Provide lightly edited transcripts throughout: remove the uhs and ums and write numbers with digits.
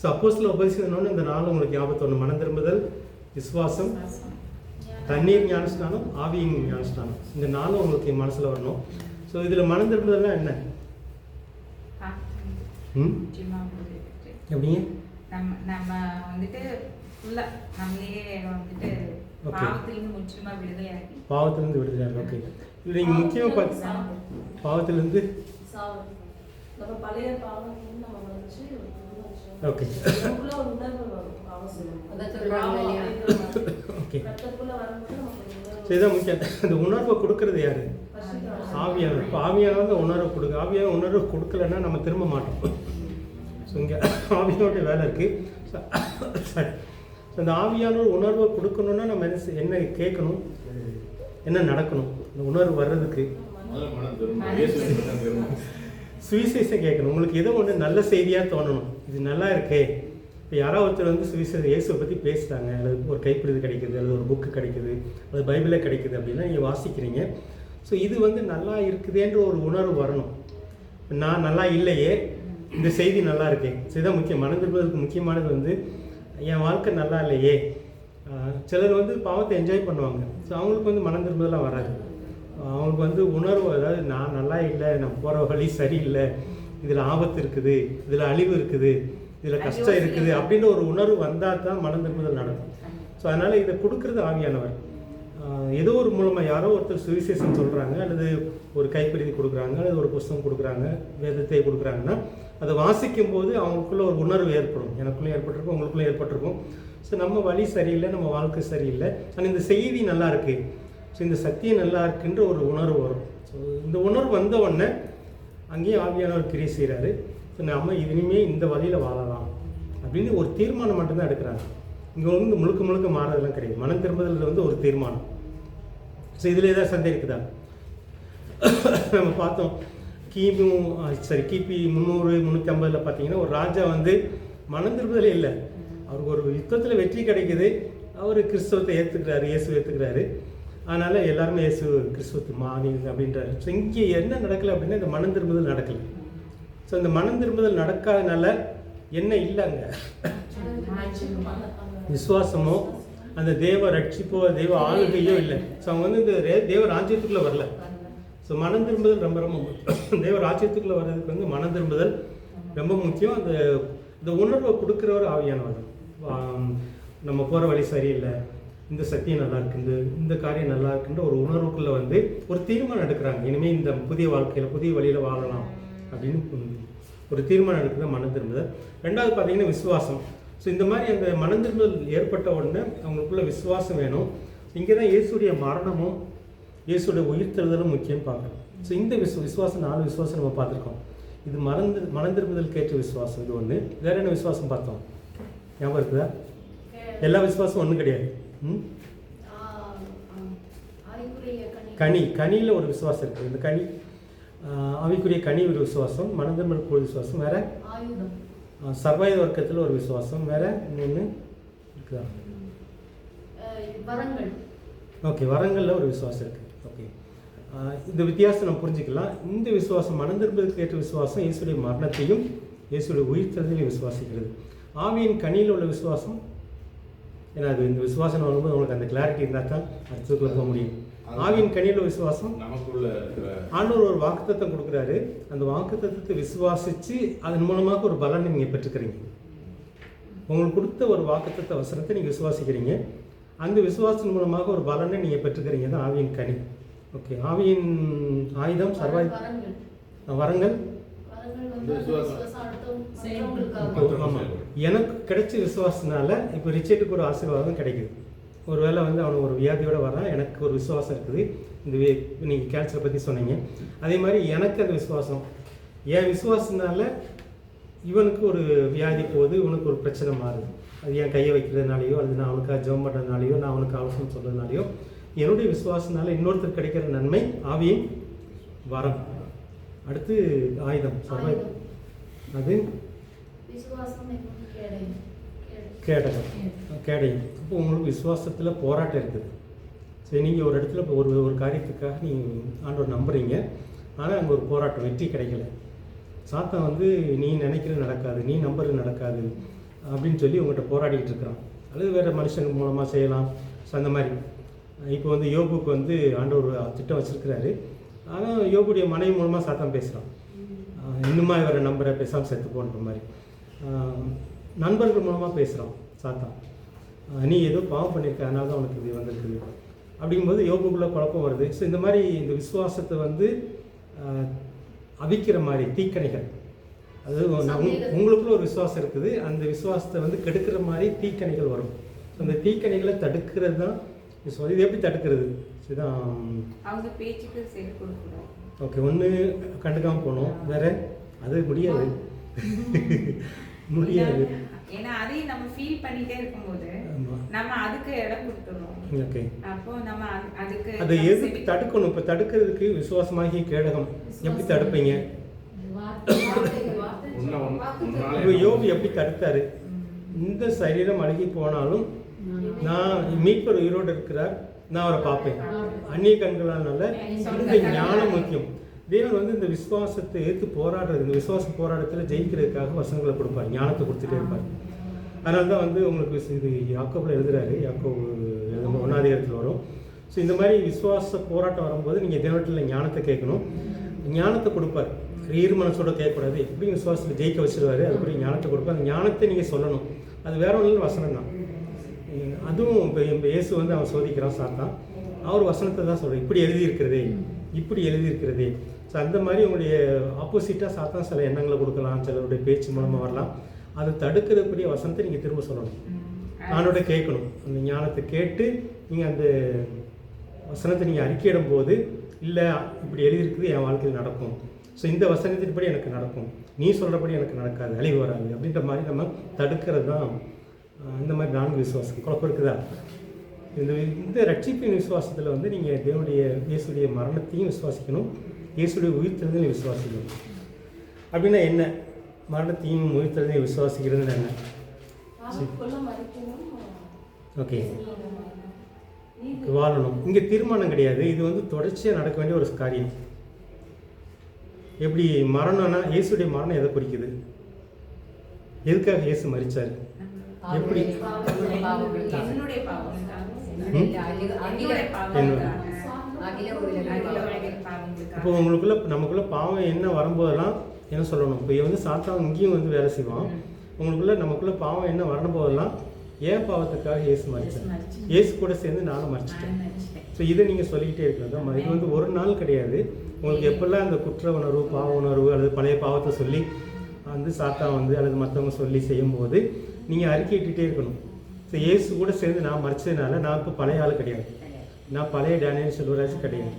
So அப்போஸ்தலர் உபதேசிக்கணும்னு இந்த நாள் உங்களுக்கு ஞாபகத்து வரணும். மனம் திரும்புதல், விசுவாசம், தண்ணீர் ஞானஸ்நானம், ஆவியின் ஞானஸ்நானம். இந்த நாளும் உங்களுக்கு என் மனசில் வரணும். ஸோ இதில் மனம் திரும்புதல்னா என்ன? எப்படிங்க? நம்ம வந்துட்டு நம்மளே வந்துட்டு பாவத்திலிருந்து விடுதலையாகி. ஓகே, இது நீங்கள் முக்கியமாக பார்த்து பாவத்திலிருந்து ஓகே ஓகே ஸோ இதான் முக்கியம். இந்த உணர்வை கொடுக்கறது யாரு? ஆவியானவர். இப்போ ஆவியானவர் உணர்வை கொடுக்க, ஆவியான உணர்வு கொடுக்கலன்னா நம்ம திரும்ப மாட்டோம். ஸோ இங்கே ஆவியானுடைய வேலை இருக்குது. சரி, ஸோ இந்த ஆவியானவர் உணர்வை கொடுக்கணுன்னா நம்ம என்ன கேட்கணும், என்ன நடக்கணும்? இந்த உணர்வு வர்றதுக்கு சுவிசேஷம் கேட்கணும். உங்களுக்கு ஏதோ ஒன்று நல்ல செய்தியாக தோணணும், இது நல்லா இருக்கே. இப்போ யாராவது ஒருத்தர் வந்து சுவிசேஷம் இயேசுவை பற்றி பேசுகிறாங்க, அல்லது ஒரு கைப்பிடிது கிடைக்குது, அல்லது ஒரு புக்கு கிடைக்குது, அது பைபிளே கிடைக்குது அப்படின்னா நீங்கள் வாசிக்கிறீங்க. ஸோ இது வந்து நல்லா இருக்குதுன்ற ஒரு உணர்வு வரணும். நான் நல்லா இல்லையே, இந்த செய்தி நல்லா இருக்கேன். ஸோ இதான் முக்கியம். மனம் திரும்புவதற்கு முக்கியமானது வந்து என் வாழ்க்கை நல்லா இல்லையே. சிலர் வந்து பாவத்தை என்ஜாய் பண்ணுவாங்க. ஸோ அவங்களுக்கு வந்து மனம் திரும்புதெல்லாம் வராது. அவங்களுக்கு வந்து உணர்வு, அதாவது நான் நல்லா இல்லை, நான் போகிற வழி சரியில்லை, இதில் ஆபத்து இருக்குது, இதில் அழிவு இருக்குது, இதில் கஷ்டம் இருக்குது அப்படின்ற ஒரு உணர்வு வந்தால் தான் மனம் திரும்புதல் நடக்கும். ஸோ அதனால் இதை கொடுக்குறது ஆவியானவர். ஏதோ ஒரு மூலமாக யாரோ ஒருத்தர் சுவிசேஷம் சொல்கிறாங்க, அல்லது ஒரு கைப்பிடிதி கொடுக்குறாங்க, அல்லது ஒரு புஸ்தகம் கொடுக்குறாங்க, வேதத்தை கொடுக்குறாங்கன்னா அதை வாசிக்கும் போது அவங்களுக்குள்ள ஒரு உணர்வு ஏற்படும். எனக்குள்ளே ஏற்பட்டிருக்கும், உங்களுக்குள்ளே ஏற்பட்டிருக்கும். ஸோ நம்ம வழி சரியில்லை, நம்ம வாழ்க்கை சரியில்லை, ஆனால் இந்த செய்தி நல்லா இருக்குது, ஸோ இந்த சத்தியம் நல்லா இருக்குன்ற ஒரு உணர்வு வரும். ஸோ இந்த உணர்வு வந்த உடனே அங்கேயும் ஆவியானவர் கிரியை செய்கிறாரு. ஸோ நம்ம இனிமேல் இந்த வழியில் வாழலாம் அப்படின்னு ஒரு தீர்மானம் மட்டும்தான் எடுக்கிறாங்க. இங்கே வந்து முழுக்க முழுக்க மாறதெல்லாம் கிடையாது. மனம் திரும்புதல் வந்து ஒரு தீர்மானம். ஸோ இதில் ஏதாவது சந்தேகம் இருக்குதா? நம்ம பார்த்தோம் கிபி 300-350 பார்த்தீங்கன்னா ஒரு ராஜா வந்து மனம் திரும்புதலே இல்லை. அவருக்கு ஒரு யுத்தத்தில் வெற்றி கிடைக்குது, அவர் கிறிஸ்தவத்தை ஏற்றுக்கிறாரு, இயேசு ஏற்றுக்கிறாரு. அதனால் எல்லாருமே இயேசு கிறிஸ்துவத்து மாறி அப்படின்றாரு. ஸோ இங்கே என்ன நடக்கலை அப்படின்னா இந்த மனம் திரும்புதல் நடக்கலை. ஸோ இந்த மனம் திரும்புதல் நடக்காதனால என்ன இல்லை, அங்கே விசுவாசமோ அந்த தேவ ரட்சிப்போ தெய்வ ஆளுகையோ இல்லை. ஸோ அவங்க வந்து இந்த தேவ ராஜ்யத்துக்குள்ளே வரல. ஸோ மனம் திரும்புதல் ரொம்ப ரொம்ப தேவ ராஜ்யத்துக்குள்ளே வர்றதுக்கு வந்து மனம் திரும்புதல் ரொம்ப முக்கியம். இந்த உணர்வை கொடுக்குறவர் ஆவியானவர். நம்ம போகிற வழி சரியில்லை, இந்த சத்தியம் நல்லா இருக்குது, இந்த காரியம் நல்லா இருக்குன்ற ஒரு உணர்வுக்குள்ளே வந்து ஒரு தீர்மானம் எடுக்கிறாங்க. இனிமேல் இந்த புதிய வாழ்க்கையில் புதிய வழியில் வாழலாம் அப்படின்னு ஒரு தீர்மானம் எடுக்கிறது மனம் திரும்புதல். ரெண்டாவது பார்த்தீங்கன்னா விசுவாசம். ஸோ இந்த மாதிரி அந்த மனம் திரும்புதல் ஏற்பட்ட உடனே அவங்களுக்குள்ள விசுவாசம் வேணும். இங்கே தான் இயேசுடைய மரணமும் இயேசுடைய உயிர்த்தெழுதலும் முக்கியம் பார்க்கணும். ஸோ இந்த விசுவாசம் 4 விசுவாசம் நம்ம பார்த்துருக்கோம். இது மனம் திரும்புதல் கேட்ட விசுவாசம். இது ஒன்று. வேற என்ன விசுவாசம் பார்த்தோம்? ஞாபகம் இருக்குதா? எல்லா விசுவாசம் ஒன்றும் கிடையாது. கனியில் ஒரு விசுவாசம் இருக்குது. இந்த கனி ஆவிக்குரிய கனி ஒரு விசுவாசம், மனம் திரும்புதல் ஒரு விசுவாசம், வேற சர்வாயுத வர்க்கத்தில் ஒரு விசுவாசம், வேற இன்னொன்று இருக்குதா? ஓகே, வரங்களில் ஒரு விசுவாசம் இருக்குது. ஓகே, இந்த வித்தியாசம் நம்ம புரிஞ்சுக்கலாம். இந்த விசுவாசம் மனம் திரும்புதலுக்கு ஏற்ற விசுவாசம் இயேசுடைய மரணத்தையும் இயேசுடைய உயிர்த்தெழுதலையும் விசுவாசிக்கிறது. ஆவியின் கனியில் உள்ள விசுவாசம், ஏன்னா அது இந்த விசுவாசம் வரும்போது உங்களுக்கு அந்த கிளாரிட்டி இருந்தால் தான் அடுத்ததுக்குள்ள போக முடியும். ஆவியின் கனியில் விசுவாசம் நமக்குள்ள ஆண்டவர் ஒரு வாக்குத்தத்தம் கொடுக்குறாரு. அந்த வாக்குத்தத்தத்தை விசுவாசித்து அதன் மூலமாக ஒரு பலனை நீங்கள் பெற்றுக்கிறீங்க. உங்களுக்கு கொடுத்த ஒரு வாக்குத்தத்த வசனத்தை நீங்கள் விசுவாசிக்கிறீங்க. அந்த விசுவாசத்தின் மூலமாக ஒரு பலனை நீங்கள் பெற்றுக்கிறீங்க. தான் ஆவியின் கனி. ஓகே, ஆவியின் ஆயுதம் வரங்கள். ஆமாம், எனக்கு கிடைச்ச விசுவாசனால இப்போ ரிச்சர்டுக்கு ஒரு ஆசீர்வாதம் கிடைக்குது. ஒரு வேளை வந்து அவனுக்கு ஒரு வியாதியோடு வரான், எனக்கு ஒரு விசுவாசம் இருக்குது. இந்த நீங்கள் கேன்சரை பற்றி சொன்னீங்க, அதே மாதிரி எனக்கு அந்த விசுவாசம், என் விசுவாசனால இவனுக்கு ஒரு வியாதி போகுது, இவனுக்கு ஒரு பிரச்சனை மாறுது. அது என் கையை வைக்கிறதுனாலையோ, அல்லது நான் அவனுக்காக ஜெபம் பண்ணுறதுனாலையோ, நான் அவனுக்கு ஆலோசனை சொல்கிறதுனாலையோ, என்னுடைய விசுவாசனால இன்னொருத்தர் கிடைக்கிற நன்மை ஆவியின் வரம். அடுத்து ஆயுதம் அது கேடயம். இப்போ உங்களுக்கு விசுவாசத்தில் போராட்டம் இருக்குது. சரி, நீங்கள் ஒரு இடத்துல இப்போ ஒரு காரியத்துக்காக நீங்கள் ஆண்டவர் நம்புறீங்க, ஆனால் அங்கே ஒரு போராட்டம், வெற்றி கிடைக்கல. சாத்தான் வந்து நீ நினைக்கிறது நடக்காது, நீ நம்புறது நடக்காது, அப்படின்னு சொல்லி உங்கள்கிட்ட போராடிட்டு இருக்கிறான். அல்லது வேறு மனுஷங்க மூலமாக செய்யலாம். ஸோ அந்த மாதிரி இப்போ வந்து யோபுக்கு வந்து ஆண்டவர் ஒரு திட்டம் வச்சுருக்கிறாரு. ஆனால் யோபுடைய மனைவி மூலமாக சாத்தான் பேசுகிறான். இன்னுமா இவரை நம்புகிற பேசாமல் செத்து போன்ற மாதிரி நண்பர்கள் மூலமாக பேசுகிறான் சாத்தான். நீ ஏதோ பாவம் பண்ணியிருக்க, அதனால தான் உனக்கு இது வந்திருக்குது அப்படிங்கும்போது யோபுக்குள்ளே குழப்பம் வருது. ஸோ இந்த மாதிரி இந்த விசுவாசத்தை வந்து அவிக்கிற மாதிரி தீக்கணைகள், அது உங்களுக்குள்ள ஒரு விசுவாசம் இருக்குது, அந்த விசுவாசத்தை வந்து கெடுக்கிற மாதிரி தீக்கணைகள் வரும். அந்த தீக்கணைகளை தடுக்கிறது தான் விசுவாசம். இது எப்படி தடுக்கிறது? இதுதான் அவங்க பேச்சுக்கு சரி கொடுக்கணும். ஓகே, ஒன்று கண்டுக்காமல் போகணும், வேற அது முடியாது. முடியாது. ஏன்னா அதையும் நம்ம ஃபீல் பண்ணிட்டே இருக்கும்போது நம்ம அதுக்கு இடம் கொடுத்துறோம். ஓகே, அப்போ நம்ம அதுக்கு அதை எதுக்கு தடுக்கணும்? இப்போ தடுக்கிறதுக்கு விசுவாசமாகி கேடகம் எப்படி தடுப்பீங்க? இப்போ யோபு எப்படி தடுத்தாரு? இந்த சரீரம் அழுகி போனாலும் நான் மீட்பர் உயிரோடு இருக்கிறார், நான் அவரை பார்ப்பேன். அந்நிய கண்களானால இந்த ஞானம் முக்கியம். தேவன் வந்து இந்த விசுவாசத்தை எடுத்து போராடுறது, இந்த விசுவாச போராட்டத்தில் ஜெயிக்கிறதுக்காக வசனங்களை கொடுப்பார், ஞானத்தை கொடுத்துட்டே இருப்பார். அதனால தான் வந்து உங்களுக்கு இது யாக்கோபில் எழுதுறாரு, யாக்கோபு 1ஆம் அதிகாரத்தில் வரும். ஸோ இந்த மாதிரி விசுவாச போராட்டம் வரும்போது நீங்கள் தேவனத்தில் ஞானத்தை கேட்கணும், ஞானத்தை கொடுப்பார். ஈர் மனசோட கேட்கக்கூடாது, எப்படி விசுவாசத்தில் ஜெயிக்க வச்சிருவாரு, அதுபடி ஞானத்தை கொடுப்பார். அந்த ஞானத்தை நீங்கள் சொல்லணும், அது வேற ஒன்றும் வசனம் தான். அதுவும் இப்போ இயேசு வந்து அவன் சோதிக்கிறான் சாத்தான், அவர் வசனத்தை தான் சொல்கிறார், இப்படி எழுதியிருக்கிறதே, இப்படி எழுதியிருக்கிறதே. ஸோ அந்த மாதிரி உங்களுடைய ஆப்போசிட்டாக சாத்தான் சில எண்ணங்களை கொடுக்கலாம், சிலருடைய பேச்சு மூலமாக வரலாம். அதை தடுக்கிறதுக்குரிய வசனத்தை நீங்கள் திரும்ப சொல்லணும், நானோட கேட்கணும். அந்த ஞானத்தை கேட்டு நீங்கள் அந்த வசனத்தை நீங்கள் அறிக்கையிடும் போது, இல்லை இப்படி எழுதியிருக்குது என் வாழ்க்கையில் நடக்கும், ஸோ இந்த வசனத்தின்படி எனக்கு நடக்கும், நீ சொல்கிறபடி எனக்கு நடக்காது, அழிவு வராது அப்படின்ற மாதிரி நம்ம தடுக்கிறது தான் இந்த மாதிரி 4 விசுவாசம். குழப்பம் இருக்குதா? இந்த ரட்சிப்பின் விசுவாசத்தில் வந்து நீங்கள் தேவனுடைய இயேசுடைய மரணத்தையும் விசுவாசிக்கணும், இயேசுடைய உயிர்த்தெழுதலையும் விசுவாசிக்கணும். அப்படின்னா என்ன? மரணத்தையும் உயிர்த்தெழுதலையும் விசுவாசிக்கிறதுன்னு என்ன? ஓகே, வாழணும். இங்கே தீர்மானம் கிடையாது, இது வந்து தொடர்ச்சியாக நடக்க வேண்டிய ஒரு காரியம். எப்படி மரணம்னா, இயேசுடைய மரணம் எதை குறிக்குது? எதுக்காக இயேசு மரிச்சார்? எப்படி? இப்போ உங்களுக்குள்ள நமக்குள்ள பாவம் என்ன வரும்போதெல்லாம் என்ன சொல்லணும்? இப்போ வந்து சாத்தான் இங்கேயும் வந்து வேலை செய்வான். உங்களுக்குள்ள நமக்குள்ள பாவம் என்ன வரணும் போதெல்லாம், ஏன் பாவத்துக்காக இயேசு மரிச்சார், இயேசு கூட சேர்ந்து நானும் மரிச்சிட்டேன். ஸோ இதை நீங்கள் சொல்லிக்கிட்டே இருக்கிறது. இது வந்து ஒரு நாள் கிடையாது. உங்களுக்கு எப்பெல்லாம் அந்த குற்ற உணர்வு, பாவ உணர்வு அல்லது பழைய பாவத்தை சொல்லி வந்து சாத்தான் வந்து அல்லது மற்றவங்க சொல்லி செய்யும்போது நீங்கள் அறிக்கையிட்டே இருக்கணும். ஸோ இயேசு கூட சேர்ந்து நான் மறிச்சதுனால நான் இப்போ பழைய ஆள் கிடையாது, நான் பழைய டேனியல் செல்வராஜ் கிடையாது.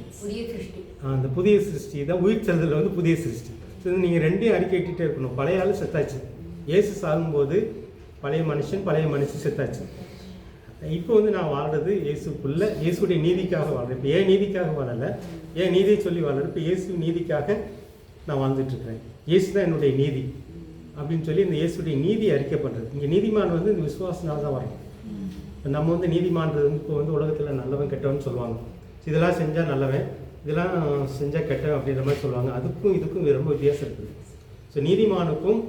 அந்த புதிய சிருஷ்டி தான் உயிர்த்தெழுதல் வந்து புதிய சிருஷ்டி. ஸோ நீங்கள் ரெண்டையும் அறிக்கையிட்டே இருக்கணும். பழைய ஆள் செத்தாச்சு, இயேசு சாகும்போது பழைய மனுஷன் செத்தாச்சு. இப்போ வந்து நான் வாழ்றது இயேசுக்குள்ள, இயேசுடைய நீதிக்காக வாழ்றேன். இப்போ ஏன் நீதிக்காக வாழலை, ஏன் நீதியை சொல்லி வாழறது, இப்போ இயேசு நீதிக்காக நான் வாழ்ந்துட்டுருக்கிறேன். இயேசு தான் என்னுடைய நீதி அப்படின்னு சொல்லி இந்த இயேசுடைய நீதி அறிக்கை பண்ணுறது. இங்கே நீதிமான் வந்து இந்த விசுவாசனால தான் வரணும். இப்போ நம்ம வந்து நீதிமான்றது வந்து இப்போ வந்து உலகத்தில் நல்லவன் கெட்டவன் சொல்லுவாங்க. இதெல்லாம் செஞ்சால் நல்லவன், இதெல்லாம் செஞ்சால் கெட்டவன் அப்படின்ற மாதிரி சொல்லுவாங்க. அதுக்கும் இதுக்கும் ரொம்ப வித்தியாசம் இருக்குது. ஸோ நீதிமானுக்கும்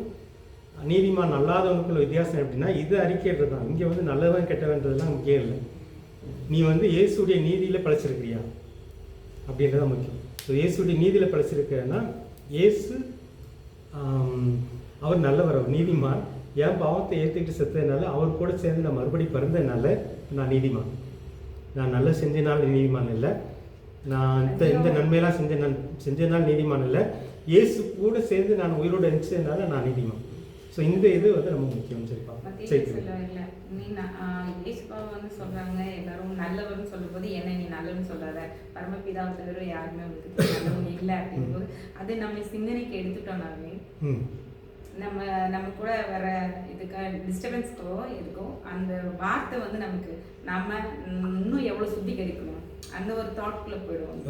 நீதிமான் அல்லாதவனுக்குள்ள வித்தியாசம் எப்படின்னா, இது அறிக்கைறது தான். இங்கே வந்து நல்லவன் கெட்டவன்றதுலாம் முக்கியம் இல்லை, நீ வந்து இயேசுடைய நீதியில் படைச்சிருக்கிறியா அப்படின்றத முக்கியம். ஸோ இயேசுடைய நீதியில் படைச்சிருக்கிறேன்னா, இயேசு அவர் நல்லவர், அவர் நீதிமான். என் பாவத்தை ஏற்றுக்கிட்டு செத்ததுனால அவர் கூட சேர்ந்து நான் மறுபடி பிறந்ததுனால நான் நீதிமான். நான் நல்லா செஞ்சனால நீதிமான் இல்லை, நான் இந்த நன்மையெல்லாம் செஞ்சனால நீதிமான் இல்லை, இயேசு கூட சேர்ந்து நான் உயிரோடு இருந்துச்சதுனால நான் நீதிமான். ஸோ இந்த இது வந்து ரொம்ப முக்கியம். சரிப்பா, சரி. இயேசுபாவை வந்து சொல்றாங்க எல்லாரும் நல்லவர்னு சொல்லும்போது என்ன நீ நல்லவன்னு சொல்லாத, பரமபிதாவை தவிர யாருமே உங்களுக்கு நல்லவங்க இல்லை அப்படிங்கும்போது அது நம்ம சிந்தனைக்கு எடுத்துட்டோம்னாவே நம்ம கூட வர இதுக்கு டிஸ்டர்பன்ஸ்க்கோ இருக்கோ அந்த வார்த்தை வந்து நமக்கு நம்ம இன்னும் எவ்வளோ சுத்திகரிக்கணும் அந்த ஒரு தாட்குள்ளே போயிடுவோம்.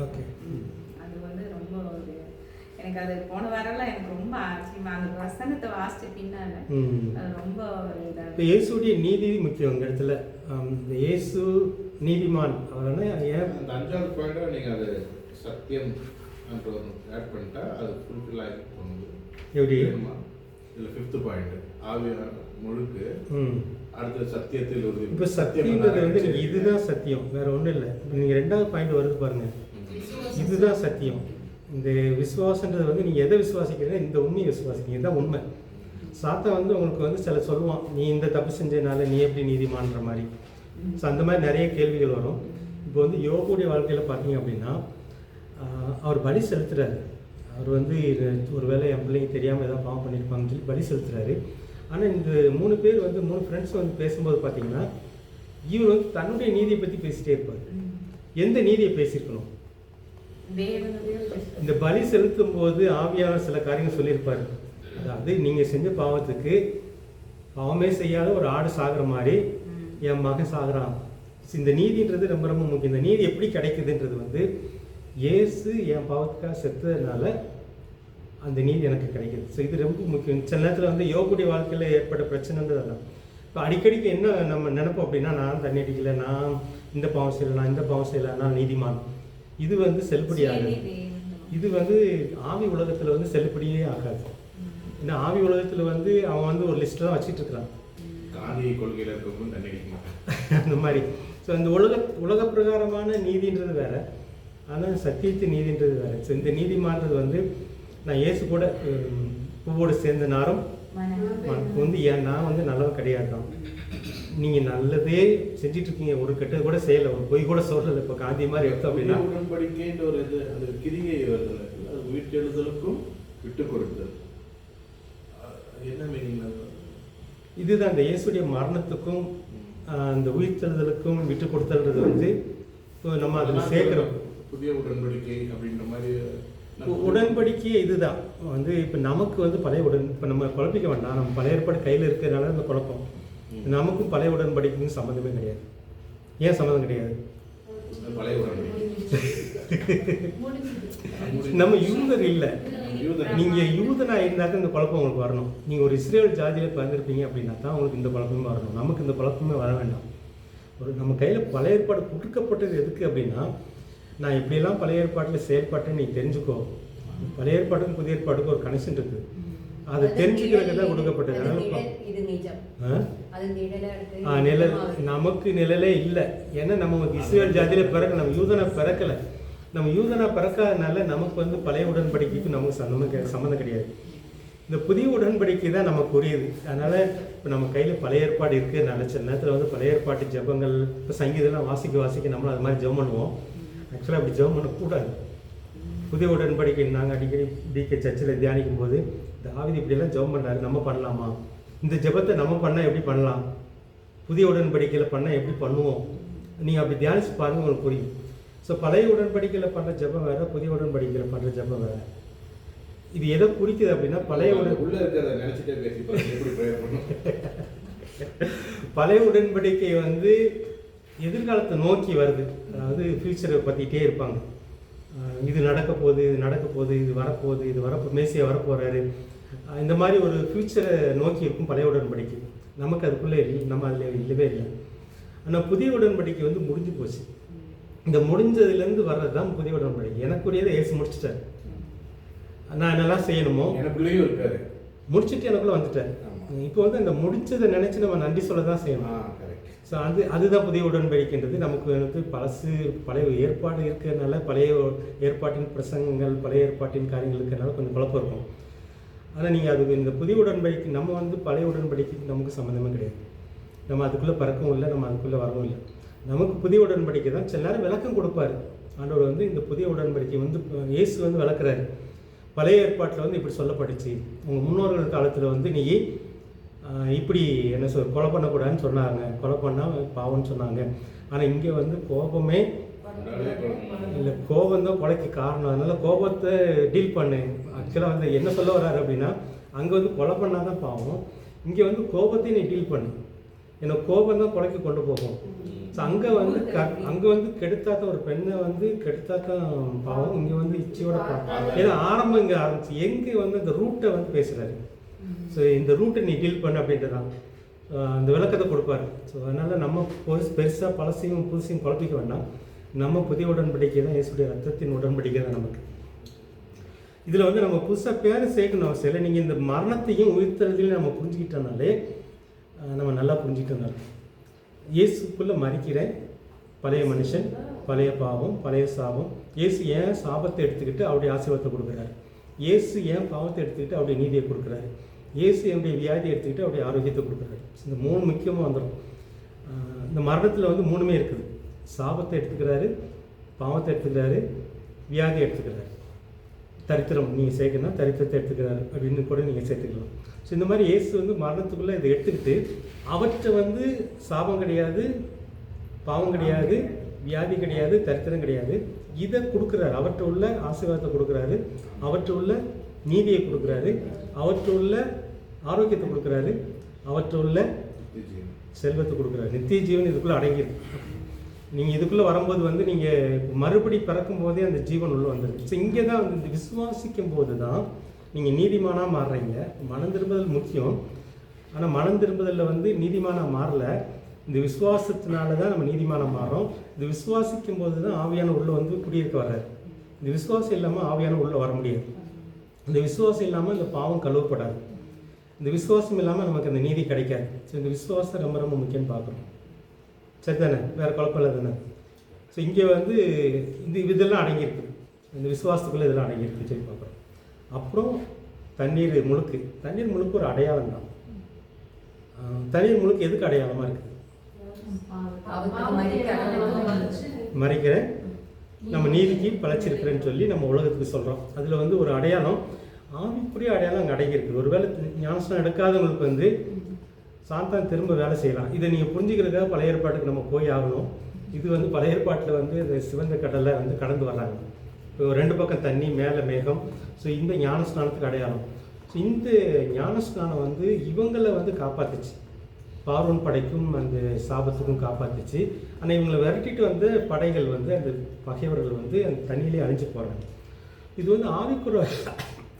அது வந்து ரொம்ப ஒரு எனக்கு அது போன வாரம்லாம் எனக்கு ரொம்ப ஆச்சரியமா அந்த வசனத்தை வாசிச்ச பின்னால அது ரொம்ப இப்போ இயேசுடைய நீதி முக்கியம் இந்த இடத்துல. இந்த இயேசு நீதிமான் அவரான ஏன் அந்த 5வது பாயிண்ட்டை நீங்கள் அது சத்தியம் ஆட் பண்ணிட்டா அது ஃபுல்ஃபில் ஆகி போகணும். எப்படி இல்லை 5th பாயிண்ட் ஆவியான முழுக்கு அடுத்த சத்தியத்தில் உறுதி. இப்போ சத்தியன்றது வந்து நீங்கள் இதுதான் சத்தியம், வேற ஒன்றும் இல்லை. நீங்கள் 2வது பாயிண்ட் வருது பாருங்க, இதுதான் சத்தியம். இந்த விசுவாசன்றது வந்து நீங்கள் எதை விசுவாசிக்கிறீங்கன்னா இந்த உண்மையை விசுவாசிக்கிறீங்க, இதுதான் உண்மை. சாத்தா வந்து உங்களுக்கு வந்து சில சொல்லுவான், நீ இந்த தப்பு செஞ்சதுனால நீ எப்படி நீதிமான்ற மாதிரி. ஸோ அந்த மாதிரி நிறைய கேள்விகள் வரும். இப்போ வந்து யோகுடைய வாழ்க்கையில் பார்த்தீங்க அப்படின்னா அவர் பலி செலுத்துறாரு. அவர் வந்து ஒரு வேளை என் பிள்ளைங்க தெரியாமல் ஏதாவது பாவம் பண்ணியிருப்பாங்கன்னு சொல்லி பலி செலுத்துறாரு. ஆனால் இந்த 3 பேர் வந்து 3 ஃப்ரெண்ட்ஸ் வந்து பேசும்போது பார்த்தீங்கன்னா இவர் வந்து தன்னுடைய நீதியை பற்றி பேசிகிட்டே இருப்பார். எந்த நீதியை பேசியிருக்கணும்? இந்த பலி செலுத்தும் போது ஆவியானவர் சில காரியங்கள் சொல்லியிருப்பார். அதாவது நீங்கள் செஞ்ச பாவத்துக்கு பாவமே செய்யாத ஒரு ஆடு சாகிற மாதிரி என் மகன் சாகுறான். இந்த நீதின்றது ரொம்ப ரொம்ப முக்கியம். இந்த நீதி எப்படி கிடைக்குதுன்றது வந்து இயேசு என் பாவத்துக்காக செத்ததுனால அந்த நீதி எனக்கு கிடைக்குது. ஸோ இது ரொம்ப முக்கியம். சில நேரத்தில் வந்து யோகுடைய வாழ்க்கையில் ஏற்பட்ட பிரச்சனைன்றது அதான். இப்போ அடிக்கடிக்கு என்ன நம்ம நினைப்போம் அப்படின்னா, நான் தண்ணி அடிக்கலை, நான் இந்த பாவம் செய்யலை, நான் இந்த பாவம் செய்யலை, நான் நீதிமான். இது வந்து செல்லுபடி ஆகாது. இது வந்து ஆவி உலகத்தில் வந்து செல்லுபடியே ஆகாது. ஏன்னா ஆவி உலகத்தில் வந்து அவன் வந்து ஒரு லிஸ்ட் தான் வச்சுட்டு இருக்கிறான். காந்தி கொள்கையில் இருக்கவும் தண்ணி அடிக்க மாட்டான் அந்த மாதிரி. ஸோ இந்த உலக பிரகாரமான நீதின்றது வேற, ஆனால் சத்தியத்து நீதின்றது வேற. ஸோ இந்த நீதிமான்றது வந்து நான் இயேசு கூட பூவோடு சேர்ந்த நாரம் வந்து நான் வந்து நல்லவன் கிடையாது தான். நீங்கள் நல்லதே செஞ்சுட்டு இருக்கீங்க, ஒரு கெட்டது கூட செய்யலை, ஒரு பொய் கூட சொல்லலை. இப்போ காந்தி மாதிரி எடுத்தோம் அப்படின்னா உடன்படிக்கைன்ற ஒரு இது அது கிரியை வருது, அது உயிர்த்தெழுதலுக்கும் விட்டு கொடுத்தல். என்ன மீனிங்? இதுதான் இந்த இயேசுடைய மரணத்துக்கும் அந்த உயிர்த்தெழுதலுக்கும் விட்டு கொடுத்தல்ன்றது வந்து நம்ம அதில் சேர்க்கிறோம். புதிய உடன்படிக்கை அப்படின்ற மாதிரி உடன்படிக்கையே இதுதான் வந்து. இப்போ நமக்கு வந்து பழைய இப்போ நம்ம குழப்பிக்க வேண்டாம், நம்ம பழைய ஏற்பாடு கையில் இருக்கிறதுனால இந்த குழப்பம். நமக்கும் பழைய உடன்படிக்கைக்கும் சம்மந்தமே கிடையாது. ஏன் சம்மந்தம் கிடையாது? பழைய உடன்படிக்கை நம்ம யூதர் இல்லை. நீங்கள் யூதனாக இருந்தாக்க இந்த குழப்பம் உங்களுக்கு வரணும். நீங்கள் ஒரு இஸ்ரேல் ஜாதியில் பிறந்திருப்பீங்க அப்படின்னா தான் உங்களுக்கு இந்த குழப்பமே வரணும். நமக்கு இந்த குழப்பமே வர வேண்டாம். நம்ம கையில் பழைய ஏற்பாடு கொடுக்கப்பட்டது எதுக்கு அப்படின்னா, நான் இப்படியெல்லாம் பழைய ஏற்பாட்டில் செயல்பாட்டை நீ தெரிஞ்சுக்கோ. பழைய ஏற்பாட்டுக்கும் புதிய ஏற்பாட்டுக்கும் ஒரு கனெக்ஷன் இருக்குது. அதை தெரிஞ்சுக்கிறதுக்கு தான் கொடுக்கப்பட்டது. நிழல் நமக்கு நிழலே இல்லை. ஏன்னா நம்ம இஸ்ரேல் ஜாதியில் பிறக்க, நம்ம யூதனை பிறக்கலை. நம்ம யூதனா பிறக்காதனால நமக்கு வந்து பழைய உடன்படிக்கைக்கு நமக்கு சம்மந்தம் கிடையாது. இந்த புதிய உடன்படிக்கை தான் நமக்கு உரியது. அதனால் இப்போ நம்ம கையில் பழைய ஏற்பாடு இருக்குது. சில நேரத்தில் வந்து பழைய ஏற்பாட்டு ஜெபங்கள், இப்போ சங்கீதம்லாம் வாசிக்க நம்மளும் அது மாதிரி ஜெபம் பண்ணுவோம். ஆக்சுவலாக அப்படி ஜெபம் பண்ணக்கூடாது. புதிய உடன்படிக்கை நாங்கள் அடிக்கடி டிகே சர்ச்சில் தியானிக்கும் போது தாவீது இப்படியெல்லாம் ஜெபம் பண்ணுறாரு, நம்ம பண்ணலாமா? இந்த ஜெபத்தை நம்ம பண்ணால் எப்படி பண்ணலாம்? புதிய உடன்படிக்கையில் பண்ணால் எப்படி பண்ணுவோம்? நீங்கள் அப்படி தியானிச்சு பாருங்கள், உங்களுக்கு புரியும். ஸோ பழைய உடன்படிக்கையில் பண்ணுற ஜெபம் வேறு, புதிய உடன்படிக்கையில் பண்ணுற ஜெபம் வேறு. இது எதை குறிக்குது அப்படின்னா, பழைய உடன்படிக்கை வந்து எதிர்காலத்தை நோக்கி வருது. அதாவது ஃபியூச்சரை பற்றிக்கிட்டே இருப்பாங்க. இது நடக்க போகுது, இது நடக்க போகுது, இது வரப்போகுது, இது மேசியா வரப்போகிறாரு. இந்த மாதிரி ஒரு ஃபியூச்சரை நோக்கி இருக்கும் பழைய உடன்படிக்கை. நமக்கு அதுக்குள்ளே இல்லை, நம்ம அதில் இல்லவே இல்லை. ஆனால் புதிய உடன்படிக்கை வந்து முடிஞ்சு போச்சு. இந்த முடிஞ்சதுலேருந்து வர்றது தான் புதிய உடன்படிக்கை. எனக்குரியதை ஏசு முடிச்சுட்டார். நான் என்னெல்லாம் செய்யணுமோ எனக்குள்ளேயும் இருக்காரு, முடிச்சுட்டு எனக்குள்ளே வந்துட்டார். இப்போ வந்து அந்த முடிச்சதை நினச்சி நம்ம நன்றி சொல்ல தான் செய்யணும். ஸோ அதுதான் புதிய உடன்படிக்கைன்றது. நமக்கு வந்து பழைய ஏற்பாடு இருக்கிறதுனால, பழைய ஏற்பாட்டின் பிரசங்கங்கள், பழைய ஏற்பாட்டின் காரியங்கள் இருக்கிறதுனால கொஞ்சம் குழப்பம் இருக்கும். ஆனால் நீங்கள் அது இந்த புதிய உடன்படிக்கை, நம்ம வந்து பழைய உடன்படிக்கைக்கு நமக்கு சம்மந்தமே கிடையாது. நம்ம அதுக்குள்ளே பறக்கவும் இல்லை, நம்ம அதுக்குள்ளே வரவும் இல்லை. நமக்கு புதிய உடன்படிக்கை தான். சில நேரம் விளக்கம் கொடுப்பார் ஆண்டவர். வந்து இந்த புதிய உடன்படிக்கை வந்து இயேசு வந்து விளக்குறாரு. பழைய ஏற்பாட்டில் வந்து இப்படி சொல்லப்பட்டுச்சு, உங்கள் முன்னோர்கள் காலத்தில் வந்து நீ இப்படி என்ன கொலை பண்ணக்கூடாதுன்னு சொன்னாங்க, கொலை பண்ணால் பாவம்னு சொன்னாங்க. ஆனால் இங்கே வந்து கோபமே இல்லை, கோபம் தான் கொலைக்கு காரணம். அதனால் கோபத்தை டீல் பண்ணு. ஆக்சுவலாக வந்து என்ன சொல்ல வர்றாரு அப்படின்னா, அங்கே வந்து கொலை பண்ணால் தான் பாவம், இங்கே வந்து கோபத்தையும் நீ டீல் பண்ணு. ஏன்னா கோபம் தான் கொலைக்கு கொண்டு போகும். ஸோ அங்கே வந்து கெடுத்தாக்க, ஒரு பெண்ணை வந்து கெடுத்தாக்க பாவம், இங்கே வந்து இச்சையோட பாவம். ஏன்னா ஆரம்பம் இங்கே ஆரம்பிச்சு, எங்கே வந்து இந்த ரூட்டை வந்து பேசுகிறாரு. ஸோ இந்த ரூட்டை நீ டீல் பண்ணு அப்படின்ட்டு தான் அந்த விளக்கத்தை கொடுப்பாரு. ஸோ அதனால் நம்ம பெருசாக பழசையும் புதுசையும் குழப்பிக்க வேண்டாம். நம்ம புதிய உடன்படிக்கை தான், இயேசுடைய ரத்தத்தின் உடன்படிக்கை தான் நமக்கு. இதில் வந்து நம்ம புதுசாக பேரை சேர்க்கணும் அவசியம் இல்லை. நீங்கள் இந்த மரணத்தையும் உயிர்த்தெழுதலையும் நம்ம புரிஞ்சுக்கிட்டோம்னாலே நம்ம புரிஞ்சுக்கிட்டு இருந்தார். இயேசுக்குள்ளே மறிக்கிறேன், பழைய மனுஷன், பழைய பாவம், பழைய சாபம். இயேசு ஏன் சாபத்தை எடுத்துக்கிட்டு அவருடைய ஆசீர்வாதத்தை கொடுக்குறாரு, இயேசு ஏன் பாவத்தை எடுத்துக்கிட்டு அவருடைய நீதியை கொடுக்குறாரு, இயேசு என்னுடைய வியாதியை எடுத்துக்கிட்டு அவருடைய ஆரோக்கியத்தை கொடுக்குறாரு. இந்த 3 முக்கியமாக வந்துடும். இந்த மரணத்தில் வந்து 3மே இருக்குது. சாபத்தை எடுத்துக்கிறாரு, பாவத்தை எடுத்துக்கிறாரு, வியாதி எடுத்துக்கிறாரு. தரித்திரம் நீங்கள் சேர்க்கணும், தரித்திரத்தை எடுத்துக்கிறாரு அப்படின்னு கூட நீங்கள் சேர்த்துக்கலாம். ஸோ இந்த மாதிரி இயேசு வந்து மரணத்துக்குள்ளே இதை எடுத்துக்கிட்டு அவற்றை வந்து சாபம் கிடையாது, பாவம் கிடையாது, வியாதி கிடையாது, தரித்திரம் கிடையாது, இதை கொடுக்குறாரு. அவற்றை உள்ள ஆசீர்வாதத்தை கொடுக்குறாரு, அவற்றை உள்ள நீதியை கொடுக்குறாரு, அவற்றை உள்ள ஆரோக்கியத்தை கொடுக்குறாரு, அவற்றை உள்ள செல்வத்தை கொடுக்குறாரு. நித்திய ஜீவன் இதுக்குள்ளே அடங்கியிருக்கு. நீங்கள் இதுக்குள்ளே வரும்போது வந்து நீங்கள் மறுபடி பிறக்கும் போதே அந்த ஜீவன் உள்ளே வந்துருக்கு. ஸோ இங்கே தான் வந்து இந்த விசுவாசிக்கும் போது தான் நீங்கள் நீதிமானாக மாறுறீங்க. மனம் திரும்புதல் முக்கியம். ஆனால் மனம் திரும்புதலில் வந்து நீதிமானாக மாறல, இந்த விசுவாசத்தினால தான் நம்ம நீதிமானாக மாறுறோம். இந்த விசுவாசிக்கும் போது தான் ஆவியான உள்ளே வந்து குடியிருக்க வர்றாரு. இந்த விசுவாசம் இல்லாமல் ஆவியான உள்ளே வர முடியாது. இந்த விசுவாசம் இல்லாமல் இந்த பாவம் கழுவப்படாது. இந்த விசுவாசம் இல்லாமல் நமக்கு அந்த நீதி கிடைக்காது. ஸோ இந்த விசுவாசம் ரொம்ப ரொம்ப முக்கியம்னு பார்க்குறோம். சரி தானே? வேறு குழப்பம் இல்லை தானே? ஸோ இங்கே வந்து இதெல்லாம் அடங்கியிருக்கு. இந்த விசுவாசத்துக்குள்ளே இதெல்லாம் அடங்கியிருக்கு. சரி பார்க்குறோம். அப்புறம் தண்ணீர் முழுக்கு ஒரு அடையாளம் தான். தண்ணீர் முழுக்கு எதுக்கு அடையாளமாக இருக்குது? மறிக்கிறேன், நம்ம நீதிக்கு பழச்சிருக்கிறேன்னு சொல்லி நம்ம உலகத்துக்கு சொல்கிறோம். அதில் வந்து ஒரு அடையாளம், ஆவிக்குரிய அடையாளம் அங்கே அடங்கியிருக்குது. ஒரு வேளை ஞானஸ்நானம் எடுக்காதவங்களுக்கு வந்து சாத்தான் திரும்ப வேலை செய்யலாம். இதை நீங்கள் புரிஞ்சுக்கிறதுக்காக பழைய ஏற்பாட்டுக்கு நம்ம போய் ஆகணும். இது வந்து பழைய ஏற்பாட்டில் வந்து இந்த சிவந்த கடலை வந்து கடந்து வர்றாங்க. இப்போ 2 பக்கம் தண்ணி, மேலே மேகம். ஸோ இந்த ஞானஸ்நானத்துக்கு அடையாளம். ஸோ இந்த ஞானஸ்நானம் வந்து இவங்களை வந்து காப்பாற்றுச்சு. பார்வோன் படைக்கும் அந்த சாபத்துக்கும் காப்பாற்றுச்சு. ஆனால் இவங்களை விரட்டிட்டு வந்த படைகள் வந்து அந்த பகைவர்கள் வந்து அந்த தண்ணியிலே அழிஞ்சு போகிறாங்க. இது வந்து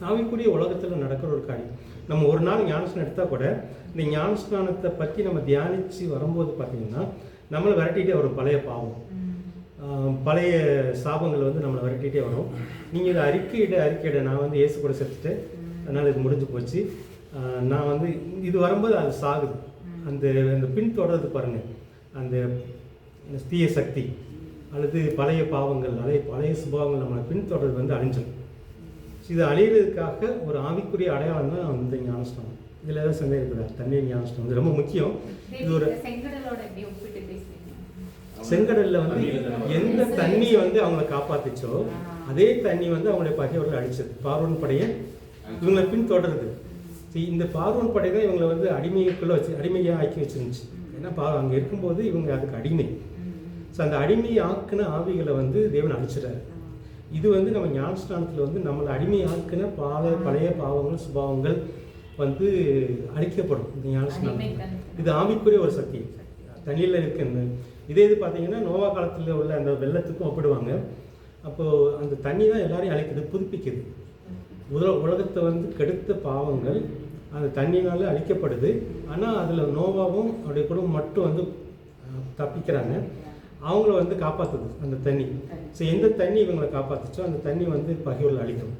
ஆவிக்குரிய உலகத்தில் நடக்கிற ஒரு காரியம். நம்ம ஒரு நாள் ஞானஸ்நானம் எடுத்தால் கூட இந்த ஞானஸ்நானத்தை பற்றி நம்ம தியானித்து வரும்போது பார்த்திங்கன்னா நம்மளை விரட்டிகிட்டே வரும் பழைய பாவம், பழைய சாபங்கள் வந்து நம்மளை விரட்டிகிட்டே வரும். நீங்கள் இதை அறிக்கையிட நான் வந்து இயேசு கூட செத்துட்டேன், அதனால் இது முடிஞ்சு போச்சு, நான் வந்து இது வரும்போது அது சாகுது. அந்த பின்தொடர்றது பாருங்கள், அந்த தீய சக்தி அல்லது பழைய பாவங்கள், பழைய சுபாவங்கள் நம்மளை பின்தொடர்றது வந்து அழிஞ்சிடும். இது அழிகிறதுக்காக ஒரு ஆவிக்குரிய அடையாளம் தான் அந்த ஞானஸ்நானம். இதில் ஏதாவது சந்தேகம் இருக்குதா? தண்ணீர் ஞானஸ்நானம் இது ரொம்ப முக்கியம். இது ஒரு செங்கடலில் வந்து எந்த தண்ணி வந்து அவங்களை காப்பாற்றிச்சோ அதே தண்ணி வந்து அவங்களுடைய பகைவர்கள் அழிச்சது. பார்வோன் படையை இவங்களை பின்தொடருது. இந்த பார்வோன் படை தான் இவங்களை வந்து அடிமைக்குள்ளே அடிமையாக ஆக்கி வச்சிருந்துச்சு. ஏன்னா அங்கே இருக்கும்போது இவங்க அதுக்கு அடிமை. ஸோ அந்த அடிமையை ஆக்குன ஆவிகளை வந்து தேவன் அழிச்சிடாரு. இது வந்து நம்ம ஞானஸ்நானத்தில் வந்து நம்மளை அடிமையாக்குன பழைய பாவங்கள் சுபாவங்கள் வந்து அழிக்கப்படும். இந்த ஞானஸ்நானம் இது ஆவிக்குரிய ஒரு சக்தி தண்ணியில் இருக்குன்னு. இது பார்த்தீங்கன்னா நோவா காலத்தில் உள்ள அந்த வெள்ளத்துக்கும் ஒப்பிடுவாங்க. அப்போது அந்த தண்ணி தான் எல்லாரையும் அழிக்குது, புதுப்பிக்குது. உலகத்தை வந்து கெடுத்த பாவங்கள் அந்த தண்ணினால அழிக்கப்படுது. ஆனால் அதில் நோவாவும் அவருடைய குடும்பம் மட்டும் வந்து தப்பிக்கிறாங்க. அவங்கள வந்து காப்பாற்றுது அந்த தண்ணி. ஸோ எந்த தண்ணி இவங்களை காப்பாற்றுச்சோ அந்த தண்ணி வந்து பகைவர்கள் அழிக்கும்.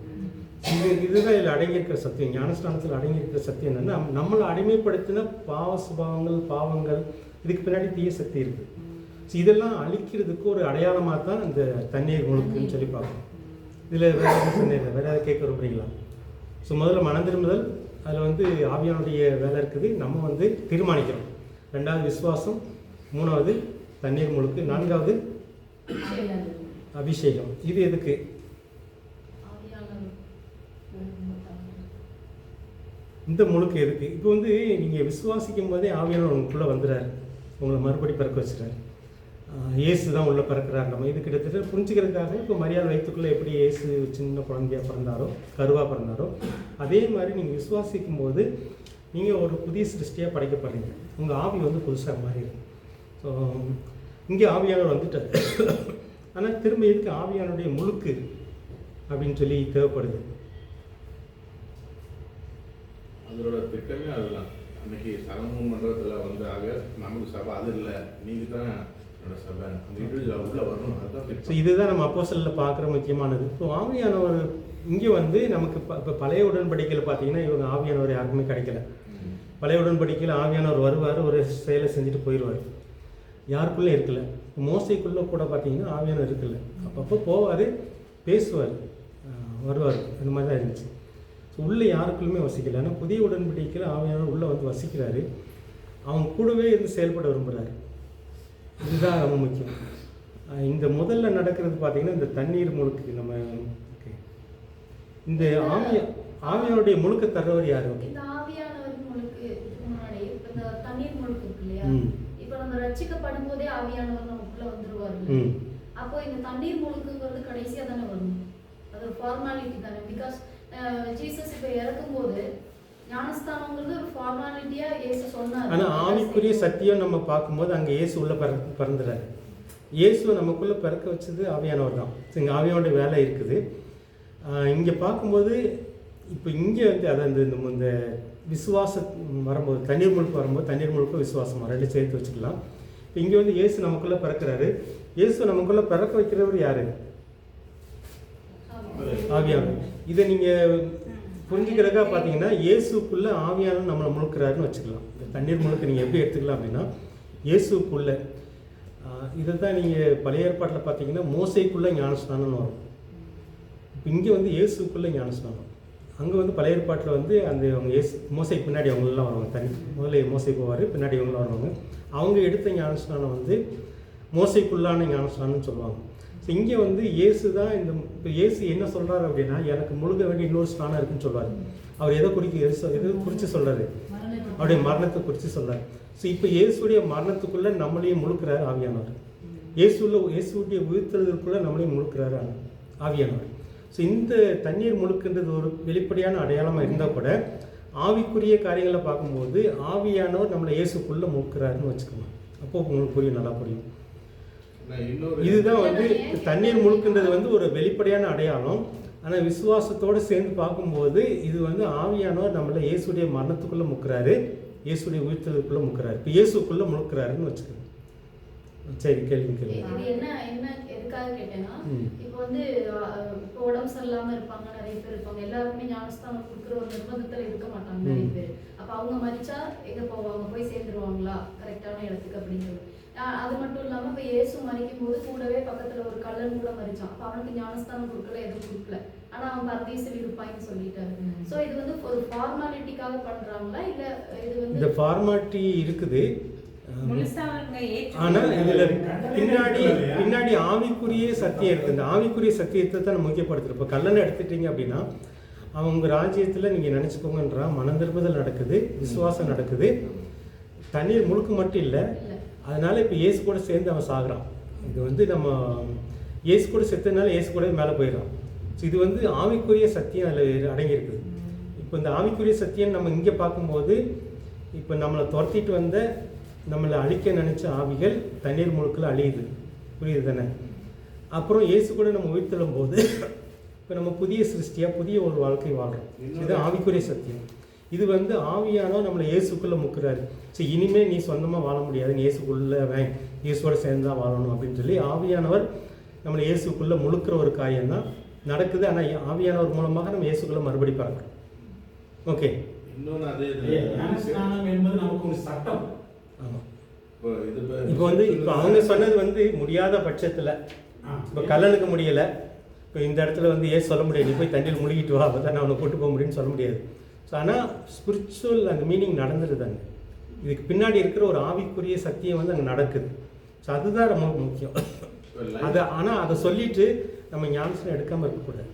இதுதான் இதில் அடங்கியிருக்கிற சத்தியம். ஞானஸ்நானத்தில் அடங்கியிருக்கிற சத்தியம் என்னென்னா நம்மளை அடிமைப்படுத்தின சுபாவங்கள் பாவங்கள் இதுக்கு பின்னாடி தீய சக்தி இருக்குது. ஸோ இதெல்லாம் அழிக்கிறதுக்கு ஒரு அடையாளமாக தான் இந்த தண்ணீர் முழுக்குன்னு சொல்லி பார்க்கணும். இதில் வேறு எதுவும் சொன்னீங்க, வேறு ஏதாவது கேட்க விரும்புகிறீங்களா? ஸோ முதல்ல மனம் திரும்புதல், அதில் வந்து ஆவியானுடைய வேலை இருக்குது, நம்ம வந்து தீர்மானிக்கிறோம். 2வது விசுவாசம், 3வது தண்ணீர் முழுக்கு, 4வது அபிஷேகம். இது எதுக்கு? இந்த முழுக்கு எதுக்கு? இப்போ வந்து நீங்கள் விசுவாசிக்கும் போதே ஆவியானவர் உங்களுக்குள்ளே வந்துடுறாரு, உங்களை மறுபடி பிறக்க வச்சுறாரு. இயேசு தான் உள்ளே பிறக்கிறார். நம்ம இது கிட்டத்தட்ட புரிஞ்சுக்கிறதுக்காக இப்போ மரியாதை வயிற்றுக்குள்ளே எப்படி இயேசு சின்ன குழந்தையாக பிறந்தாரோ, கருவாக பிறந்தாரோ, அதே மாதிரி நீங்கள் விசுவாசிக்கும் போது நீங்கள் ஒரு புதிய சிருஷ்டியாக படைக்கப்படுறீங்க. உங்கள் ஆவி வந்து புதுசாக மாறிடும். ஸோ இங்கே ஆவியானவர் வந்துட்டார். ஆனால் திரும்ப எதுக்கு ஆவியானுடைய முழுக்கு அப்படின்னு சொல்லி தேவைப்படுது? அதோட திட்டமே அதுதான். அன்னைக்கு சகமும் மன்றத்தில் வந்து ஆக நமக்கு சபை அது இல்லை, நீங்கள் தான் என்னோட சபை, அந்த இண்டிவிஜுவல் உள்ள வரணும். அதுதான். ஸோ இதுதான் நம்ம அப்போஸ்தலரில் பார்க்குற முக்கியமானது. இப்போ ஆவியானவர் இங்கே வந்து நமக்கு இப்போ பழைய உடன்படிக்கையில் பார்த்தீங்கன்னா இவங்க ஆவியானவர் யாருக்குமே கிடைக்கல. பழைய உடன்படிக்கையில் ஆவியானவர் வருவார், ஒரு செயலை செஞ்சுட்டு போயிடுவார். யாருக்குள்ளே இருக்கல. மோசைக்குள்ளே கூட பார்த்தீங்கன்னா ஆவியானவர் இருக்கல. அப்பப்போ போவார், பேசுவார், வருவார். இந்த மாதிரி தான் இருந்துச்சு. ஸோ உள்ளே யாருக்குள்ளுமே வசிக்கலை. ஆனால் புதிய உடன்படிக்கையில் ஆவியானவர் உள்ளே வந்து வசிக்கிறாரு. அவங்க கூடவே இருந்து செயல்பட விரும்புகிறாரு. இதுதான் ரொம்ப முக்கியம். இந்த முதல்ல நடக்கிறது பார்த்தீங்கன்னா இந்த தண்ணீர் முழுக்கு நம்ம இந்த ஆவியானுடைய முழுக்க தர்றவர் யாரு? இந்த ஆவியானவர் முழுக்கு முன்னாடி இந்த தண்ணீர் முழுக்கு இருக்கு இல்லையா? இப்போ நம்ம ரட்சிக்கப்படும் போதே ஆவியானவர் நமக்குள்ள வந்துருவாரு. அப்போ இந்த தண்ணீர் முழுக்குங்கிறது கடைசியா தானே வரும். அது ஒரு ஃபார்மாலிட்டி தானே. பிகாஸ் ஜீசஸ் இப்போ இறக்கும் போது ஞானஸ்தானங்கிறது ஒரு ஃபார்மாலிட்டியா இயேசு சொன்னார். ஆனா ஆவிக்குரிய சத்தியம் நம்ம பார்க்கும்போது அங்க இயேசு உள்ள பிறந்துறாரு. இயேசுவை நமக்குள்ள பிறக்க வச்சது ஆவியானவர் தான். இங்கே ஆவியானுடைய வேலை இருக்குது. இங்கே பார்க்கும்போது இப்போ இங்கே வந்து அதாவது இந்த விசுவாசம் வரும்போது தண்ணீர் முழுக்க வரும்போது தண்ணீர் முழுக்க விசுவாசம் ரெண்டு சேர்த்து வச்சுக்கலாம். இப்போ இங்கே வந்து இயேசு நமக்குள்ளே பிறக்கிறாரு. இயேசு நமக்குள்ளே பிறக்க வைக்கிறவர் யாரு? ஆவியானவர். இதை நீங்கள் புரிஞ்சுக்கிறதுக்காக பார்த்தீங்கன்னா இயேசுக்குள்ளே ஆவியானவர் நம்மளை முழுக்கிறாருன்னு வச்சுக்கலாம். இந்த தண்ணீர் முழுக்க நீங்கள் எப்படி எடுத்துக்கலாம் அப்படின்னா இயேசுக்குள்ளே இதை தான் நீங்கள் பழைய ஏற்பாட்டில் பார்த்தீங்கன்னா மோசைக்குள்ளே ஞானஸ்நானம்னு வரும். இப்போ இங்கே வந்து இயேசுக்குள்ளே ஞானஸ்நானம். அங்கே வந்து பழைய ஏற்பாட்டில் வந்து அந்த அவங்க மோசைக்கு பின்னாடி அவங்களெலாம் வருவாங்க. முதல்ல மோசை போவார், பின்னாடி அவங்களாம் வருவாங்க. அவங்க எடுத்த ஞானஸ்நானம் வந்து மோசைக்குள்ளான ஞானஸ்நானம்னு சொல்லுவாங்க. ஸோ இங்கே வந்து இயேசு தான் இப்போ இயேசு என்ன சொல்கிறார் அப்படின்னா எனக்கு முழுக வேண்டிய இன்னொரு ஸ்நானம் இருக்குன்னு சொல்வார். அவர் எதை குறித்து சொல்கிறாரு? அவருடைய மரணத்தை குறித்து சொல்கிறார். ஸோ இப்போ இயேசுடைய மரணத்துக்குள்ளே நம்மளையும் முழுக்கிறார் ஆவியானவர். இயேசுடைய உயிர்த்தெழுதலுக்குள்ளே நம்மளையும் முழுக்கிறார் ஆவியானவர். ஸோ இந்த தண்ணீர் முழுக்குன்றது ஒரு வெளிப்படையான அடையாளமாக இருந்தால் கூட ஆவிக்குரிய காரியங்களை பார்க்கும்போது ஆவியானவர் நம்மளை இயேசுக்குள்ளே முழுக்கிறாருன்னு வச்சுக்கணும். அப்போது உங்களுக்கு புரியும், நல்லா புரியும். இதுதான் வந்து தண்ணீர் முழுக்குன்றது வந்து ஒரு வெளிப்படையான அடையாளம். ஆனால் விசுவாசத்தோடு சேர்ந்து பார்க்கும்போது இது வந்து ஆவியானவர் நம்மளை இயேசுடைய மரணத்துக்குள்ளே முழுக்கிறாரு, இயேசுடைய உயிர்த்தெழுதலுக்குள்ளே முழுக்கிறாரு. இப்போ இயேசுக்குள்ளே முழுக்கிறாருன்னு வச்சுக்கணும். சரி, கேள்வி இது என்ன எதுக்காக கேட்டேன்னா, இப்போ வந்து இப்போ உடம்பு சரியில்லாம இருப்பாங்க, நிறைய பேர் இருப்பாங்க. எல்லாருக்குமே ஞானஸ்தானம் கொடுக்குற ஒரு நிர்பந்தத்தில் இருக்க மாட்டாங்க நிறைய பேர். அப்போ அவங்க மறிச்சா எங்கே போவாங்க? போய் சேர்ந்துருவாங்களா கரெக்டான இடத்துக்கு அப்படிங்கிறது. அது மட்டும் இல்லாமல் இப்போ இயேசு மறிக்கும் போது கூடவே பக்கத்தில் ஒரு கள்ளன் கூட மறிச்சான். அப்போ அவனுக்கு ஞானஸ்தானம் கொடுக்கல, எதுவும் கொடுக்கல. ஆனால் அவன் பரதேசில் இருப்பான்னு சொல்லிட்டாரு. ஸோ இது வந்து ஒரு ஃபார்மாலிட்டிக்காக பண்ணுறாங்களா இல்லை இது வந்து இந்த ஃபார்மாலிட்டி இருக்குது. ஆனால் இதில் பின்னாடி ஆவிக்குரிய சத்தியம் இருக்குது. இந்த ஆவிக்குரிய சத்தியத்தை தான் நம்ம முக்கியப்படுத்துகிறோம். இப்போ கல்லனை எடுத்துட்டீங்க அப்படின்னா அவங்க ராஜ்யத்தில் நீங்கள் நினச்சிக்கோங்கன்றா மனம் திரும்புதல் நடக்குது, விசுவாசம் நடக்குது, தண்ணீர் முழுக்க மட்டும் இல்லை. அதனால் இப்போ இயேசு கூட சேர்ந்து அவன் சாகுறான். இது வந்து நம்ம இயேசு கூட செத்ததுனால இயேசு கூட மேலே போயிடறான். ஸோ இது வந்து ஆவிக்குரிய சத்தியம் அதில் அடங்கியிருக்குது. இப்போ இந்த ஆவிக்குரிய சத்தியம் நம்ம இங்கே பார்க்கும்போது இப்போ நம்மளை துரத்திட்டு வந்த நம்மளை அழிக்க நினச்ச ஆவிகள் தண்ணீர் முழுக்கில் அழியுது. புரியுது தானே? அப்புறம் இயேசு கூட நம்ம உயிர்த்தெழும் போது இப்போ நம்ம புதிய சிருஷ்டியாக புதிய ஒரு வாழ்க்கை வாழ்கிறோம். இது ஆவிக்குரிய சத்தியம். இது வந்து ஆவியானவர் நம்மளை இயேசுக்குள்ளே முக்கிறாரு. சரி, இனிமேல் நீ சொந்தமாக வாழ முடியாது, நீ இயேசுக்குள்ளே இயேசுவோட சேர்ந்து தான் வாழணும் அப்படின்னு சொல்லி ஆவியானவர் நம்மளை இயேசுக்குள்ளே முழுக்கிற ஒரு காரியம் தான் நடக்குது. ஆனால் ஆவியானவர் மூலமாக நம்ம இயேசுக்குள்ளே மறுபடி பார்க்குறோம். ஓகே, இன்னொன்று அதே என்பது நமக்கு ஒரு சட்டம். ஆமாம். இப்போ வந்து இப்போ அவங்க சொன்னது வந்து முடியாத பட்சத்தில் இப்போ கல்லனுக்கு முடியலை, இப்போ இந்த இடத்துல வந்து ஏன் சொல்ல முடியாது, நீ போய் தண்ணியில் முழுகிட்டு வா, அப்போ தான் நான் அவனை கூட்டு போக முடியும்னு சொல்ல முடியாது. ஸோ ஆனால் ஸ்பிரிச்சுவல் அந்த மீனிங் நடந்துருதாங்க. இதுக்கு பின்னாடி இருக்கிற ஒரு ஆவிக்குரிய சத்தியம் வந்து அங்கே நடக்குது. ஸோ அதுதான் ரொம்ப முக்கியம். ஆனால் அதை சொல்லிட்டு நம்ம ஞானஸ்தானம் எடுக்காமல் இருக்கக்கூடாது.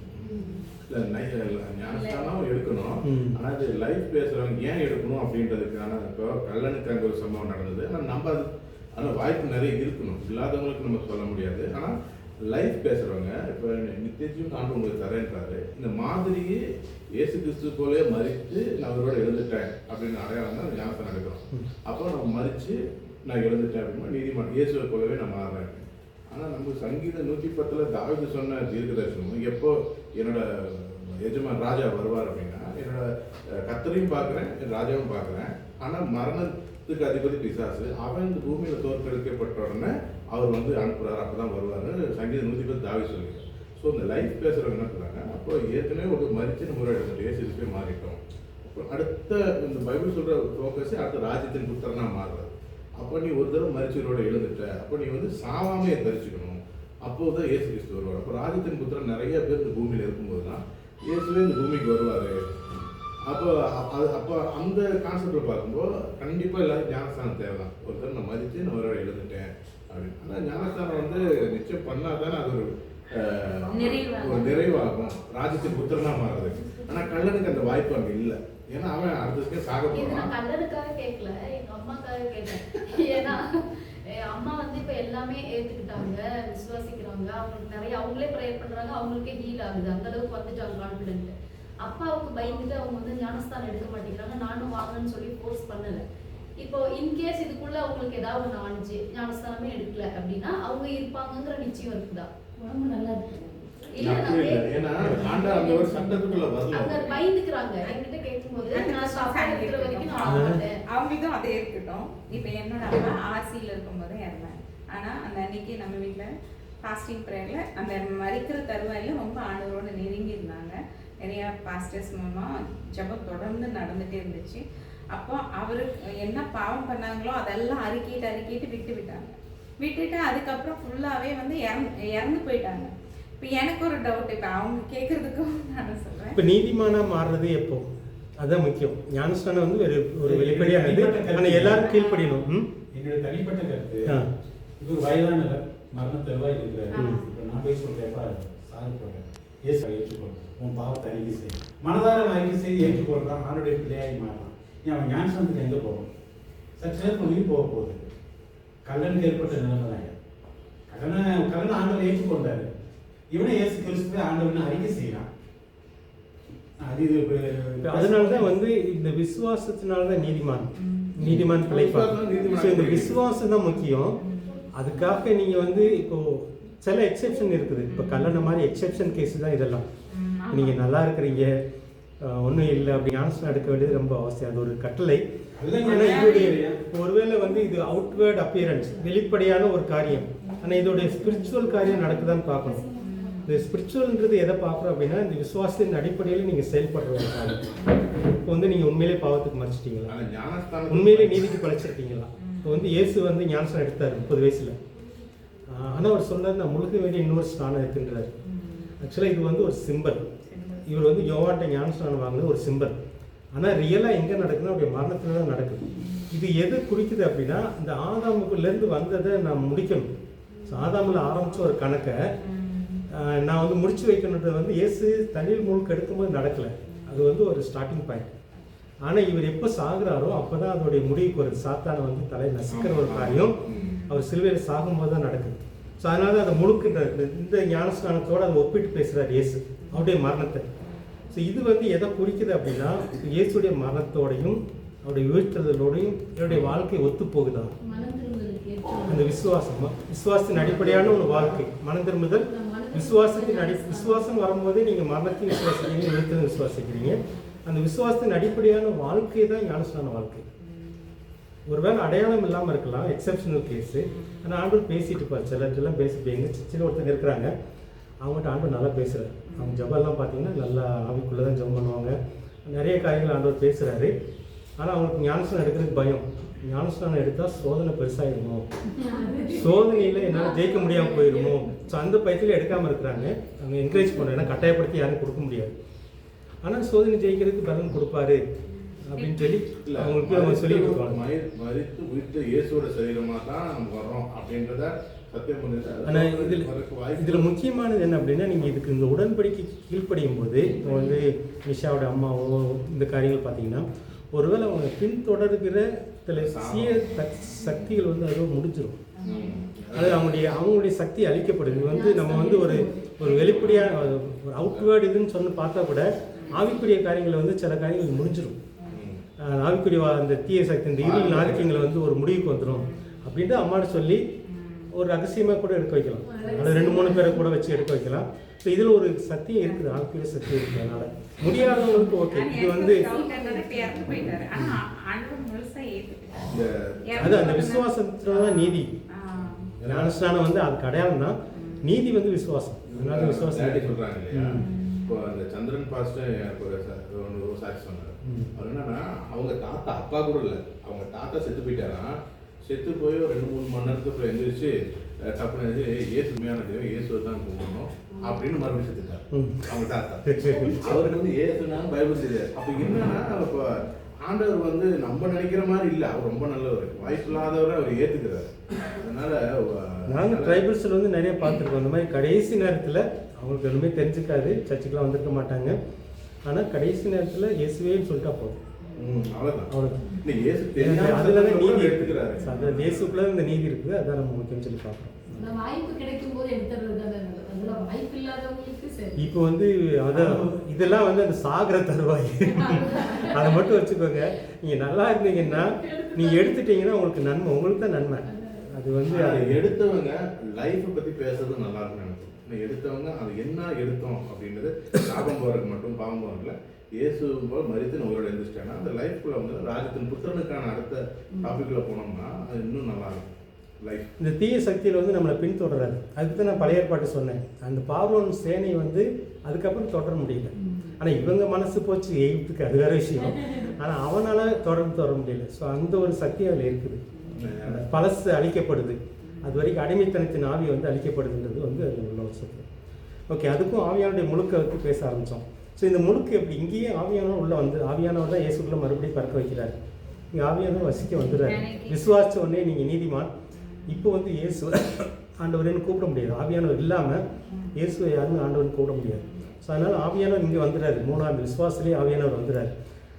ஞானஸ்தானம் எடுக்கணும். ஆனால் அது லைஃப் பேசுகிறவங்க ஏன் எடுக்கணும் அப்படின்றதுக்கான இப்போ கல்லனுக்கு அங்கே ஒரு சம்பவம் நடந்தது. ஆனால் நம்ம அது வாய்ப்பு நிறைய இருக்கணும், இல்லாதவங்களுக்கு நம்ம சொல்ல முடியாது. ஆனால் லைஃப் பேசுகிறவங்க இப்போ நித்தியத்தையும் ஆண்டு உங்களுக்கு தரேன்றாரு. இந்த மாதிரியே இயேசு கிறிஸ்து போலே மறித்து நான் அவரோட எழுந்துட்டேன் அப்படின்னு அடையாளம் தான் ஞானஸ்தானம் எடுக்கிறோம். அப்போ நம்ம மறித்து நான் எழுந்துட்டேன் அப்படின்னா நீதிமன்றம் இயேசுவை போலவே நான் மாறுறேன். ஆனால் நம்ம சங்கீதம் 110 தாவீது சொன்ன தீர்க்கதரிசனம் எப்போ என்னோட எஜமான் ராஜா வருவார் அப்படின்னா என்னோட கர்த்தரையும் பார்க்குறேன், என் ராஜாவும் பார்க்குறேன். ஆனால் மரணத்துக்கு அதிபதி பிசாசு அவன் இந்த பூமியில் தோற்கடிக்கப்பட்ட உடனே அவர் வந்து அனுப்புகிறார், அப்போ தான் வருவார்னு சங்கீதம் 110 தாவீது சொல்லியிருக்காரு. ஸோ இந்த லைஃப் பேசுகிறவங்க என்ன சொல்கிறாங்க, அப்போ ஏற்கனவே ஒரு மறித்து நம்ம ஒரு இடத்துல இயேசு போய் மாறிட்டோம். அப்போ அடுத்த இந்த பைபிள் சொல்ற ஃபோக்கஸ் அடுத்த ராஜ்யத்தின் புத்திரனா மாறுறது. அப்போ நீ ஒரு தடவை மரிச்சவரோட எழுந்துட்ட, அப்போ நீ வந்து சாவாமையை தரிச்சுக்கணும். அப்போதான் இயேசு கிறிஸ்து வருவார். அப்போ ராஜ்யத்தின் புத்திரன் நிறைய பேர் இந்த பூமியில் இருக்கும்போது தான் இயேசுவே இந்த பூமிக்கு வருவார். அப்போ அந்த கான்செப்டில் பார்க்கும்போது கண்டிப்பாக எல்லாரும் ஞானஸ்தானம் தேவை தான். ஒரு தடவை நான் மதித்து நான் ஒரு எழுந்துட்டேன் அப்படின்னு. ஆனால் ஞானஸ்தானம் வந்து நிச்சயம் பண்ணால் தானே அது ஒரு நிறைவாகும், ராஜ்யத்தின் புத்திரனா மாறுறதுக்கு. ஆனால் கல்லனுக்கு அந்த வாய்ப்பு அங்கே இல்லை. ஏன்னா அவன் அடுத்ததுக்கே சாக போகிறான். கல்லனுக்காக கேட்கல, எங்க அம்மாக்காக கேட்டேன். ஏன்னா அம்மா வந்து இப்ப எல்லாமே ஏத்துக்கிட்டாங்க, விசுவாசிக்கிறாங்க, அவங்களுக்கு நிறைய அவங்களே ப்ரேயர் பண்றாங்க, அவங்களுக்கே ஹீல் ஆகுது, அந்த அளவுக்கு வந்துட்டாங்க கான்ஃபிடென்ட். அப்பாவுக்கு பயந்துட்டு அவங்க வந்து ஞானஸ்தானம் எடுக்க மாட்டேங்கிறாங்க. நானும் வாங்கன்னு சொல்லி ஃபோர்ஸ் பண்ணல. இப்போ இன்கேஸ் இதுக்குள்ள அவங்களுக்கு ஏதாவது ஒன்று ஆனிச்சு, ஞானஸ்தானமே எடுக்கல அப்படின்னா அவங்க இருப்பாங்கங்கிற நிச்சயம் இருக்குதா? உடம்பு நல்லா இருக்கு. அவங்களுக்கும் அதே இருக்கட்டும். இப்ப என்னோட அப்பா ஆர்சியில இருக்கும்போது இறந்தாங்க. ஆனா அந்த அன்னைக்கு நம்ம வீட்டுல ஃபாஸ்டிங் ப்ரேயர்ல அந்த மறிக்கிற தருவாயில ரொம்ப ஆண்டவரோட நெருங்கி இருந்தாங்க. நிறைய பாஸ்டர்ஸ் மூலமா ஜெபம் தொடர்ந்து நடந்துட்டே இருந்துச்சு. அப்போ அவரு என்ன பாவம் பண்ணாங்களோ அதெல்லாம் அறிக்கிட்டு விட்டுட்டு அதுக்கப்புறம் ஃபுல்லாவே வந்து இறந்து போயிட்டாங்க. இப்போ எனக்கு ஒரு டவுட், இப்போ அவங்க கேட்கறதுக்கும் நான் சொல்றேன், இப்போ நீதிமானா மாறுறது எப்போ? அதான் முக்கியம். ஞானஸ்தானம் வந்து ஒரு வெளிப்படையானது, ஆனால் எல்லாரும் கீழ்ப்படியணும். என்னுடைய தனிப்பட்ட கருத்து, இது ஒரு வயதானவர் மரண தருவாய் இருக்கிறாரு. இப்போ நான் போய் சொல்றேன்ப்பா சாரி போறேன், ஏசு ஏற்றுக்கொள்றேன், உன் பாவத்தை அறிக்கை செய், மனதார அறிக்கை செய்து ஏற்றுக்கொள்றான், அவனுடைய பிள்ளையாகி மாறான். அவன் ஞானஸ்தானத்துக்கு எங்கே போகணும்? சற்று நேரம் உயிர் போக போகுது. கல்லனுக்கு ஏற்பட்ட நிலைமை தான். கல்லனை ஆண்டவர் ஏற்றுக்கொண்டாரு. இவனே இயேசு கிறிஸ்துவை ஆண்டவனை அறிக்கை செய்யறான். அதனாலதான் வந்து இந்த விசுவாசத்தினாலதான் நீதிமான் பிழைப்பான். இந்த விசுவாசம் தான் முக்கியம். அதுக்காக நீங்க வந்து இப்போ சில எக்ஸெப்ஷன் இருக்குது. இப்போ கல்லணை மாதிரி எக்ஸெப்ஷன் கேஸ் தான் இதெல்லாம். நீங்க நல்லா இருக்கிறீங்க, ஒன்றும் இல்லை அப்படி ஞானஸ்தானம் எடுக்க வேண்டியது ரொம்ப அவசியம். அது ஒரு கட்டளை. ஒருவேளை வந்து இது அவுட்வேர்ட் அப்பியரன்ஸ், வெளிப்படையான ஒரு காரியம். ஆனால் இதோடைய ஸ்பிரிச்சுவல் காரியம் நடக்குதான்னு பார்க்கணும். இந்த ஸ்பிரிச்சுவல்ன்றது எதை பார்க்குறோம் அப்படின்னா, இந்த விசுவாசத்தின் அடிப்படையில் நீங்கள் செயல்படுற ஒரு காரியம். இப்போ வந்து நீங்கள் உண்மையிலே பாவத்துக்கு மறைச்சிட்டீங்களா? உண்மையிலே நீதிக்கு படைச்சிருக்கீங்களா? இப்போ வந்து இயேசு வந்து ஞானஸ்தானம் எடுத்தார் 30 வயசுல. ஆனால் அவர் சொன்னார், நான் முழுக்க வேண்டிய இன்னொரு ஸ்தானம் இருக்குன்றார். ஆக்சுவலாக இது வந்து ஒரு சிம்பல். இவர் வந்து யோவான்ட்ட ஞானஸ்தானம் வாங்கினது ஒரு சிம்பல். ஆனால் ரியலாக எங்கே நடக்குதுன்னா அவருடைய மரணத்தில் தான் நடக்குது. இது எது குறிக்குது அப்படின்னா, இந்த ஆதாமுக்குள்ளேருந்து வந்ததை நான் முடிக்கணும். ஸோ ஆதாமில் ஆரம்பித்த ஒரு கணக்கை நான் வந்து முடிச்சு வைக்கணுன்றது வந்து இயேசு தண்ணீர் மூழ்க எடுக்கும்போது நடக்கலை. அது வந்து ஒரு ஸ்டார்டிங் பாயிண்ட். ஆனால் இவர் எப்போ சாகுறாரோ அப்போ தான் அதோடைய முடிவுக்கு வருது. சாத்தானை வந்து தலை நசுக்கிற ஒரு காரியம் அவர் சிலுவையில் சாகும்போது தான் நடக்குது. ஸோ அதனால அதை முழுக்கின்றது. இந்த ஞானஸ்தானத்தோடு அதை ஒப்பிட்டு பேசுகிறார் இயேசு அவருடைய மரணத்தை. ஸோ இது வந்து எதை குறிக்குது அப்படின்னா, இயேசுடைய மரணத்தோடையும் அவருடைய உயிர்த்தெழுதலோடையும் என்னுடைய வாழ்க்கை ஒத்து போகுதா? அந்த விசுவாசத்தின் அடிப்படையான ஒரு வாழ்க்கை, மனம் திரும்புதல். விசுவாசம் வரும்போதே நீங்கள் மரணத்தையும் விசுவாசிக்கிறீங்க, உயிர்த்தெழுதல் விசுவாசிக்கிறீங்க. அந்த விசுவாசத்தின் அடிப்படையான வாழ்க்கை தான் ஞானஸ்தான வாழ்க்கை. ஒருவேளை அடையாளம் இல்லாமல் இருக்கலாம், எக்ஸப்ஷனல் கேஸு. ஆனால் ஆண்டவர் பேசிட்டு இருப்பார். சிலர்லாம் பேசிப்பீங்க. சின்ன ஒருத்தர் இருக்கிறாங்க, அவங்கள்ட்ட ஆண்டவர் நல்லா பேசுகிறார். அவங்க ஜபெல்லாம் பார்த்தீங்கன்னா நல்லா ஆவிக்குள்ளே தான் ஜபம் பண்ணுவாங்க. நிறைய காரியங்கள் ஆண்டவர் பேசுகிறாரு. ஆனால் அவங்களுக்கு ஞானஸ்தானம் எடுக்கிறதுக்கு பயம். ஞானஸ்தானம் எடுத்தால் சோதனை பெருசாகிடுமோ, சோதனையில் என்னால் ஜெயிக்க முடியாமல் போயிடுமோ. ஸோ அந்த பயத்தில் எடுக்காமல் இருக்கிறாங்க. அவங்க என்கரேஜ் பண்ணுறேன், ஏன்னா கட்டாயப்படுத்தி யாரும் கொடுக்க முடியாது. ஆனால் சோதனை ஜெயிக்கிறதுக்கு பலன் கொடுப்பாரு அப்படின்னு சொல்லி அவங்களுக்கு அவங்க சொல்லிட்டு இருக்காங்க. மரித்து உயிர்த்த இயேசுவோட சரீரமாக தான் நம்ம வர்றோம் அப்படின்றத சத்தியம் பண்ணிட்டு. ஆனால் இதில் முக்கியமானது என்ன அப்படின்னா, நீங்கள் இதுக்கு இந்த உடன்படிக்கை கீழ்ப்படியும் போது, இப்போ வந்து நிஷாவோட அம்மாவோ இந்த காரியங்கள் பார்த்தீங்கன்னா, ஒருவேளை அவங்க பின்தொடர்கிற சில சக்திகள் வந்து அதோடு முடிஞ்சிடும். அது அவங்களுடைய சக்தி அழிக்கப்படுது. வந்து நம்ம வந்து ஒரு வெளிப்படையான ஒரு அவுட்வேர்டு இதுன்னு சொன்ன பார்த்தா கூட ஆவிக்குரிய காரியங்களை வந்து சில காரியங்கள் முடிஞ்சிடும். ஆவிக்குரிய அந்த தீய சக்தி, இந்த இருள் நாரிக்கங்களை வந்து ஒரு முடிவுக்கு வந்துடும் அப்படின்ட்டு அம்மாட்ட சொல்லி ஒரு ரகசியமாக கூட எடுக்க வைக்கலாம். அதை 2-3 பேரை கூட வச்சு எடுக்க வைக்கலாம். ஸோ இதில் ஒரு சத்தியம் இருக்குது, ஆவிக்குரிய சத்தியம் இருக்குது. அதனால முடியாதவங்களுக்கு ஓகே. இது வந்து அது அந்த விசுவாசத்துல தான் நீதி. ஞானஸ்நானம் வந்து அதுக்கு அடையாளம் தான். நீதி வந்து விசுவாசம். அதனால விசுவாசம் சொல்றாங்க இல்லையா? இப்போ அந்த சந்திரன் பாஸ்டர் எனக்கு ஒரு சாட்சி சொன்னார். அவர் என்னன்னா அவங்க தாத்தா அப்பா கூட இல்லை, அவங்க தாத்தா செத்து போயிட்டாராம். செத்து போய் ஒரு 2-3 மணி நேரத்துக்குள்ள எழுந்திரிச்சு டப்புனு ஏசு உண்மையான தெய்வம், இயேசுவை தான் கும்பிடணும் அப்படின்னு மறுபடியும் செத்துட்டார் அவங்க தாத்தா. அவருக்கு வந்து ஏசுனா பைபிள் தெரியாது. அப்போ என்னன்னா இப்போ ஆண்டவர் வந்து நம்ம நினைக்கிற மாதிரி இல்லை, அவர் ரொம்ப நல்லவர், வாய்ப்பு இல்லாதவரை அவர் ஏற்றுக்கிறார். அதனால நாங்கள் ட்ரைபல்ஸில் வந்து நிறைய பார்த்துருக்கோம். அந்த மாதிரி கடைசி நேரத்தில் அவங்களுக்கு எதுவுமே தெரிஞ்சுக்காது, சர்ச்சுக்கெலாம் வந்திருக்க மாட்டாங்க. ஆனால் கடைசி நேரத்தில் இயேசுவேன்னு சொல்லிட்டா போதும், அவ்வளோதான். அதில் தான் நீதி எடுத்துக்கிறாரு. அந்த இயேசுக்குள்ள இந்த நீதி இருக்குது, அதான் நம்ம முக்கியம் சொல்லி பார்க்குறோம். வாய்ப்பு கிடைக்கும் போது எடுத்துறது வாய்ப்பு இல்லாதவங்களுக்கு சரி. இப்போ வந்து அதான் இதெல்லாம் வந்து அந்த சாகர தருவாய், அதை மட்டும் வச்சுக்கோங்க. நீங்கள் நல்லா இருந்தீங்கன்னா நீங்கள் எடுத்துட்டீங்கன்னா உங்களுக்கு நன்மை, உங்களுக்கு தான் நன்மை. அது வந்து அதை எடுத்தவங்க லைஃப்பை பற்றி பேசுறது நல்லா இருக்குன்னு நினைப்போம். எடுத்தவங்க அது என்ன எடுத்தோம் அப்படின்றது லாபம் போகிறதுக்கு மட்டும் பாவம் போகிறதுல இயேசு போல் மறித்து நம்மளோட எழுந்திரிச்சிட்டாங்கன்னா அந்த லைஃப்குள்ள வந்து ராஜத்தின் புத்திரனுக்கான அடுத்த டாபிக்ல போனோம்னா அது இன்னும் நல்லா இருக்கும். லைஃப் இந்த தீய சக்தியில் வந்து நம்மளை பின்தொடராது. அதுக்கு தான் நான் பழைய ஏற்பாட்டு சொன்னேன். அந்த பாபிலோன் சேனை வந்து அதுக்கப்புறம் தொடர முடியல. ஆனால் இவங்க மனசு போச்சு எய்த்துக்கு, அது வேற விஷயம். ஆனால் அவனால் தொடர முடியல. ஸோ அந்த ஒரு சக்தி அதில் இருக்குது. பழசு அழிக்கப்படுது, அது வரைக்கும் அடிமைத்தனத்தின் ஆவி வந்து அழிக்கப்படுதுன்றது வந்து அதில் உள்ள ஒரு சக்தி. ஓகே, அதுக்கும் ஆவியானுடைய முழுக்க வச்சு பேச ஆரம்பித்தோம். ஸோ இந்த முழுக்க எப்படி இங்கேயே ஆவியானவர் உள்ளே வந்து ஆவியானவர் தான் இயேசுக்குள்ளே மறுபடியும் பறக்க வைக்கிறார். இங்கே ஆவியானவர் வசிக்க வந்துடுறாரு. விசுவாச உடனே நீங்கள் நீதிமான். இப்போ வந்து இயேசு ஆண்டவரேன்னு கூப்பிட முடியாது. ஆவியானவர் இல்லாமல் இயேசுவை யாருன்னு ஆண்டவர்னு கூப்பிட முடியாது. ஸோ அதனால் ஆவியானவர் இங்கே வந்துடுறாரு. 3ஆவது விசுவாசத்திலே ஆவியானவர் வந்துடுறாரு.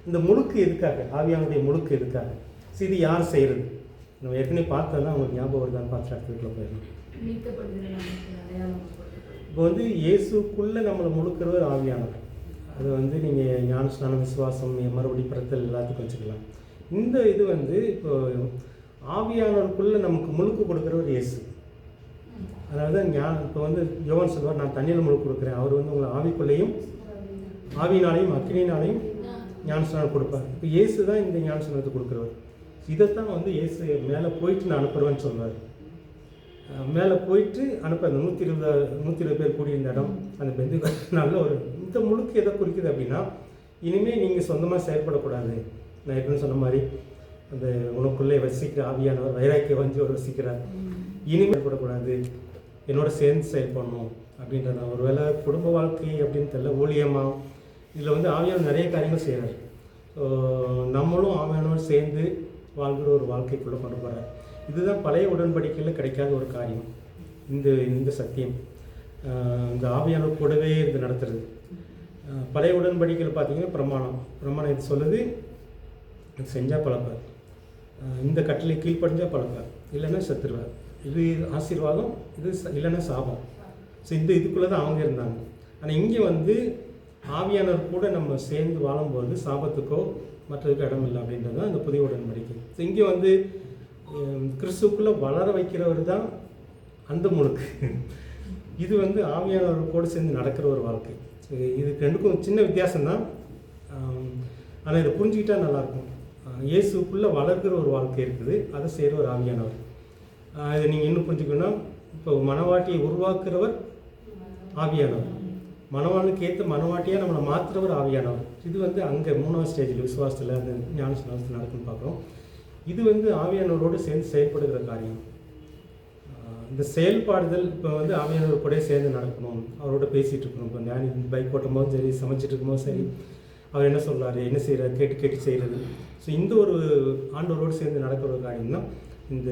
இந்த முழுக்கு எதுக்காக? ஆவியானுடைய முழுக்கு எதுக்காக? ஸோ இது யார் செய்கிறது? நம்ம ஏற்கனவே பார்த்ததெல்லாம் அவங்களுக்கு ஞாபகம் வருதான்னு பார்த்து இடத்துக்குள்ள போயிடணும். இப்போ வந்து இயேசுக்குள்ளே நம்மளை முழுக்கிறவர் ஆவியானவர். அது வந்து நீங்கள் ஞானஸ்நானம், விசுவாசம், மறுபடி பிறத்தல் எல்லாத்துக்கும் வச்சுக்கலாம். இந்த இது வந்து இப்போ ஆவியானவருக்குள்ளே நமக்கு முழுக்கு கொடுக்குறவர் இயேசு. அதாவது இப்போ வந்து யோவான் சொல்வார், நான் தண்ணியில் முழுக்கு கொடுக்குறேன். அவர் வந்து உங்களை ஆவிக்குள்ளேயும் ஆவினாலையும் அக்கினினாலையும் ஞானஸ்நானம் கொடுப்பார். இப்போ இயேசு தான் இந்த ஞானஸ்நானத்தை கொடுக்குறவர். இதைத்தான் வந்து இயேசு மேலே போயிட்டு நான் அனுப்புறேன்னு சொல்வார். மேலே போயிட்டு அனுப்ப அந்த 120 பேர் கூடியிருந்த இடம் அந்த பெந்து நல்ல ஒரு இந்த முழுக்கு எதை குறிக்குது அப்படின்னா, இனிமேல் நீங்கள் சொந்தமாக செயல்படக்கூடாது. நான் எப்படின்னு சொன்ன மாதிரி அந்த உனக்குள்ளே வசிக்கிற ஆவியானவர் வைராக்கிய வஞ்சியோடு வசிக்கிறார். இனிமேல் செயல்படக்கூடாது, என்னோட சேர்ந்து செயல்படணும் அப்படின்றத. ஒரு வேளை குடும்ப வாழ்க்கை அப்படின்னு தெரியல, ஊழியமாக இதில் வந்து ஆவியானவர் நிறைய காரியங்கள் செய்கிறார். ஸோ நம்மளும் ஆவியானவர் சேர்ந்து வாழ்கிற ஒரு வாழ்க்கைக்குள்ளே கொண்டு போகிறார். இதுதான் பழைய உடன்படிக்கையில் கிடைக்காத ஒரு காரியம். இந்த சத்தியம் இந்த ஆவியானவர் கூடவே இருந்து நடத்துறது. பழைய உடன்படிக்கையில் பார்த்தீங்கன்னா பிரமாணம் இது சொல்லுது, செஞ்சால் பழப்பார், இந்த கட்டளை கீழ்ப்படிஞ்சால் பழப்பார், இல்லைன்னா செத்துருவார். இது ஆசீர்வாதம், இது இல்லைன்னா சாபம். ஸோ இதுக்குள்ளே தான் அவங்க இருந்தாங்க. ஆனால் இங்கே வந்து ஆவியானவர் கூட நம்ம சேர்ந்து வாழும்போது சாபத்துக்கோ மற்றதுக்கு இடம் இல்லை அப்படின்றது தான் அந்த புதிய உடன்படிக்கை. ஸோ இங்கே வந்து கிறிஸ்துக்குள்ளே வளர வைக்கிறவர் தான் அந்த முழுக்கு. இது வந்து ஆவியானவர் கூட சேர்ந்து நடக்கிற ஒரு வாழ்க்கை. ஸோ இதுக்கு ரெண்டுக்கும் சின்ன வித்தியாசம்தான். ஆனால் இதை புரிஞ்சுக்கிட்டா நல்லாயிருக்கும். இயேசுக்குள்ளே வளர்கிற ஒரு வாழ்க்கை இருக்குது, அதை செய்கிற ஒரு ஆவியானவர். இதை நீங்கள் இன்னும் புரிஞ்சுக்கணும்னா, இப்போ மனவாட்டியை உருவாக்குறவர் ஆவியானவர், மனவாளுக்கு ஏற்ற மனவாட்டியாக நம்மளை மாற்றுறவர் ஆவியானவர். இது வந்து அங்கே 3ஆவது ஸ்டேஜில் விசுவாசத்தில் அந்த ஞானஸ்நானத்தில் நடக்குன்னு பார்க்குறோம். இது வந்து ஆவியானவரோடு சேர்ந்து செயல்படுகிற காரியம். இந்த செயல்பாடுதல் இப்போ வந்து ஆவியானவர் கூட சேர்ந்து நடக்கணும், அவரோட பேசிகிட்டு இருக்கணும். இப்போ ஞானி பைக் ஓட்டும் போதும் சரி, சமைச்சிட்டு இருக்கும்போது சரி, அவர் என்ன சொல்கிறாரு, என்ன செய்கிறார், கேட்டு செய்கிறது. ஸோ இந்த ஒரு ஆண்டவரோடு சேர்ந்து நடக்கிற ஒரு காரியம் தான் இந்த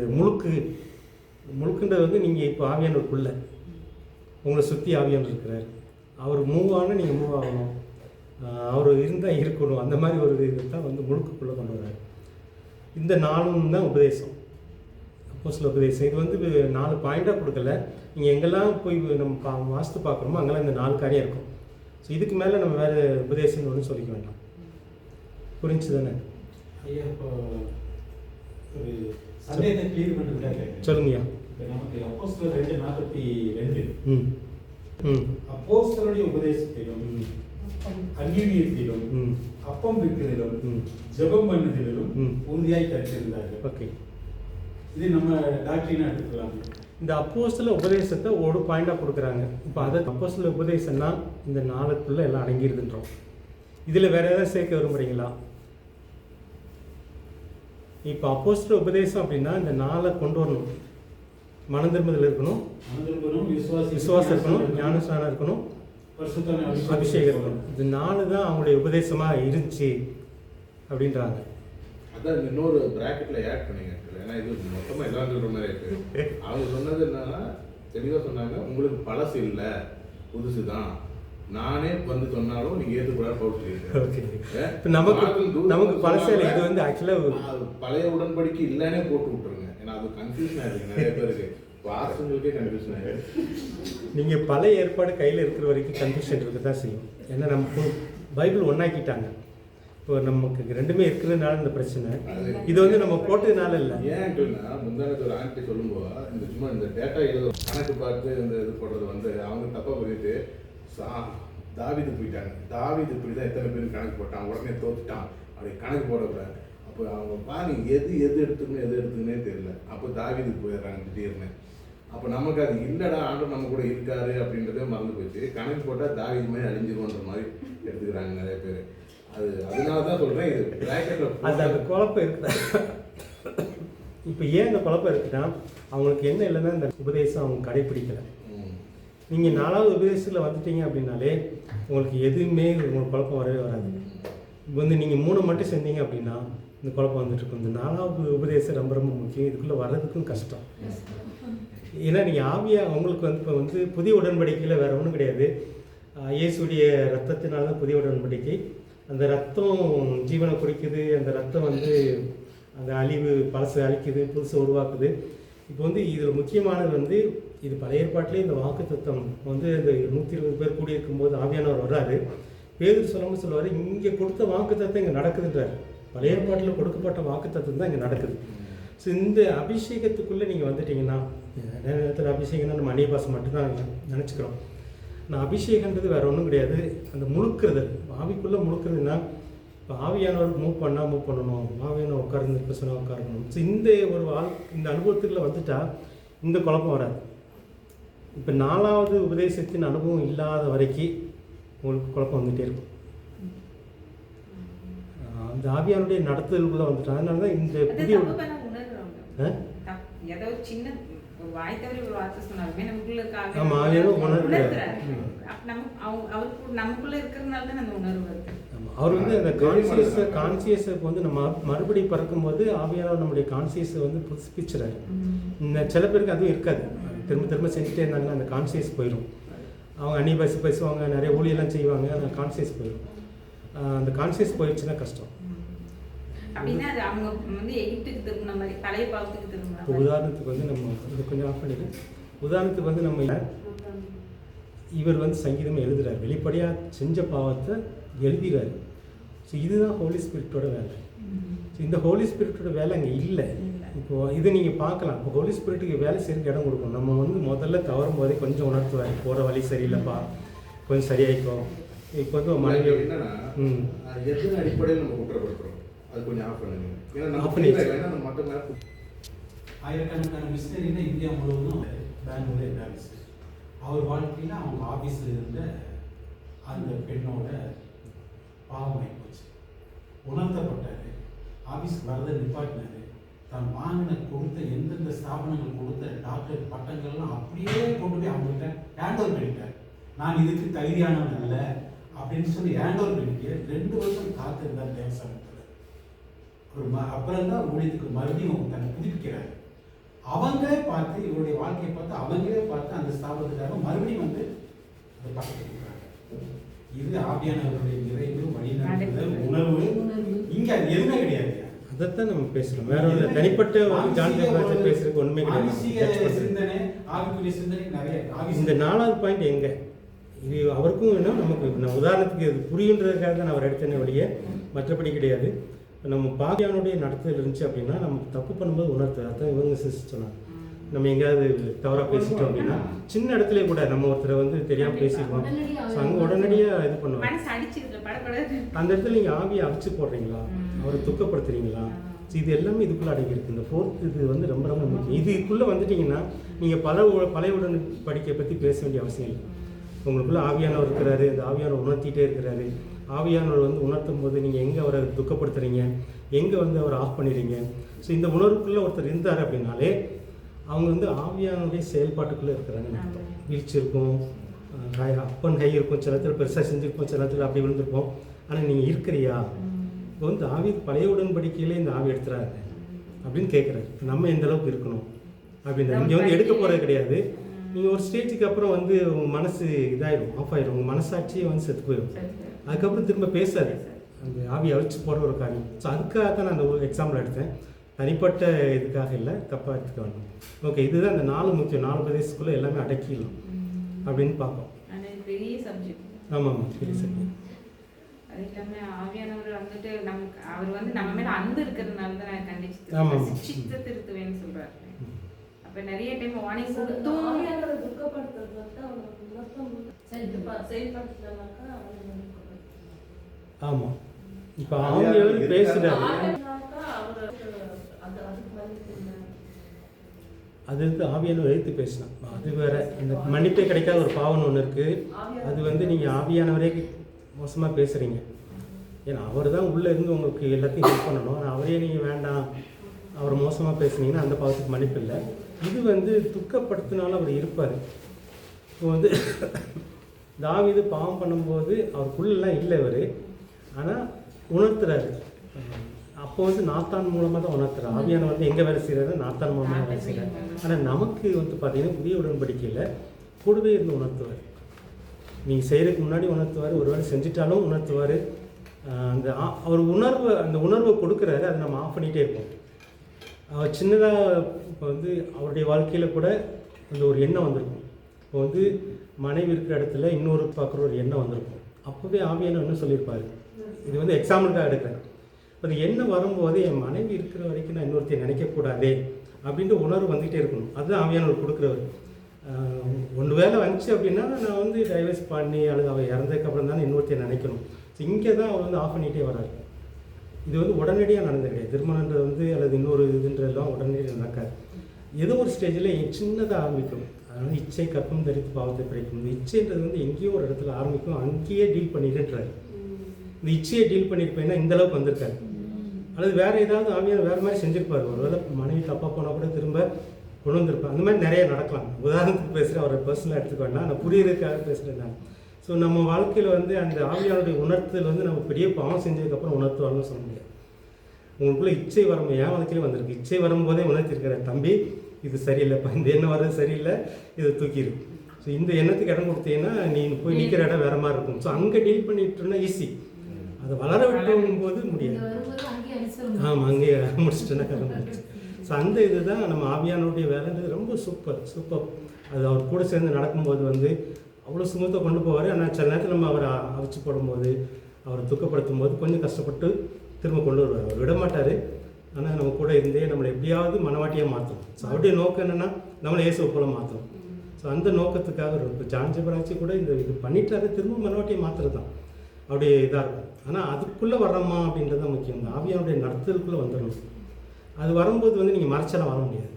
முழுக்குன்றது வந்து நீங்கள் இப்போ ஆவியானவருக்குள்ள உங்களை சுற்றி ஆவியானவர் இருக்கிறார். அவர் மூவ் ஆனால் நீங்கள் மூவ் ஆகணும், அவர் இருந்தால் இருக்கணும். அந்த மாதிரி ஒரு இதை தான் வந்து முழுக்குக்குள்ளே கொண்டு வர்றாரு. இந்த 4 தான் உபதேசம், அப்போஸ்தல உபதேசம். இது வந்து 4 பாயிண்டாக கொடுக்கல. நீங்கள் எங்கெல்லாம் போய் நம்ம வாஸ்து பார்க்குறோமோ அங்கெல்லாம் இந்த 4 காரியம் இருக்கும். ஸோ இதுக்கு மேலே நம்ம வேறு உபதேசம்னு ஒன்றும் சொல்லிக்க வேண்டாம். புரிஞ்சு தானே ஐயா? இப்போ ஒரு சந்தேகத்தை கிளியர் பண்ணுறதுக்காக சொல்லுங்கய்யா. இப்போ நமக்கு அப்போஸ்தலர் 2:42 அப்போஸ்தலருடைய உபதேசத்திலும் அந்நியத்திலும் அப்பம் விற்கிறதிலும் ஜெபம் பண்ணுறதிலும் உறுதியாய் கற்றிருந்தார்கள். ஓகே, இது நம்ம டாக்டரினா எடுத்துக்கலாம். இந்த அப்போஸ்தல உபதேசத்தை ஒரு பாயிண்டாக கொடுக்குறாங்க. இப்போ அதை அப்போஸ்தல உபதேசம்னா இந்த 4க்குள்ளே எல்லாம் அடங்கிடுதுன்றோம். இதில் வேறு ஏதாவது சேர்க்க விரும்புகிறீங்களா? இப்போ அப்போஸ்தல உபதேசம் அப்படின்னா இந்த 4 கொண்டு வரணும். மனம் திரும்புதல் இருக்கணும், விசுவாசம் இருக்கணும், ஞானஸ்நானம் இருக்கணும், அபிஷேகம் இருக்கணும். இது 4 தான் அவங்களுடைய உபதேசமாக இருந்துச்சு அப்படின்றாங்க. அதான் இன்னொரு பிராக்கெட்ல ஆட் பண்ணிங்க. ஏன்னா இது மொத்தமாக எல்லாம் சொல்கிற மாதிரி இருக்கு. அவங்க சொன்னது என்னன்னா தெளிவாக சொன்னாங்க, உங்களுக்கு பழசு இல்லை புதுசு தான், நானே வந்து சொன்னாலும் நீங்க ஏற்றுக்கூடாது இப்போ நமக்கு பழசு இல்லை. இது வந்து ஆக்சுவலாக பழைய உடன்படிக்கை இல்லைன்னே போட்டு விட்டுருங்க. ஏன்னா அது கன்ஃபியூஷன் ஆயிருக்கு நிறைய பேருக்கு, வாசங்களுக்கே கன்ஃபியூஷன் ஆயிருக்கு. நீங்கள் பழைய ஏற்பாடு கையில் இருக்கிற வரைக்கும் கன்ஃபியூஷன் இருக்க தான் செய்யும். ஏன்னா நம்ம பைபிள் ஒன்றாக்கிட்டாங்க. இப்போ நமக்கு ரெண்டுமே இருக்கிறதுனால இந்த பிரச்சனை. இது வந்து நம்ம போட்டதுனால இல்லை. ஏன்னா முந்தானத்து ஒரு ஆண்டி சொல்லும்போது இந்த சும்மா இந்த டேட்டா எழுத கணக்கு பார்த்து இந்த இது போடுறது வந்து அவங்க தப்பாக புரியுது. தாவீது போயிட்டாங்க, தாவீது இப்படி தான் எத்தனை பேர் கணக்கு போட்டான், உடனே தோத்துட்டான், அப்படி கணக்கு போடக்கூடாது. அப்போ அவங்க பாருங்க எது எடுத்துக்கணும்னே தெரியல. அப்போ தாவீதுக்கு போயிடுறாங்க திடீர்னு. அப்போ நமக்கு அது இல்லைடா ஆண்டவர் நம்ம கூட இருக்காரு அப்படின்றதே மறந்து போச்சு. கணக்கு போட்டால் தாவீது மாதிரி அழிஞ்சிருவோன்ற மாதிரி எடுத்துக்கிறாங்க நிறைய பேர். அதனால தான் சொல்கிறேன் இது பிராக்கெட்டில் அந்த குழப்பம் இருக்குதா. இப்போ ஏன் இந்த குழப்பம் இருக்குன்னா அவங்களுக்கு என்ன இல்லைன்னா இந்த உபதேசம் அவங்க கடைப்பிடிக்கலை. நீங்கள் 4வது உபதேசத்தில் வந்துட்டீங்க அப்படின்னாலே உங்களுக்கு எதுவுமே உங்களுக்கு குழப்பம் வரவே வராது. இப்போ வந்து நீங்கள் 3 மட்டும் செஞ்சீங்க அப்படின்னா இந்த குழப்பம் வந்துட்டுருக்கும். இந்த 4வது உபதேசம் ரொம்ப ரொம்ப முக்கியம். இதுக்குள்ளே வர்றதுக்கும் கஷ்டம். ஏன்னா நீங்கள் ஆவியாக உங்களுக்கு வந்து இப்போ வந்து புதிய உடன்படிக்கையில் வேறு ஒன்றும் கிடையாது. இயேசுடைய ரத்தத்தினால தான் புதிய உடன்படிக்கை. அந்த ரத்தம் ஜீவனை குறிக்குது. அந்த ரத்தம் வந்து அந்த அழிவு பழசு அழிக்குது, புதுசு உருவாக்குது. இப்போ வந்து இதில் முக்கியமானது வந்து இது பழைய ஏற்பாட்டிலே இந்த வாக்குத்தத்தம் வந்து இந்த 120 பேர் கூடியிருக்கும் போது ஆவியானவர் வர்றாரு. பேதுரு சொல்லுவார், இங்கே கொடுத்த வாக்குத்தத்தம் இங்கே நடக்குதுன்றார். பழைய ஏற்பாட்டில் கொடுக்கப்பட்ட வாக்குத்தத்தம் தான் இங்கே நடக்குது. ஸோ இந்த அபிஷேகத்துக்குள்ளே நீங்கள் வந்துட்டிங்கன்னா, நிறைய நேரத்தில் அபிஷேகம்னா நம்ம அந்நிய பாஷை மட்டும்தான் நினச்சிக்கிறோம். நான் அபிஷேகன்றது வேறு ஒன்றும் கிடையாது. அந்த முழுக்கிறது, ஆவிக்குள்ளே முழுக்கிறதுனா இப்போ ஆவியானவர் மூவ் பண்ணணும், ஆவியானவர் உட்கார்ந்து சொன்னால் உட்காரணும். ஸோ இந்த ஒரு இந்த அனுபவத்துக்குள்ளே வந்துட்டால் இந்த குழப்பம் வராது. இப்போ 4வது உபதேசத்தின் அனுபவம் இல்லாத வரைக்கும் உங்களுக்கு குழப்பம் வந்துகிட்டே இருக்கும். அந்த ஆவியானுடைய நடத்துதலுக்குள்ளே வந்துட்டா. அதனால தான் இந்த புதிய ஏதோ சின்ன வாய் தவறி ஒரு வார்த்தை சொன்னாலுமே நமக்குள்ள இருக்க நமக்குள்ள இருக்கிறதுனால தான் அந்த உணர்வு வருது. அவர் வந்து அந்த கான்சியஸை வந்து நம்ம மறுபடி பறக்கும்போது ஆவியானவர் நம்முடைய கான்சியஸை வந்து புதுப்பிச்சுறாரு. இந்த சில பேருக்கு அதுவும் இருக்காது. திரும்ப செஞ்சுட்டே இருந்தாங்கன்னா அந்த கான்சியஸ் போயிடும். அவங்க அந்நிய பாஷை பேசுவாங்க, நிறைய ஊழியெல்லாம் செய்வாங்க, அந்த கான்சியஸ் போயிடும். அந்த கான்சியஸ் போயிடுச்சுன்னா கஷ்டம். அப்படின்னா அது அவங்க வந்து எகிப்துக்கு திரும்பின மாதிரி பழைய பாவத்துக்கு திரும்பின. இப்போ உதாரணத்துக்கு வந்து நம்ம இது கொஞ்சம் ஆஃப் பண்ணிடு. உதாரணத்துக்கு வந்து நம்ம இவர் வந்து சங்கீதம் எழுதுறாரு, வெளிப்படையாக செஞ்ச பாவத்தை எழுதுகிறாரு. ஸோ இதுதான் ஹோலி ஸ்பிரிட்டோட வேலை. ஸோ இந்த ஹோலி ஸ்பிரிட்டோட வேலை அங்கே இல்லை. இப்போது இது நீங்கள் பார்க்கலாம். இப்போ ஹோலி ஸ்பிரிட்டுக்கு வேலை செய்யறதுக்கு இடம் கொடுக்கணும். நம்ம வந்து முதல்ல தவறும் போதே கொஞ்சம் உணர்த்துவார், போகிற வழி சரியில்லைப்பா, கொஞ்சம் சரியாயிக்கும். இப்போ வந்து மனைவி என்னன்னா எத்தனை அடிப்படையில் நம்ம குற்றப்படுத்துறோம், அது கொஞ்சம் ஆஃப் பண்ணுங்க. ஆயிரக்கணக்கான மிஷினரினா இந்தியா முழுவதும் பெங்களூர் எட்டாலிஸ் அவர் வாழ்க்கையில் அவங்க ஆஃபீஸில் இருந்த அந்த பெண்ணோட பாவமாகி போச்சு. உணர்த்தப்பட்டார், ஆஃபீஸுக்கு வரதை நிப்பாட்டினார். தான் கொடுத்த எந்தெந்த ஸ்தாபனங்கள் கொடுத்த டாக்டர் பட்டங்கள்லாம் அப்படியே கொண்டு போய் அவங்கள்ட்ட ஹேண்ட் ஓவர் பண்ணிட்டார். நான் இதுக்கு தகுதியானவன் இல்லை அப்படின்னு சொல்லி ஹேண்ட் ஓவர் பண்ணிட்டு 2 வருஷம் காத்திருந்தார் தேவசானத்தில். அப்புறம் தான் ஊழியத்துக்கு மறுபடியும் தன்னை புதுப்பிக்கிறார். அவங்களே பார்த்து இவருடைய வாழ்க்கையை பார்த்து அவங்களே பார்த்து அந்த ஸ்தாபனத்துக்காக மறுபடியும் வந்து அந்த பக்கத்தை கொடுக்குறாங்க. இது ஆவியானவருடைய நிறைவு வழிநடத்துதல் உணர்வு. இங்கே அது எதுவுமே கிடையாது. அதைத்தான் நம்ம பேசுகிறோம். வேற ஒரு தனிப்பட்ட பேசுறதுக்கு ஒன்றுமே கிடையாது. சிந்தனை ஆவிக்குரிய சிந்தனை நிறைய. இந்த 4வது பாயிண்ட் எங்கே இது அவருக்கும் வேணும், நமக்கு நம்ம உதாரணத்துக்கு இது புரியுன்றதுக்காக தான் அவர் எடுத்தேனே வழியே, மற்றபடி கிடையாது. நம்ம பாவியானுடைய நடத்துதல் இருந்துச்சு அப்படின்னா நம்ம தப்பு பண்ணும்போது உணர்த்து. அதான் இவங்க சொன்னாங்க. நம்ம எங்கேயாவது தவறாக பேசிட்டோம் அப்படின்னா சின்ன இடத்துல கூட நம்ம ஒருத்தரை வந்து தெரியாமல் பேசிடுவோம். ஸோ அங்கே உடனடியாக இது பண்ணுவாங்க. அந்த இடத்துல நீங்கள் ஆவியை அவிச்சு போடுறீங்களா, அவரை துக்கப்படுத்துறீங்களா? ஸோ இது எல்லாமே இதுக்குள்ளே அடங்கியிருக்கு. இந்த 4th இது வந்து ரொம்ப ரொம்ப முக்கியம். இதுக்குள்ளே வந்துட்டிங்கன்னா நீங்கள் பழைய உடன்படிக்கையை பற்றி பேச வேண்டிய அவசியம் இல்லை. உங்களுக்குள்ளே ஆவியானவர் இருக்கிறாரு, இந்த ஆவியானவர் உணர்த்திட்டே இருக்கிறாரு. ஆவியானவர் வந்து உணர்த்தும் போது நீங்கள் எங்கே அவரை துக்கப்படுத்துறீங்க, எங்கே வந்து அவர் ஆஃப் பண்ணிடுறீங்க. ஸோ இந்த உணர்வுக்குள்ளே ஒருத்தர் இருந்தார் அப்படின்னாலே அவங்க வந்து ஆவியானுடைய செயல்பாட்டுக்குள்ளே இருக்கிறாங்க. வீழ்ச்சி இருக்கும், அப்பன் கை இருக்கும், சில இடத்துல பெருசாக செஞ்சுருப்போம், சில இடத்துல அப்படி விழுந்திருப்போம். ஆனால் நீங்கள் இருக்கிறியா? இப்போ வந்து ஆவி பழைய உடன்படிக்கையிலே இந்த ஆவி எடுத்துறாரு அப்படின்னு கேட்குறாரு. நம்ம எந்த அளவுக்கு இருக்கணும் அப்படின்றது இங்கே வந்து எடுக்க போகிறது கிடையாது. நீங்கள் ஒரு ஸ்டேஜுக்கு அப்புறம் வந்து உங்கள் மனசு இதாகிடும், ஆஃப் ஆகிடும், உங்கள் மனசாட்சியே வந்து செத்து போயிடும். அதுக்கப்புறம் திரும்ப பேசாது, அந்த ஆவியை அழிச்சு போடுற ஒரு காரியம். ஸோ அதுக்காக தான் நான் அந்த ஒரு எக்ஸாம்பிள் எடுத்தேன், தனிப்பட்ட இதுக்காக இல்லை, தப்பாக எடுத்துக்க வேண்டாம். ஓகே, இதுதான் அந்த 4 முக்கியம், 4 பிரதேசத்துக்குள்ளே எல்லாமே அடக்கிடலாம் அப்படின்னு பார்ப்போம். பெரிய சப்ஜெக்ட். ஆமாம், பெரிய சப்ஜெக்ட். அது இல்லாமல் ஆவியானவர் வந்துட்டு நமக்கு அவர் வந்து நம்ம மேலே அன்பு இருக்கிறதுனால தான் நான் கண்டிச்சு சித்த திருத்துவேன்னு சொல்கிறாரு. அப்போ நிறைய டைம் வார்னிங் கொடுத்தும் ஆவியானவரை துக்கப்படுத்துறது வந்து அவங்க செயல்படுத்தலனாக்கா ஆமாம். இப்போ ஆவியானவர் பேசுகிறாரு, அது வந்து ஆவியானவர் எழுத்து பேசினான், அது வேற. இந்த மன்னிப்பே கிடைக்காத ஒரு பாவம் ஒன்று இருக்குது, அது வந்து நீங்கள் ஆவியானவரே மோசமாக பேசுகிறீங்க. ஏன்னா அவர் தான் உள்ளே இருந்து உங்களுக்கு எல்லாத்தையும் ஹெல்ப் பண்ணணும். ஆனால் அவரே நீங்கள் வேண்டாம், அவர் மோசமாக பேசுனீங்கன்னா அந்த பாவத்துக்கு மன்னிப்பு இல்லை. இது வந்து துக்கப்படுத்தினாலும் அவர் இருப்பார். இப்போ வந்து தாவீது பாவம் பண்ணும்போது அவருக்குள்ளெல்லாம் இல்லை இவர், ஆனால் உணர்த்துறாரு. அப்போ வந்து நாத்தான் மூலமாக தான் உணர்த்துறாரு. ஆவியானவர் வந்து எங்கே வேலை செய்கிறாரு? நாத்தான் மூலமாக வேலை செய்கிறார். ஆனால் நமக்கு வந்து பார்த்தீங்கன்னா புதிய உடன்படிக்கையில் கூடவே இருந்து உணர்த்துவார். நீங்கள் செய்கிறதுக்கு முன்னாடி உணர்த்துவார், ஒரு வேளை செஞ்சிட்டாலும் உணர்த்துவார். அந்த அவர் அந்த உணர்வை கொடுக்குறாரு, அதை நம்ம ஆஃப் பண்ணிகிட்டே இருப்போம். அவர் சின்னதாக இப்போ வந்து அவருடைய வாழ்க்கையில் கூட அந்த ஒரு எண்ணம் வந்திருக்கும். இப்போ வந்து மனைவி இருக்கிற இடத்துல இன்னொரு பார்க்குற ஒரு எண்ணம் வந்திருக்கும். அப்போவே ஆவியானவர் என்ன சொல்லியிருப்பார், இது வந்து எக்ஸாம்பிளுக்காக எடுக்கிறேன். இப்போ அந்த எண்ணம் வரும்போது என் மனைவி இருக்கிற வரைக்கும் நான் இன்னொருத்தையும் நினைக்கக்கூடாதே அப்படின்ற உணர்வு வந்துகிட்டே இருக்கணும். அதுதான் ஆவியானவர் கொடுக்குறவர். ஒன்று வேலை வந்துச்சு அப்படின்னா நான் வந்து டைவர்ஸ் பண்ணி அல்லது அவள் இறந்ததுக்கப்புறம் தானே இன்னொருத்தையும் நினைக்கணும். ஸோ இங்கே தான் அவர் வந்து ஆஃப் பண்ணிகிட்டே வராரு. இது வந்து உடனடியாக நடந்தது கிடையாது. திருமணன்றது வந்து அல்லது இன்னொரு இதுன்றதெல்லாம் உடனடியாக நடக்காது. ஏதோ ஒரு ஸ்டேஜில் சின்னதாக ஆரம்பிக்கும். அதனால் இச்சை கற்பம் தரித்து பாவத்தை பிடிக்கும். இந்த இச்சைன்றது வந்து எங்கேயோ ஒரு இடத்துல ஆரம்பிக்கும், அங்கேயே டீல் பண்ணிட்டுன்றாரு. இந்த இச்சையை டீல் பண்ணியிருப்பேன்னா இந்த அளவுக்கு வந்திருக்காரு. அல்லது வேறு ஏதாவது ஆவியான வேறு மாதிரி செஞ்சுருப்பார். ஒரு வேளை மனைவி தப்பாக போனால் கூட திரும்ப கொண்டு வந்திருப்பேன். அந்த மாதிரி நிறைய நடக்கலாம். உதாரணத்துக்கு பேசுகிறேன், அவரை பர்சனலாக எடுத்துக்க வேண்டாம், நான் புரியுறதுக்காக பேசுகிறேன் நான். ஸோ நம்ம வாழ்க்கையில் வந்து அந்த ஆவியானுடைய உணர்த்தல் வந்து நம்ம பெரிய பாவம் செஞ்சதுக்கப்புறம் உணர்த்துவாங்கன்னு சொல்ல முடியாது. உங்களுக்குள்ளே இச்சை வரும், என் வாழ்க்கையிலே வந்திருக்கு. இச்சை வரும்போதே உணர்த்திருக்கிற தம்பி இது சரியில்லைப்பா, இந்த எண்ணம் வர்றது சரியில்லை, இதை தூக்கிடு. ஸோ இந்த எண்ணத்துக்கு இடம் கொடுத்தீங்கன்னா நீ போய் நிற்கிற இடம் வேறு மாதிரி இருக்கும். ஸோ அங்கே டீல் பண்ணிட்டுனா ஈஸி, அதை வளர விட்டும் போது முடியாது. ஆமாம், அங்கேயே முடிச்சுட்டுனா கதை முடிச்சு. ஸோ அந்த இது தான் நம்ம ஆவியானுடைய வேலைன்றது ரொம்ப சூப்பர். அது அவர் கூட சேர்ந்து நடக்கும்போது வந்து அவ்வளோ சுமூத்தாக கொண்டு போவார். ஆனால் சில நேரத்தில் நம்ம அவரை அவிச்சு போடும்போது, அவரை துக்கப்படுத்தும் போது கொஞ்சம் கஷ்டப்பட்டு திரும்ப கொண்டு வருவார். அவர் விட மாட்டார். ஆனால் நம்ம கூட இருந்தே நம்மளை எப்படியாவது மனவாட்டியாக மாற்றணும். ஸோ அவருடைய நோக்கம் என்னென்னா நம்மளை இயேசுவை போல மாற்றணும். ஸோ அந்த நோக்கத்துக்காக இப்போ ஜான் ஜெபராஜி கூட இது பண்ணிட்டாரு, திரும்ப மனவாட்டியை மாற்றுறது தான் அப்படியே இதாக இருக்கும். ஆனால் அதுக்குள்ளே வர்றோமா அப்படின்றது தான் முக்கியம். இந்த ஆவியானுடைய நடத்துறதுக்குள்ளே வந்துடணும். அது வரும்போது வந்து நீங்கள் மறைச்செல்லாம் வாழ முடியாது.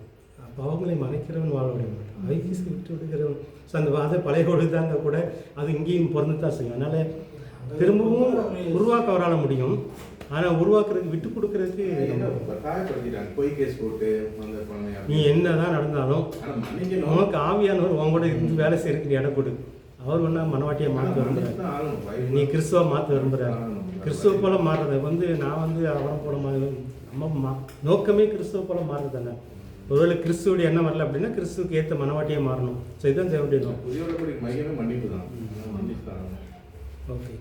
பாவங்களை மறைக்கிறவன் வாழ விட மாட்டான், ஐக்கியத்தை விட்டு விடுகிறவன். ஸோ அந்த அது பழைய கொடுத்தா இருந்தால் கூட அது இங்கேயும் பிறந்து தான் செய்யும். அதனால் திரும்பவும் உருவாக்க அவரால் முடியும். ஆனால் உருவாக்குறதுக்கு விட்டு கொடுக்கறதுக்கு நீ என்ன தான் நடந்தாலும் உனக்கு ஆவியானவர் உன் கூட இருந்து வேலை செய்யறதுக்கு இடம் கொடு. அவர் ஒன்றா மனவாட்டியை மாற்ற விரும்புகிறார், நீ கிறிஸ்துவ மாற்ற விரும்புகிறார். கிறிஸ்துவ போல மாறுறது வந்து நான் வந்து அவரை போல நம்ம நோக்கமே கிறிஸ்துவ போல மாறுறது தானே. ஒருவேளை கிறிஸ்துவோடைய எண்ணம் வரல அப்படின்னா கிறிஸ்துவுக்கு ஏற்ற மனவாட்டியாக மாறணும். ஸோ இதுதான் தேவனுடைய நோக்கம். ஓகே,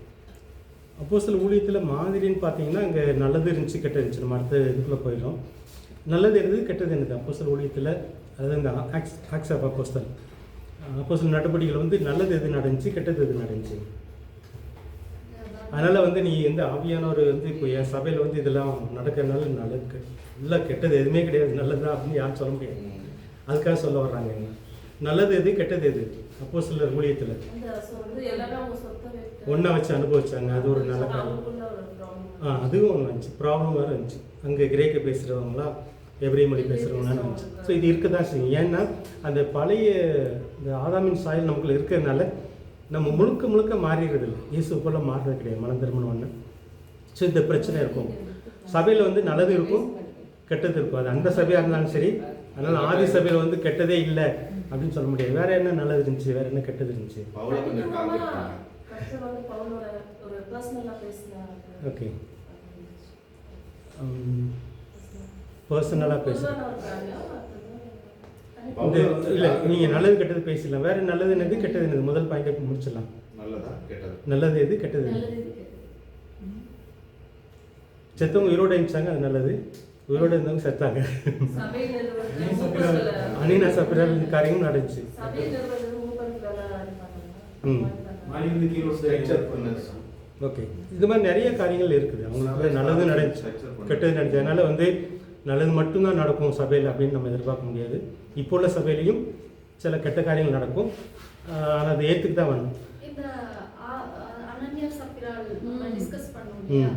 அப்போஸ்தலர் ஊழியத்தில் மாதிரின்னு பார்த்தீங்கன்னா இங்கே நல்லது இருந்துச்சு, கெட்டது இருந்துச்சு. நம்ம அடுத்த இதுக்குள்ளே போயிடும். நல்லது இருந்தது, கெட்டது இருந்தது அப்போஸ்தலர் ஊழியத்தில். அதாவது இந்த ஆக்ட்ஸ் ஆஃப் அப்போஸ்தலர் அப்போஸ்தலர் நடவடிக்கைகள் வந்து நல்லது எது நடந்துச்சு, கெட்டது எது நடந்துச்சு. அதனால் வந்து நீ எந்த ஆவியானவர் வந்து இப்போ என் சபையில் வந்து இதெல்லாம் நடக்கிறதுனால நல்லது இல்லை, கெட்டது எதுவுமே கிடையாது, நல்லது தான் அப்படின்னு யாரும் சொல்ல முடியாது. அதுக்காக சொல்ல வர்றாங்க நல்லது எது கெட்டது எது. அப்போஸ்தலர் ஊழியத்தில் ஒன்றா வச்சு அனுபவிச்சாங்க. அது ஒரு நல்ல காரணம். அதுவும் ஒன்று வந்துச்சு, ப்ராப்ளம் வேறு இருந்துச்சு. அங்கே கிரேக்க பேசுகிறவங்களா எபிரேய மொழி பேசுகிறவங்களான்னு வந்துச்சு. ஸோ இது இருக்க தான் செய்யும். ஏன்னா அந்த பழைய இந்த ஆதாமின் சாயல் நமக்குள்ள இருக்கிறதுனால நம்ம முழுக்க மாறிடுறது இல்லை, இயேசு போல் மாறுறது கிடையாது மனம் திருமணம் ஒன்று. ஸோ இந்த பிரச்சனை இருக்கும். சபையில் வந்து நல்லது இருக்கும், கெட்டது இருக்கும். அது அந்த சபையாக இருந்தாலும் சரி. அதனால் ஆதி சபையில் வந்து கெட்டதே இல்லை அப்படின்னு சொல்ல முடியாது. வேற என்ன நல்லது இருந்துச்சு, வேற என்ன கெட்டது இருந்துச்சு? பவுல கொஞ்சம் டார்கெட் பண்ணாங்க. ஓகே, பர்சனலாக பேச இல்லை, நீங்கள் நல்லது கெட்டது பேசிடலாம். வேற நல்லது என்னது, கெட்டது என்னது? முதல் பாயிண்டை முடிச்சிடலாம். நல்லதா கெட்டது? நல்லது எது, கெட்டது எது? செத்தவங்க உயிரோடு இருந்துச்சாங்க, அது நல்லது. உயிரோடு இருந்தவங்க செத்தாங்க. அனினா சப்பிரால் காரியமும் நடந்துச்சு. ஓகே, இது மாதிரி நிறைய காரியங்கள் இருக்குது. அவங்களால நல்லது நடந்துச்சு, கெட்டது நடந்துச்சு. அதனால் வந்து நல்லது மட்டும்தான் நடக்கும் சபையில் அப்படின்னு நம்ம எதிர்பார்க்க முடியாது. இப்போ உள்ள சபையிலையும் சில கெட்ட காரியங்கள் நடக்கும். ஆனால் அதை ஏற்றுக்கு தான் வேணும். இந்த அனன்யா சப்பிரால் நம்ம டிஸ்கஸ் பண்ணோம் இல்லையா,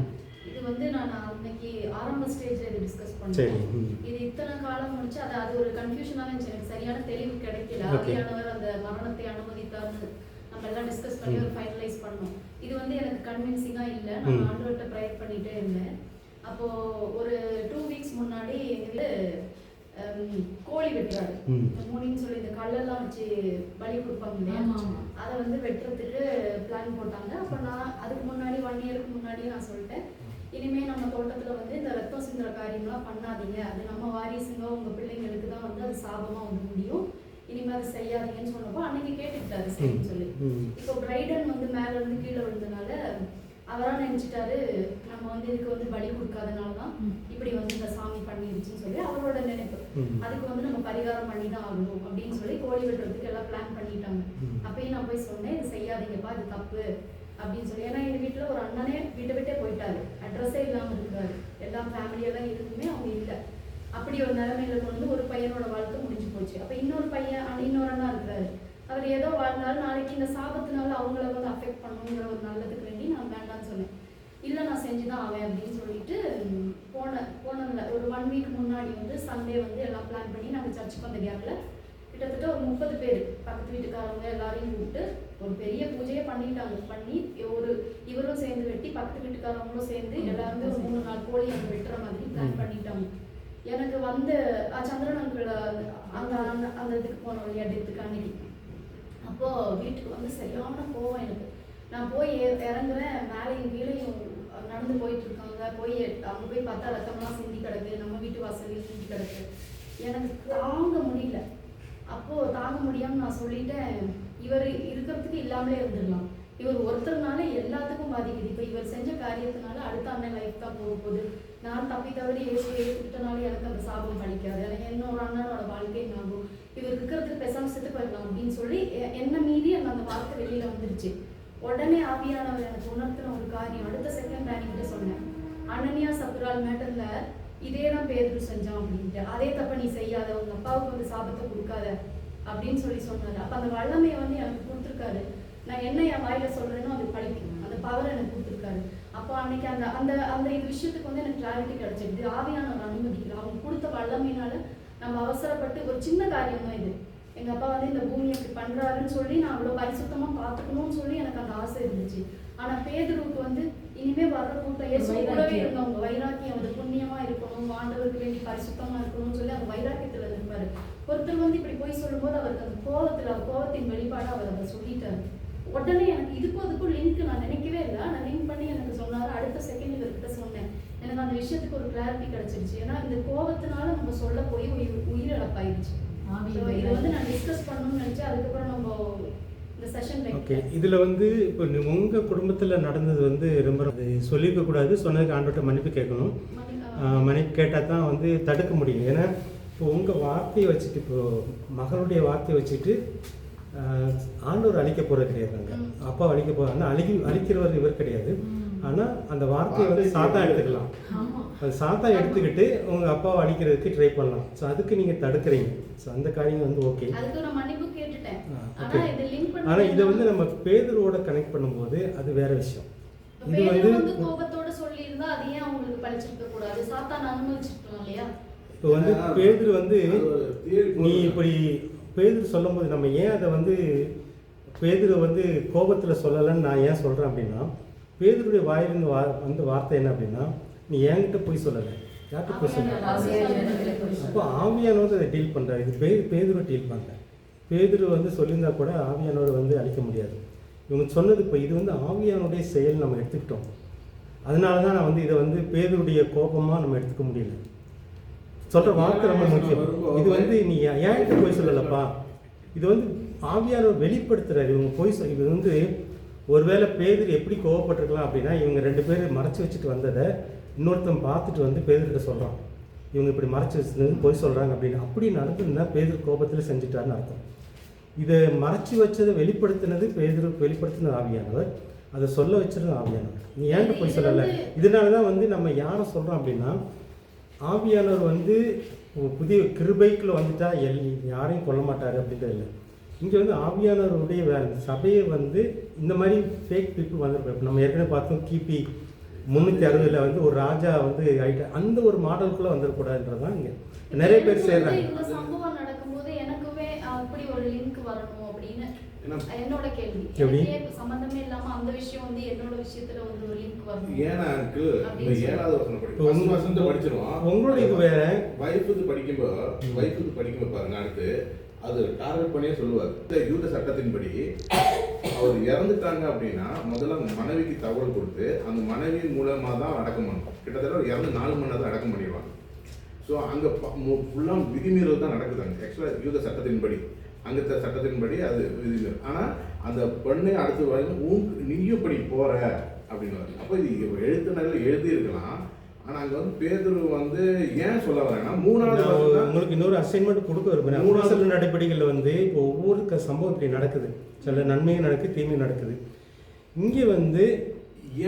இது வந்து நான் அன்னைக்கு ஆரம்ப ஸ்டேஜ்ல இது டிஸ்கஸ் சரி. பண்ணேன். இது இத்தனை காலம் முடிச்சு அது ஒரு கன்ஃபியூஷனாக இருந்துச்சு. எனக்கு சரியான தெளிவு கிடைக்கல. ஆவியானவர் அந்த மரணத்தை அனுமதித்தார்னு நம்ம எல்லாம் டிஸ்கஸ் பண்ணி ஒரு ஃபைனலைஸ் பண்ணோம். இது வந்து எனக்கு கன்வின்சிங்காக இல்லை. நான் ஆண்டவர்கிட்ட ப்ரேயர் பண்ணிட்டே இருந்தேன். அப்போ ஒரு 2 வீக்ஸ் முன்னாடி எங்க கோழி வெட்டுறாரு. மூணின்னு சொல்லி இந்த கல்லெல்லாம் வச்சு பலி கொடுப்பாங்க இல்லையா, அதை வந்து வெட்டுறதுக்கு பிளான் போட்டாங்க. அப்போ நான் அதுக்கு முன்னாடி 1 இயருக்கு முன்னாடி நான் சொல்லிட்டேன், இனிமே நம்ம தோட்டத்தில் வந்து இந்த ரத்தம் சிந்துற காரியம்லாம் பண்ணாதீங்க, அது நம்ம வாரிசுங்க உங்கள் பிள்ளைங்களுக்கு தான் வந்து அது சாபமாக வந்து முடியும், இனிமேல் அது செய்யாதீங்கன்னு சொன்னப்போ அன்னைக்கு கேட்டுக்கிட்டாரு சரின்னு சொல்லி. இப்போ பிரைடன் வந்து மேலே இருந்து கீழே விழுந்தனால அவராக நினச்சிட்டாரு நம்ம வந்து இதுக்கு வந்து பலி கொடுக்காதனால தான் இப்படி வந்து இந்த சாமி பண்ணிடுச்சுன்னு சொல்லி அவரோட நினைப்பு. அதுக்கு வந்து நம்ம பரிகாரம் பண்ணி தான் ஆகணும் அப்படின்னு சொல்லி கோழி வெட்டுறதுக்கு எல்லாம் பிளான் பண்ணிட்டாங்க. அப்பயும் நான் போய் சொன்னேன், இது செய்யாதீங்கப்பா, இது தப்பு அப்படின்னு சொல்லி. ஏன்னா எங்கள் வீட்டில் ஒரு அண்ணனே வீட்டை விட்டே போயிட்டாரு, அட்ரஸே இல்லாமல் இருக்காரு. எல்லா ஃபேமிலியெல்லாம் இருக்குமே அவங்க இல்லை. அப்படி ஒரு நிலைமையில கொண்டு ஒரு பையனோட வாழ்க்கை முடிஞ்சு போச்சு. அப்போ இன்னொரு அண்ணா இருக்கிறாரு, அவர் ஏதோ வாழ்ந்தாலும் நாளைக்கு இந்த சாபத்தினால அவங்கள வந்து அஃபெக்ட் பண்ணுங்கிற ஒரு நல்லதுக்கு வேண்டி நான் வேண்டாம்னு சொன்னேன். இல்லை நான் செஞ்சுதான் ஆவேன் அப்படின்னு சொல்லிட்டு போனதில்ல. ஒரு 1 வீக் முன்னாடி வந்து சண்டே வந்து எல்லாம் பிளான் பண்ணி நாங்கள் சர்ச்சுக்கு வந்த கேப்பில் கிட்டத்தட்ட ஒரு 30 பேர் பக்கத்து வீட்டுக்காரவங்க எல்லாரையும் கூப்பிட்டு ஒரு பெரிய பூஜையை பண்ணிட்டாங்க. பண்ணி இவரும் சேர்ந்து வெட்டி பக்கத்து வீட்டுக்காரவங்களும் சேர்ந்து எல்லாருமே ஒரு 3 நாள் கோழி அங்கே வெட்டுற மாதிரி பிளான் பண்ணிட்டாங்க. எனக்கு வந்து சந்திரன் அங்கிள் அந்த இதுக்கு போனோம் இல்லையா, டெத்துக்கு அன்னைக்கு. அப்போது வீட்டுக்கு வந்து சரியான கோவம் எனக்கு. நான் போய் இறங்குறேன், மேலேயும் கீழையும் நடந்து போயிட்டு இருக்காங்க. அங்கே போய் பார்த்தா ரத்தம்லாம் சிந்தி கிடக்கு, நம்ம வீட்டு வாசலையும் சிந்தி கிடக்கு. எனக்கு தாங்க முடியல. அப்போது தாங்க முடியாமல் நான் சொல்லிட்டேன், இவர் இருக்கிறதுக்கு இல்லாமலே இருந்துடலாம், இவர் ஒருத்தர்னால எல்லாத்துக்கும் பாதிக்குது. இப்போ இவர் செஞ்ச காரியத்தினால அடுத்த அண்ணன் லைஃப் தான் போக போகுது. நான் தப்பி தவறி ஏற்றுக்கிட்டனால எனக்கு அந்த சாபம் படிக்காது, எனக்கு என்னோட அண்ணனோட வாழ்க்கை ஆகும், இவர் இருக்கிறதுக்கு பெசாம செத்து போயிடலாம் அப்படின்னு சொல்லி என்ன மீறி எனக்கு அந்த வார்த்தை வெளியில் வந்துருச்சு. உடனே ஆவியானவர் எனக்கு உணர்த்தின ஒரு காரியம், அடுத்த செகண்ட் நான் கிட்ட சொன்னேன், அனன்யா சப்பிரால் மேட்டர்ல இதே தான் பேதுரு செஞ்சான் அப்படின்ட்டு, அதே தப்ப நீ செய்யாத, உங்க அப்பாவுக்கு வந்து சாபத்தை கொடுக்காத அப்படின்னு சொன்னாரு. அப்போ அந்த வல்லமையை வந்து எனக்கு கொடுத்துருக்காரு. நான் என்ன என் வாயில சொல்றேனோ அது பழிக்கும், அந்த பவர் எனக்கு கொடுத்துருக்காரு. அப்போ அன்னைக்கு அந்த அந்த அந்த இது விஷயத்துக்கு வந்து எனக்கு கிளாரிட்டி கிடைச்சிருக்கு. ஆவியானவர் அனுமதிக்கிறார். அவங்க கொடுத்த வல்லமையினால நம்ம அவசரப்பட்டு ஒரு சின்ன காரியம் தான் இது. எங்க அப்பா வந்து இந்த பூமியை இப்படி பண்றாருன்னு சொல்லி நான் அவ்வளோ பரிசுத்தமா பார்த்துக்கணும்னு சொல்லி எனக்கு அந்த ஆசை இருந்துச்சு. ஆனா பேதுருவுக்கு வந்து இனிமே வர்ற கூட்டம் இயேசு கூடவே இருந்தவங்க வைராக்கியம், அது புண்ணியமா இருக்கணும், ஆண்டவருக்கு வேண்டி பரிசுத்தமா இருக்கணும்னு சொல்லி அந்த வைராக்கியத்துல இருப்பாரு. ஒருத்தர் வந்து இப்படி போய் சொல்லும்போது அவருக்கு அந்த கோவத்தின் வெளிப்பாடு அவர் அதை சொல்லிட்டாரு. உடனே எனக்கு இதுக்கும் லிங்க் நான் நினைக்கவே இல்லை. நான் லிங்க் பண்ணி எனக்கு சொன்னாரு. அடுத்த செகண்ட் இவர்கிட்ட சொன்னேன், எனக்கு அந்த விஷயத்துக்கு ஒரு கிளாரிட்டி கிடைச்சிருச்சு. ஏன்னா இந்த கோபத்தினால நம்ம சொல்ல போய் உயிரிழப்பாயிருச்சு. இதை வந்து நான் டிஸ்கஸ் பண்ணணும்னு நினைச்சேன். அதுக்கப்புறம் நம்ம இந்த செஷன் ஓகே. இதில் வந்து இப்போ உங்கள் குடும்பத்தில் நடந்தது வந்து ரொம்ப சொல்லியிருக்க கூடாது, சொன்னதுக்கு ஆண்டவர்கிட்ட மன்னிப்பு கேட்கணும். மன்னிப்பு கேட்டால் தான் வந்து தடுக்க முடியும். ஏன்னா இப்போ உங்கள் வார்த்தையை வச்சுட்டு, இப்போது மகளுடைய வார்த்தையை வச்சுட்டு ஆண்டவர் அழிக்க போகிறது கிடையாதுங்க, அப்பா அழிக்க போகிறாங்க. அழிக்கிறவர் இவர் கிடையாது. ஆனால் அந்த வார்த்தையை வந்து சாத்தா எடுத்துக்கலாம். அது சாத்தா எடுத்துக்கிட்டு உங்கள் அப்பாவை அழிக்கிறதுக்கு ட்ரை பண்ணலாம். ஸோ அதுக்கு நீங்கள் தடுக்கிறீங்க. ஸோ அந்த காரியம் வந்து ஓகே. ஆனால் இதை வந்து நம்ம பேதுருவோட கனெக்ட் பண்ணும்போது அது வேற விஷயம். இது வந்து கோபத்தோட சொல்லியிருந்தா அது ஏன் அவங்களுக்கு பழிச்சிருக்க கூடாது, சாத்தான் அனுமதிச்சிருக்கோம் இல்லையா? இப்போ வந்து பேதுரு வந்து நீ இப்படி பேதுரு சொல்லும் போது நம்ம ஏன் அதை வந்து பேதுரு வந்து கோபத்தில் சொல்லலைன்னு நான் ஏன் சொல்கிறேன் அப்படின்னா, பேதுருடைய வாயிலிருந்து வந்த வார்த்தை என்ன அப்படின்னா, நீ என்கிட்ட போய் சொல்லலை, யார்கிட்ட போய் சொல்ல. அப்போ ஆவியானவர் அதை டீல் பண்ணுறாரு. இது பேதுரு டீல் பண்ணல. பேதுரு வந்து சொல்லியிருந்தா கூட ஆவியானவர் வந்து அழிக்க முடியாது. இவங்க சொன்னது இப்போ இது வந்து ஆவியானுடைய செயல் நம்ம எடுத்துக்கிட்டோம். அதனால தான் நான் வந்து இதை வந்து பேதுருடைய கோபமாக நம்ம எடுத்துக்க முடியல. சொல்கிற வார்த்தை ரொம்ப முக்கியம். இது வந்து நீ ஏன்கிட்ட போய் சொல்லலப்பா, இது வந்து ஆவியானவர் வெளிப்படுத்துறாரு. இவங்க போய் இது வந்து ஒருவேளை பேதுரு எப்படி கோவப்பட்டிருக்கலாம் அப்படின்னா, இவங்க 2 பேர் மறைச்சி வச்சுட்டு வந்ததை இன்னொருத்தன் பார்த்துட்டு வந்து பேதுருக்கிட்ட சொல்கிறான், இவங்க இப்படி மறைச்சி வச்சுருந்து போய் சொல்கிறாங்க அப்படின்னு. அப்படி நடந்துருந்தா பேதுரு கோபத்தில் செஞ்சுட்டாருன்னு அர்த்தம். இதை மறைச்சி வச்சதை வெளிப்படுத்தினது வெளிப்படுத்தினது ஆவியானவர், அதை சொல்ல வச்சது ஆவியானவர். நீ ஏன்ட்டு போய் சொல்லலை. இதனால தான் வந்து நம்ம யாரை சொல்கிறோம் அப்படின்னா, ஆவியானவர் வந்து புதிய கிருபைக்குள்ளே வந்துட்டா யாரையும் கொல்ல மாட்டார் அப்படின்றது இல்லை. இங்கே வந்து ஆவியானவருடைய வேலை. சபையை வந்து இந்த மாதிரி ஃபேக் பீப்புள் வந்துருப்போம். நம்ம ஏற்கனவே பார்த்தோம், கிபி 360 வந்து ஒரு ராஜா வந்து ஆகிட்ட அந்த ஒரு மாடலுக்குள்ளே வந்துடக்கூடாதுன்றதான் இங்கே நிறைய பேர் சேர்றாங்க. இந்த சம்பவம் நடக்கும்போது எனக்குமே அப்படி ஒரு லிங்க் வரணும் அப்படின்னு என்னோட கேள்வி. சம்பந்தமே இல்லாம அந்த விஷயம் வந்து என்னோட விஷயத்துல வந்து ஒரு லிங்க் வரணும். ஏன்னா இந்த 7வது வசனம் படிக்கும் படிச்சிருவோம். உங்களுக்கு வேற வைஃபுக்கு படிக்கும்போது பாருங்க, அடுத்து அது டார்கெட் பண்ணியே சொல்லுவார். யூத சட்டத்தின்படி அவர் இறந்துட்டாங்க அப்படின்னா முதல்ல மனைவிக்கு தகவல் கொடுத்து அந்த மனைவியின் மூலமா தான் அடக்கம் பண்ணணும். கிட்டத்தட்ட ஒரு இறந்து 4 மணி நேரத்தில் அடக்கம் பண்ணிடுவாங்க. ஸோ அங்கே ஃபுல்லாக விதிமீறல் தான் நடக்குதாங்க. ஆக்சுவலாக யூத சட்டத்தின்படி, அங்கே சட்டத்தின்படி அது விதிமீறல். ஆனால் அந்த பெண்ணை அடுத்து வரைக்கும் நீயும் இப்படி போற அப்படின்னு. அப்போ இது எழுத்துனர்கள் எழுதியிருக்கலாம். ஆனால் அங்கே வந்து பேதுரு வந்து ஏன் சொல்ல வரேன்னா, 3வது உங்களுக்கு இன்னொரு அசைன்மெண்ட் கொடுக்க விரும்புகிறேன். 3 நடவடிக்கைகளில் வந்து இப்போ ஒவ்வொரு சம்பவம் இப்படி நடக்குது. சில நன்மையும் நடக்குது, தீமையும் நடக்குது. இங்கே வந்து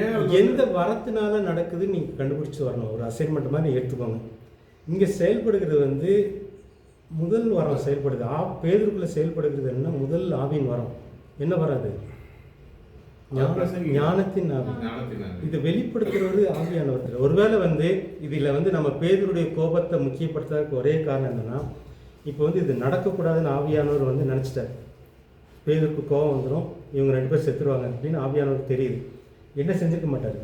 ஏன் எந்த வரத்தினால நடக்குதுன்னு நீங்கள் கண்டுபிடிச்சி வரணும். ஒரு அசைன்மெண்ட் மாதிரி எடுத்துக்கோங்க. இங்கே செயல்படுகிறது வந்து முதல் வரம் செயல்படுது. பேதுருக்குள்ளே செயல்படுகிறது என்ன? முதல் ஆவியின் வரம். என்ன வராது? ஞானத்தின் ஆவி. இது வெளிப்படுத்துறது ஆவியானவர். ஒருவேளை வந்து இதில் வந்து நம்ம பேதுருடைய கோபத்தை முக்கியப்படுத்துறதுக்கு ஒரே காரணம் என்னன்னா, இப்போ வந்து இது நடக்கக்கூடாதுன்னு ஆவியானவர் வந்து நினச்சிட்டார். பேதுருக்கு கோபம் வந்துடும், இவங்க 2 பேர் செத்துருவாங்க அப்படின்னு ஆவியானவர் தெரியுது. என்ன செஞ்சுக்க மாட்டாரு.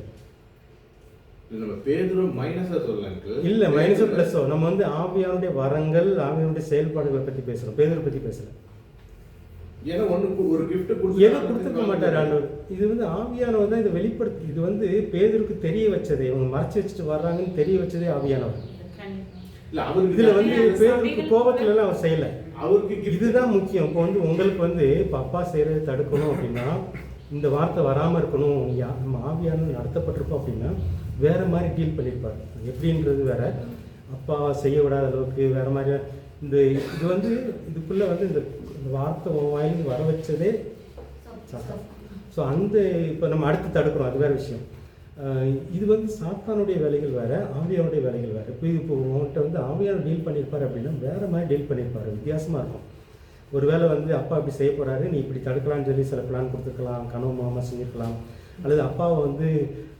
இல்லை மைனஸோ ப்ளஸோ, நம்ம வந்து ஆவியானுடைய வரங்கள், ஆவியானுடைய செயல்பாடுகளை பற்றி பேசுகிறோம், பேதுரை பற்றி பேசுகிறோம். ஏன்னா ஒரு கிஃப்ட் எதை கொடுத்துக்க மாட்டார் ஆண்டவர். இது வந்து ஆவியானவர் தான் இதை வெளிப்படுத்தி. இது வந்து பேதுருக்கு தெரிய வச்சதே, இவங்க மறைச்சி வச்சுட்டு வர்றாங்கன்னு தெரிய வச்சதே ஆவியானவர். இதுல வந்து பேதுருக்கு கோபத்துலலாம் அவர் செய்யலை. அவருக்கு இதுதான் முக்கியம். இப்போ வந்து உங்களுக்கு வந்து இப்போ அப்பா செய்யறது தடுக்கணும் அப்படின்னா, இந்த வார்த்தை வராமல் இருக்கணும், நம்ம ஆவியானவர் நடத்தப்பட்டிருக்கோம் அப்படின்னா வேற மாதிரி டீல் பண்ணியிருப்பார். எப்படின்றது வேற. அப்பா செய்ய விடாத அளவுக்கு வேற மாதிரி இந்த இது வந்து இதுக்குள்ளே வந்து இந்த வார்த்தை வாயிலிருந்து வர வச்சதே சாத்தான். ஸோ அந்த இப்போ நம்ம அடுத்து தடுக்கிறோம், அது வேறு விஷயம். இது வந்து சாத்தானுடைய வேலைகள் வேறு, ஆவியானுடைய வேலைகள் வேறு. இப்போ உங்கள்கிட்ட வந்து ஆவியான டீல் பண்ணியிருப்பார் அப்படின்னா வேறு மாதிரி டீல் பண்ணியிருப்பார், வித்தியாசமாக இருக்கும். ஒருவேளை வந்து அப்பா இப்படி செய்ய போகிறாரு, நீ இப்படி தடுக்கலான்னு சொல்லி சில பிளான் கொடுத்துருக்கலாம், கனவு மாமா செஞ்சுருக்கலாம். அல்லது அப்பாவை வந்து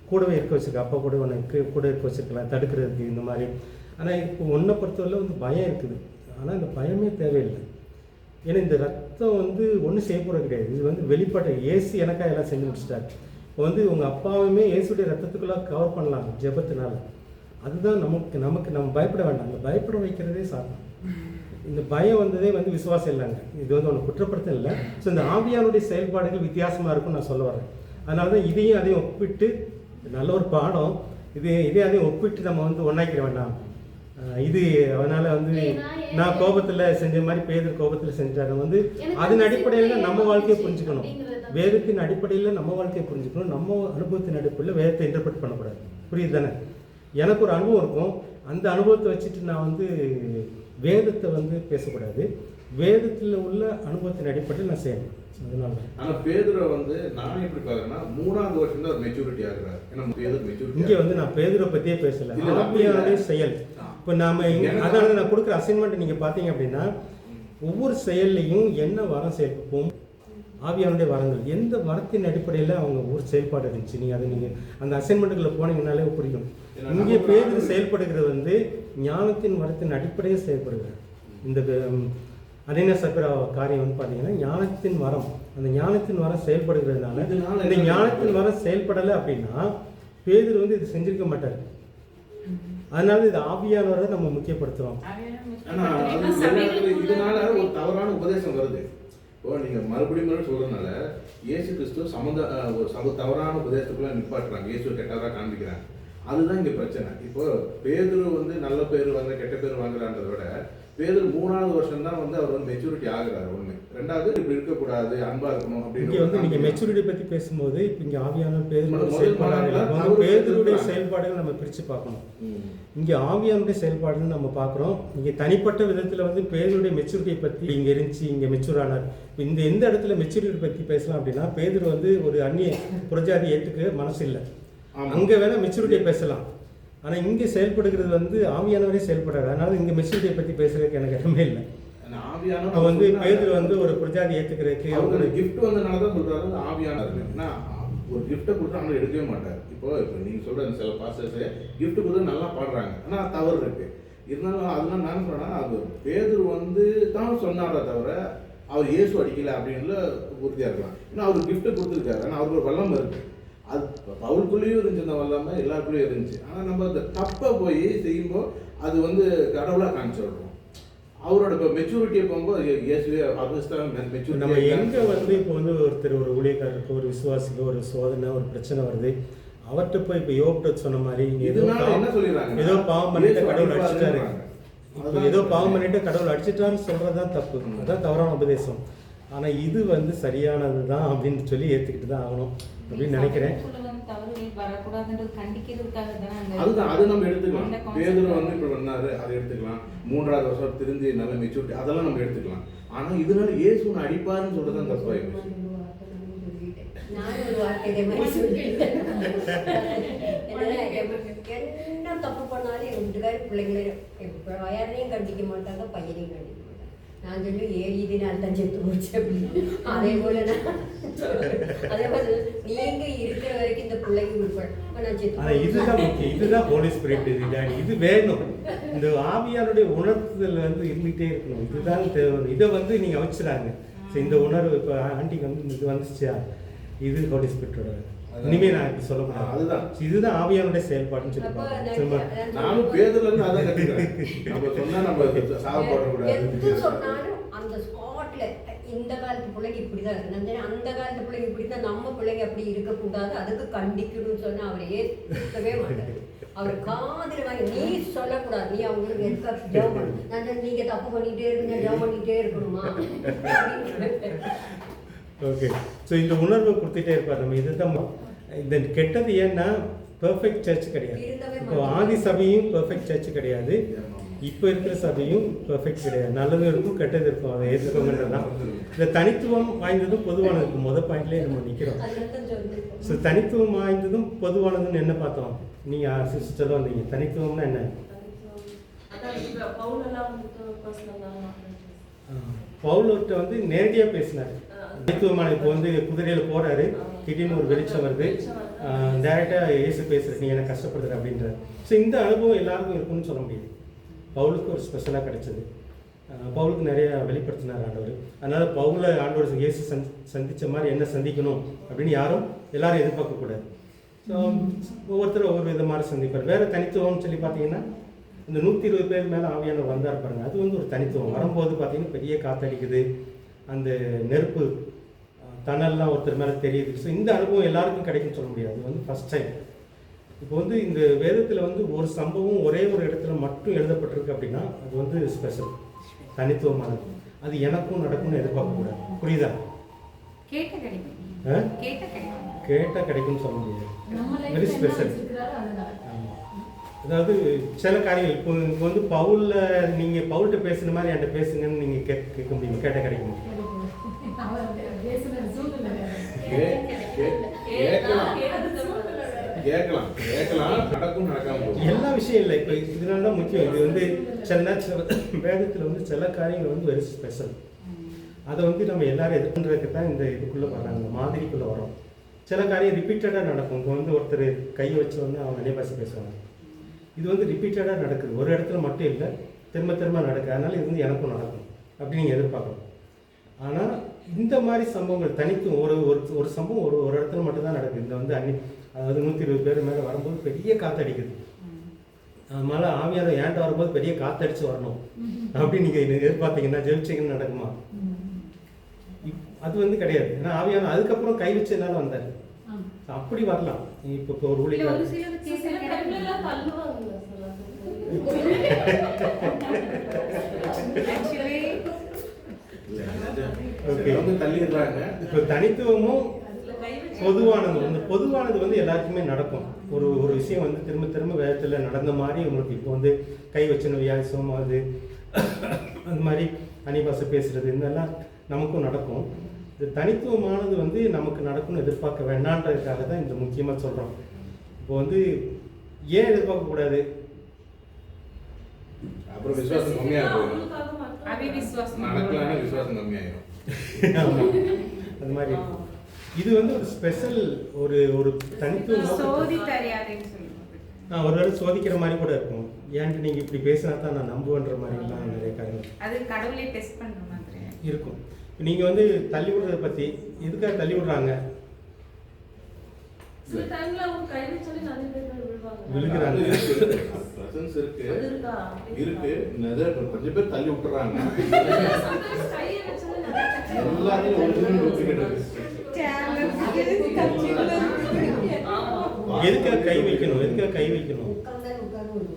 கூடவே இருக்க வச்சுருக்க, அப்பா கூட உனக்கு கூட இருக்க வச்சுருக்கலாம் தடுக்கிறதுக்கு இந்த மாதிரி. ஆனால் இப்போ ஒன்றை பொறுத்தவரை வந்து பயம் இருக்குது. ஆனால் இந்த பயமே தேவையில்லை. ஏன்னா இந்த ரத்தம் வந்து ஒன்றும் செய்ய போகிறது கிடையாது. இது வந்து வெளிப்பட்ட இயேசு எனக்காக எல்லாம் செஞ்சு முடிச்சிட்டாரு. இப்போ வந்து உங்கள் அப்பாவுமே இயேசுடைய ரத்தத்துக்குள்ளே கவர் பண்ணலாம் ஜெபத்தினால. அதுதான் நம்ம பயப்பட வேண்டாம். அந்த பயப்பட வைக்கிறதே சாத்தான். இந்த பயம் வந்ததே வந்து விசுவாசம் இல்லைங்க. இது வந்து ஒன்று குற்றப்படுத்த இல்லை. ஸோ இந்த ஆவியானுடைய செயல்பாடுகள் வித்தியாசமாக இருக்கும்னு நான் சொல்ல வரேன். அதனால தான் இதையும் அதையும் ஒப்பிட்டு, நல்ல ஒரு பாடம், இதே அதையும் ஒப்பிட்டு நம்ம வந்து ஒன்றாக்கிற வேண்டாம். இது அதனால வந்து நான் கோபத்தில் செஞ்ச மாதிரி பேதர் கோபத்தில் செஞ்சாங்க வந்து அதன் அடிப்படையில் நம்ம வாழ்க்கையை புரிஞ்சுக்கணும். வேதத்தின் அடிப்படையில் நம்ம வாழ்க்கையை புரிஞ்சுக்கணும். நம்ம அனுபவத்தின் அடிப்படையில் வேதத்தை இன்டர்பிரட் பண்ணக்கூடாது. புரியுது தானே? எனக்கு ஒரு அனுபவம் இருக்கும், அந்த அனுபவத்தை வச்சுட்டு நான் வந்து வேதத்தை வந்து பேசக்கூடாது. வேதத்தில் உள்ள அனுபவத்தின் அடிப்படையில் நான் செய்யணும். அதனால ஆனால் பேதுரை வந்து நான் எப்படி பார்க்குறேன்னா 3வது வருஷம் தான் மெச்சூரிட்டி ஆகுறாரு. ஏன்னா பேதர் மெச்சூரிட்டி. இங்கே வந்து நான் பேதுரை பற்றியே பேசலை, ஆவியானுடைய செயல். இப்போ நாம அதனால நான் கொடுக்குற அசைன்மெண்ட் நீங்கள் பார்த்தீங்க அப்படின்னா ஒவ்வொரு செயல்லையும் என்ன வரம் செயல்போம், ஆவியானுடைய வரங்கள் எந்த வரத்தின் அடிப்படையில் அவங்க ஒரு செயல்பாடு இருந்துச்சு. நீங்கள் அதை நீங்கள் அந்த அசைன்மெண்ட்டுக்குள்ளே போனீங்கன்னாலே புரியும். இங்கே பேதுரு செயல்படுகிறது வந்து ஞானத்தின் வரத்தின் அடிப்படையில் செயல்படுகிறார். இந்த அனனியா சப்பீரா காரியம் வந்து பார்த்தீங்கன்னா ஞானத்தின் வரம், அந்த ஞானத்தின் வரம் செயல்படுகிறதுனால இந்த ஞானத்தின் வரம் செயல்படலை அப்படின்னா பேதுரு வந்து இது செஞ்சிருக்க மாட்டார். அதனால இது ஆவியானவரை நம்ம முக்கியப்படுத்துகிறோம். ஆனா அது சில நேரத்துல இதனால ஒரு தவறான உபதேசம் வருது. இப்போ நீங்க மறுபடியும் சொல்றதுனால இயேசு கிறிஸ்து ஒரு தவறான உபதேசத்துக்குள்ள நிப்பாட்டுறாங்க, இயேசு கெட்டவரா காண்பிக்கிறாங்க. அதுதான் இங்க பிரச்சனை. இப்போ பேதுரு நல்ல பேர் வாங்க கெட்ட பேர் வாங்குறான்றத விட பேதுரு 3வது வருஷம் தான் அவர் மெச்சூரிட்டி ஆகுறாரு. ஒண்ணு. ரெண்டாவது இப்படி இருக்கக்கூடாது, அன்பா இருக்கணும் அப்படின்னு நீங்க மெச்சூரிட்டி பத்தி பேசும்போது இங்க ஆவியானவர் பேதுருடைய செயல்பாடுகள் நம்ம பிரிச்சு பார்க்கணும். இங்க ஆவியானுடைய செயல்பாடுன்னு நம்ம பார்க்குறோம். இங்க தனிப்பட்ட விதத்துல பேதுருடைய மெச்சூரிட்டியை பத்தி இங்க இருந்துச்சு, இங்க மெச்சூர் ஆனார். இந்த எந்த இடத்துல மெச்சூரிட்டி பத்தி பேசலாம் அப்படின்னா பேதுரு ஒரு அந்நிய புறஜாதி ஏற்றுக்க மனசு இல்லை, அங்க வேணா மெச்சூரிட்டியை பேசலாம். ஆனா இங்க செயல்படுகிறது ஆவியானவரே செயல்படுறாரு. அதனால இங்க மெச்சூரிட்டியை பத்தி பேசுறதுக்கு எனக்கு இடமே இல்லை. பேதுரு ஒரு புறஜாதி ஏத்துக்கிறதுக்கு அவரோட கிஃப்ட் வந்தனாலதான் சொல்றாரு ஆவியானவர். ஒரு கிஃப்ட்டை கொடுத்து அவங்க எடுக்கவே மாட்டார். இப்போ நீங்க சொல்ற சில பாஸ்டர்ஸ் கிஃப்ட் கொடுத்து நல்லா பாடுறாங்க, ஆனா தவறு இருக்கு. இருந்தாலும் அதெல்லாம் நான் சொன்னா அது பேதுரு தான் சொன்னாரே தவிர அவர் இயேசு அடிக்கல அப்படின்னு உறுதியா இருக்கலாம். ஏன்னா அவர் கிஃப்ட் கொடுத்துருக்காரு, ஆனா அவருக்கு ஒரு வல்லம் இருக்கு. அது பவுலுக்குள்ளேயும் இருந்துச்சு, அந்த வல்லாம எல்லாருக்குள்ளேயும் இருந்துச்சு. ஆனால் நம்ம அந்த தப்பை போய் செய்யும்போது அது கடவுளாக காமிச்சிடுறோம். அவரோட இப்போ மெச்சூரிட்டியை போகும்போது இயேசுவே மெச்சூரிட்டி. நம்ம எங்கே இப்போ ஒருத்தர் ஒரு ஊழியக்காரருக்கு ஒரு விசுவாசிக்கு ஒரு சோதனை ஒரு பிரச்சனை வருது, அவர்கிட்ட போய் இப்போ யோகிட்ட சொன்ன மாதிரி என்ன சொல்லிடுறாங்க, ஏதோ பாவம் பண்ணிட்டு கடவுள் அடிச்சுட்டாரு, இப்போ ஏதோ பாவம் பண்ணிட்டு கடவுள் அடிச்சுட்டாருன்னு சொல்றதுதான் தப்பு, அதுதான் தவறான உபதேசம். ஆனால் இது சரியானது தான் அப்படின்னு சொல்லி ஏற்றுக்கிட்டு தான் ஆகணும் அப்படின்னு நினைக்கிறேன். அதுதான் அது நம்ம எடுத்துக்கலாம். பேதுரு இப்படி பண்ணாரு, அதை எடுத்துக்கலாம். 3வது வருஷம் திருந்தி நல்ல மெச்சூரிட்டி அதெல்லாம் நம்ம எடுத்துக்கலாம். ஆனா இதனால இயேசு அடிப்பாருன்னு சொல்றதுதான் தப்பாயிடுச்சு. என்ன தப்பு பண்ணாலும் என் வீட்டுக்காரி பிள்ளைங்களையும் யாரையும் கண்டிக்க மாட்டாங்க, பையனையும் கண்டிக்க மாட்டாங்க. நான் சொல்லி 7 நாள் தான் செத்து போச்சு அப்படின்னு. அதே போல நீங்க இருக்கிற வரைக்கும் இந்த பிள்ளைங்க கொடுப்பேன். இதுதான் முக்கியம், இதுதான் ஹோலி ஸ்பிரிட். இது வேணும். இந்த ஆவியானுடைய உணர்த்துதல் இருந்துகிட்டே இருக்கணும். இதுதான் தேவை. இதை நீங்க வச்சுறாங்க. இந்த உணர்வு இப்போ ஆண்டிக்கு இது வந்துச்சா, இது ஹோலி ஸ்பிரிட்டோட. இனிமே நான் இப்படி சொல்ல முடியாது. அதுதான் இதுதான் ஆவியானுடைய செயல்பாடுன்னு சொல்லி நானும் பேதுல இருந்து அதான் கத்துக்கிறேன். நம்ம சொன்னா நம்ம சாவப்பட கூடாது சொன்னாலும் அந்த ஸ்பாட்ல இந்த காலத்து பிள்ளைங்க இப்படிதான் இருக்கு, அந்த காலத்து பிள்ளைங்க இப்படிதான், நம்ம பிள்ளைங்க அப்படி இருக்கக்கூடாது, அதுக்கு கண்டிக்கணும்னு சொன்னா அவரை ஏற்கவே மாட்டாரு. அவர் காதில் வாங்கி நீ சொல்லக்கூடாது, நீ அவங்களுக்கு எதுக்காக ஜெபம் பண்ணு, நான் நீங்க தப்பு பண்ணிட்டே இருங்க, ஜெபம் பண்ணிட்டே இருக்கணுமா. ஓகே. ஸோ இந்த உணர்வை கொடுத்துட்டே இருப்பார். நம்ம இதுதான் இந்த கெட்டது ஏன்னா பெர்ஃபெக்ட் சர்ச் கிடையாது. இப்போ ஆதி சபையும் பெர்ஃபெக்ட் சர்ச் கிடையாது, இப்போ இருக்கிற சபையும் பெர்ஃபெக்ட் கிடையாது. நல்லதும் இருக்கும் கெட்டது இருக்கும், அதை ஏற்றுக்கோங்கன்றதான். இந்த தனித்துவம் வாய்ந்ததும் பொதுவானது முதல் பாயிண்ட்லேயே நம்ம நிற்கிறோம். ஸோ தனித்துவம் வாய்ந்ததும் பொதுவானதுன்னு என்ன பார்த்தோம், நீங்கள் சிஸ்டர் வந்தீங்க. தனித்துவம்னா என்ன? பவுலோட்ட நேரடியாக பேசினார். தனித்துவமான இப்போ குதிரையில் போகிறாரு, திடீர்னு ஒரு வெளிச்சம் வருது, டேரெக்டாக இயேசு பேசுகிற நீ எனக்கு கஷ்டப்படுற அப்படின்றார். ஸோ இந்த அனுபவம் எல்லாருக்கும் இருக்குன்னு சொல்ல முடியாது. பவுலுக்கு ஒரு ஸ்பெஷலாக கிடைச்சது. பவுலுக்கு நிறைய வெளிப்படுத்தினார் ஆண்டவர். அதனால் பவுலை ஆண்டவர் இயேசு சந்தித்த மாதிரி என்ன சந்திக்கணும் அப்படின்னு யாரும் எல்லாரும் எதிர்பார்க்கக்கூடாது. ஸோ ஒவ்வொருத்தரும் ஒவ்வொரு விதமாக சந்திப்பார். வேறு தனித்துவம்னு சொல்லி பார்த்தீங்கன்னா இந்த 120 பேர் மேலே ஆவியானவர் வந்தார் பாருங்க, அது ஒரு தனித்துவம். வரும்போது பார்த்தீங்கன்னா பெரிய காற்றடிக்குது, அந்த நெருப்பு தணல்லாம் ஒருத்தர் மேலே தெரியுது. ஸோ இந்த அனுபவம் எல்லாருக்கும் கிடைக்குன்னு சொல்ல முடியாது. இது ஃபஸ்ட் டைம். இப்போ இந்த வேதத்தில் ஒரு சம்பவம் ஒரே ஒரு இடத்துல மட்டும் எழுதப்பட்டிருக்கு அப்படின்னா அது ஸ்பெஷல், தனித்துவமானது. அது எனக்கும் நடக்கும்னு எதிர்பார்க்கக்கூடாது. புரியுதா? கேட்டால் கிடைக்கும்னு சொல்ல முடியாது. Very special. அதாவது சில காரியங்கள் இப்போ பவுலில் நீங்கள் பவுல்கிட்ட பேசுன மாதிரி என்கிட்ட பேசுங்கன்னு நீங்கள் கேட்க முடியும், கேட்டால் கிடைக்கும். எல்லா விஷயம் இல்லை. இப்போ இதனால தான் முக்கியம். இது சில நேரத்தில் வேதத்தில் சில காரியங்கள் வெரி ஸ்பெஷல். அதை நம்ம எல்லாரும் எதிர்க்கிறதுக்கு தான் இந்த இதுக்குள்ளே வர்றாங்க, மாதிரிக்குள்ளே வரோம். சில காரியம் ரிப்பீட்டடாக நடக்கும். இப்போ ஒருத்தர் கையை வச்சோடனே அவங்க அந்நிய பேசுவாங்க. இது ரிப்பீட்டடாக நடக்குது, ஒரு இடத்துல மட்டும் இல்லை, திரும்ப திரும்ப நடக்குது. அதனால் இது எனக்கும் நடக்கும் அப்படின்னு நீங்கள் எதிர்பார்க்கணும். ஆனால் இந்த மாதிரி சம்பவங்கள் தனித்துவம் ஒரு ஒரு சம்பவம் ஒரு இடத்துல மட்டும்தான் நடக்குது. இந்த அதாவது 120 பேர் மேலே வரும்போது பெரிய காற்றடிக்குது. அதனால ஆவியானவர் ஏன்ட்ட வரும்போது பெரிய காத்தடிச்சு வரணும் அப்படின்னு நீங்கள் எதிர்பார்த்தீங்கன்னா ஜெபிச்சிங்கன்னு நடக்குமா? அது வந்து கிடையாது. ஏன்னா ஆவியானவர் அதுக்கப்புறம் கை வச்சதுனால வந்தார். அப்படி வரலாம். இப்போ ஒரு ஊழியர் தள்ளிடுறாங்க. இப்போ தனித்துவமும் பொதுவானது வந்து பொதுவானது வந்து எல்லாருக்குமே நடக்கும். ஒரு ஒரு விஷயம் வந்து திரும்ப திரும்ப வேதத்தில் நடந்த மாதிரி உங்களுக்கு இப்போ வந்து கை வச்சுன வியாசம் அது அந்த மாதிரி அனிபாசை பேசுறது இதெல்லாம் நமக்கும் நடக்கும். இது தனித்துவமானது வந்து நமக்கு நடக்கும்னு எதிர்பார்க்க வேண்டான்றதுக்காக தான் இந்த முக்கியமாக சொல்கிறோம். இப்போ வந்து ஏன் எதிர்பார்க்கக்கூடாது? அப்புறம் விசுவாசம் கம்மியாகும். நடக்கலான விசுவாசம் கம்மியாயிரும். அது மாதிரி இது வந்து ஒரு ஸ்பெஷல் ஒரு ஒரு தனித்துவம். ஒரு வேளை சோதிக்கிற மாதிரி கூட இருக்கும். ஏன்ட்டு நீங்கள் இப்படி பேசினா தான் நான் நம்புவேன்ற மாதிரிலாம் நிறைய காரியங்கள் அது கடவுளே டெஸ்ட் பண்ணுற மாதிரி இருக்கும். நீங்கள் வந்து தள்ளி விடுறத பற்றி எதுக்காக தள்ளி விடுறாங்க? விழுகிறாங்க. இருக்கு கொஞ்சம் பேர் தள்ளி விட்டுறாங்க. எல்லாரும் எதுக்காக கை வைக்கணும்? எதுக்காக கை வைக்கணும்?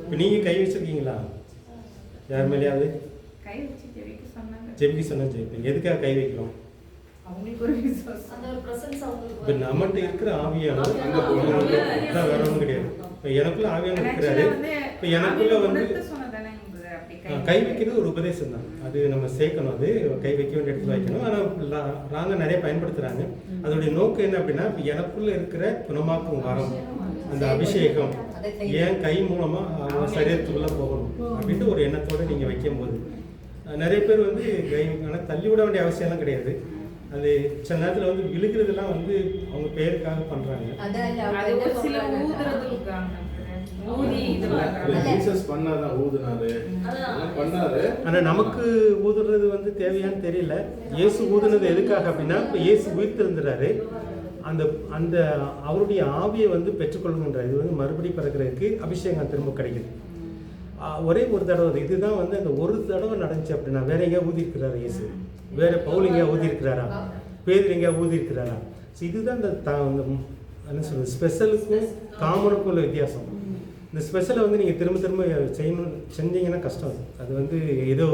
இப்போ நீங்கள் கை வச்சிருக்கீங்களா? யார் மேலேயாவது கை வச்சு ஜெபிக்க சொன்னா ஜெயிப்பீங்க. எதுக்காக கை வைக்கிறோம்? இப்போ நம்மகிட்ட இருக்கிற ஆவியானவர் வேற ஒன்றும் கிடையாது. இப்போ எனக்குள்ள ஆவியானவர் இருக்கிறாரு. இப்போ எனக்குள்ள வந்து கை வைக்கிறது ஒரு உபதேசம் தான். அது நம்ம சேர்க்கணும். அது கை வைக்க வேண்டிய இடத்துல வைக்கணும். ஆனால் ராங்க நிறைய பயன்படுத்துகிறாங்க. அதோடைய நோக்கம் என்ன அப்படின்னா, இப்போ எனக்குள்ள இருக்கிற குணமாக்கும் வரம், அந்த அபிஷேகம் ஏன் கை மூலமாக அவங்க சரீரத்துக்குள்ளே போகணும் அப்படின்ட்டு ஒரு எண்ணத்தோடு நீங்கள் வைக்கும்போது நிறைய பேர் வந்து கை ஆனால் தள்ளி விட வேண்டிய அவசியம்லாம் கிடையாது. அது சில நேரத்தில் வந்து விழுகிறதுலாம் வந்து அவங்க பேருக்காக பண்ணுறாங்க. ஆனால் நமக்கு ஊதுறது வந்து தேவையான்னு தெரியல. இயேசு ஊதுனது எதுக்காக அப்படின்னா, இப்போ இயேசு உயிர்த்தெழுந்துறாரு. அந்த அந்த அவருடைய ஆவியை வந்து பெற்றுக்கொள்ளுங்கன்றார். இது வந்து மறுபடி பிறக்கிறதுக்கு அபிஷேகம் திரும்ப கிடைக்குது. ஒரே ஒரு தடவை இதுதான் வந்து அந்த ஒரு தடவை நடந்துச்சு அப்படின்னா வேற எங்கேயா ஊதிருக்கிறாரா இயேசு? வேற பவுல் எங்கேயா ஊதிருக்கிறாரா? பேர் எங்கேயா ஊதிருக்கிறாரா? ஸோ இதுதான் இந்த என்ன சொல்றது, ஸ்பெஷலுக்கும் காமனுக்கும் உள்ள வித்தியாசம். இந்த ஸ்பெஷலை வந்து நீங்கள் திரும்ப திரும்ப செஞ்சீங்கன்னா கஷ்டம். அது வந்து ஏதோ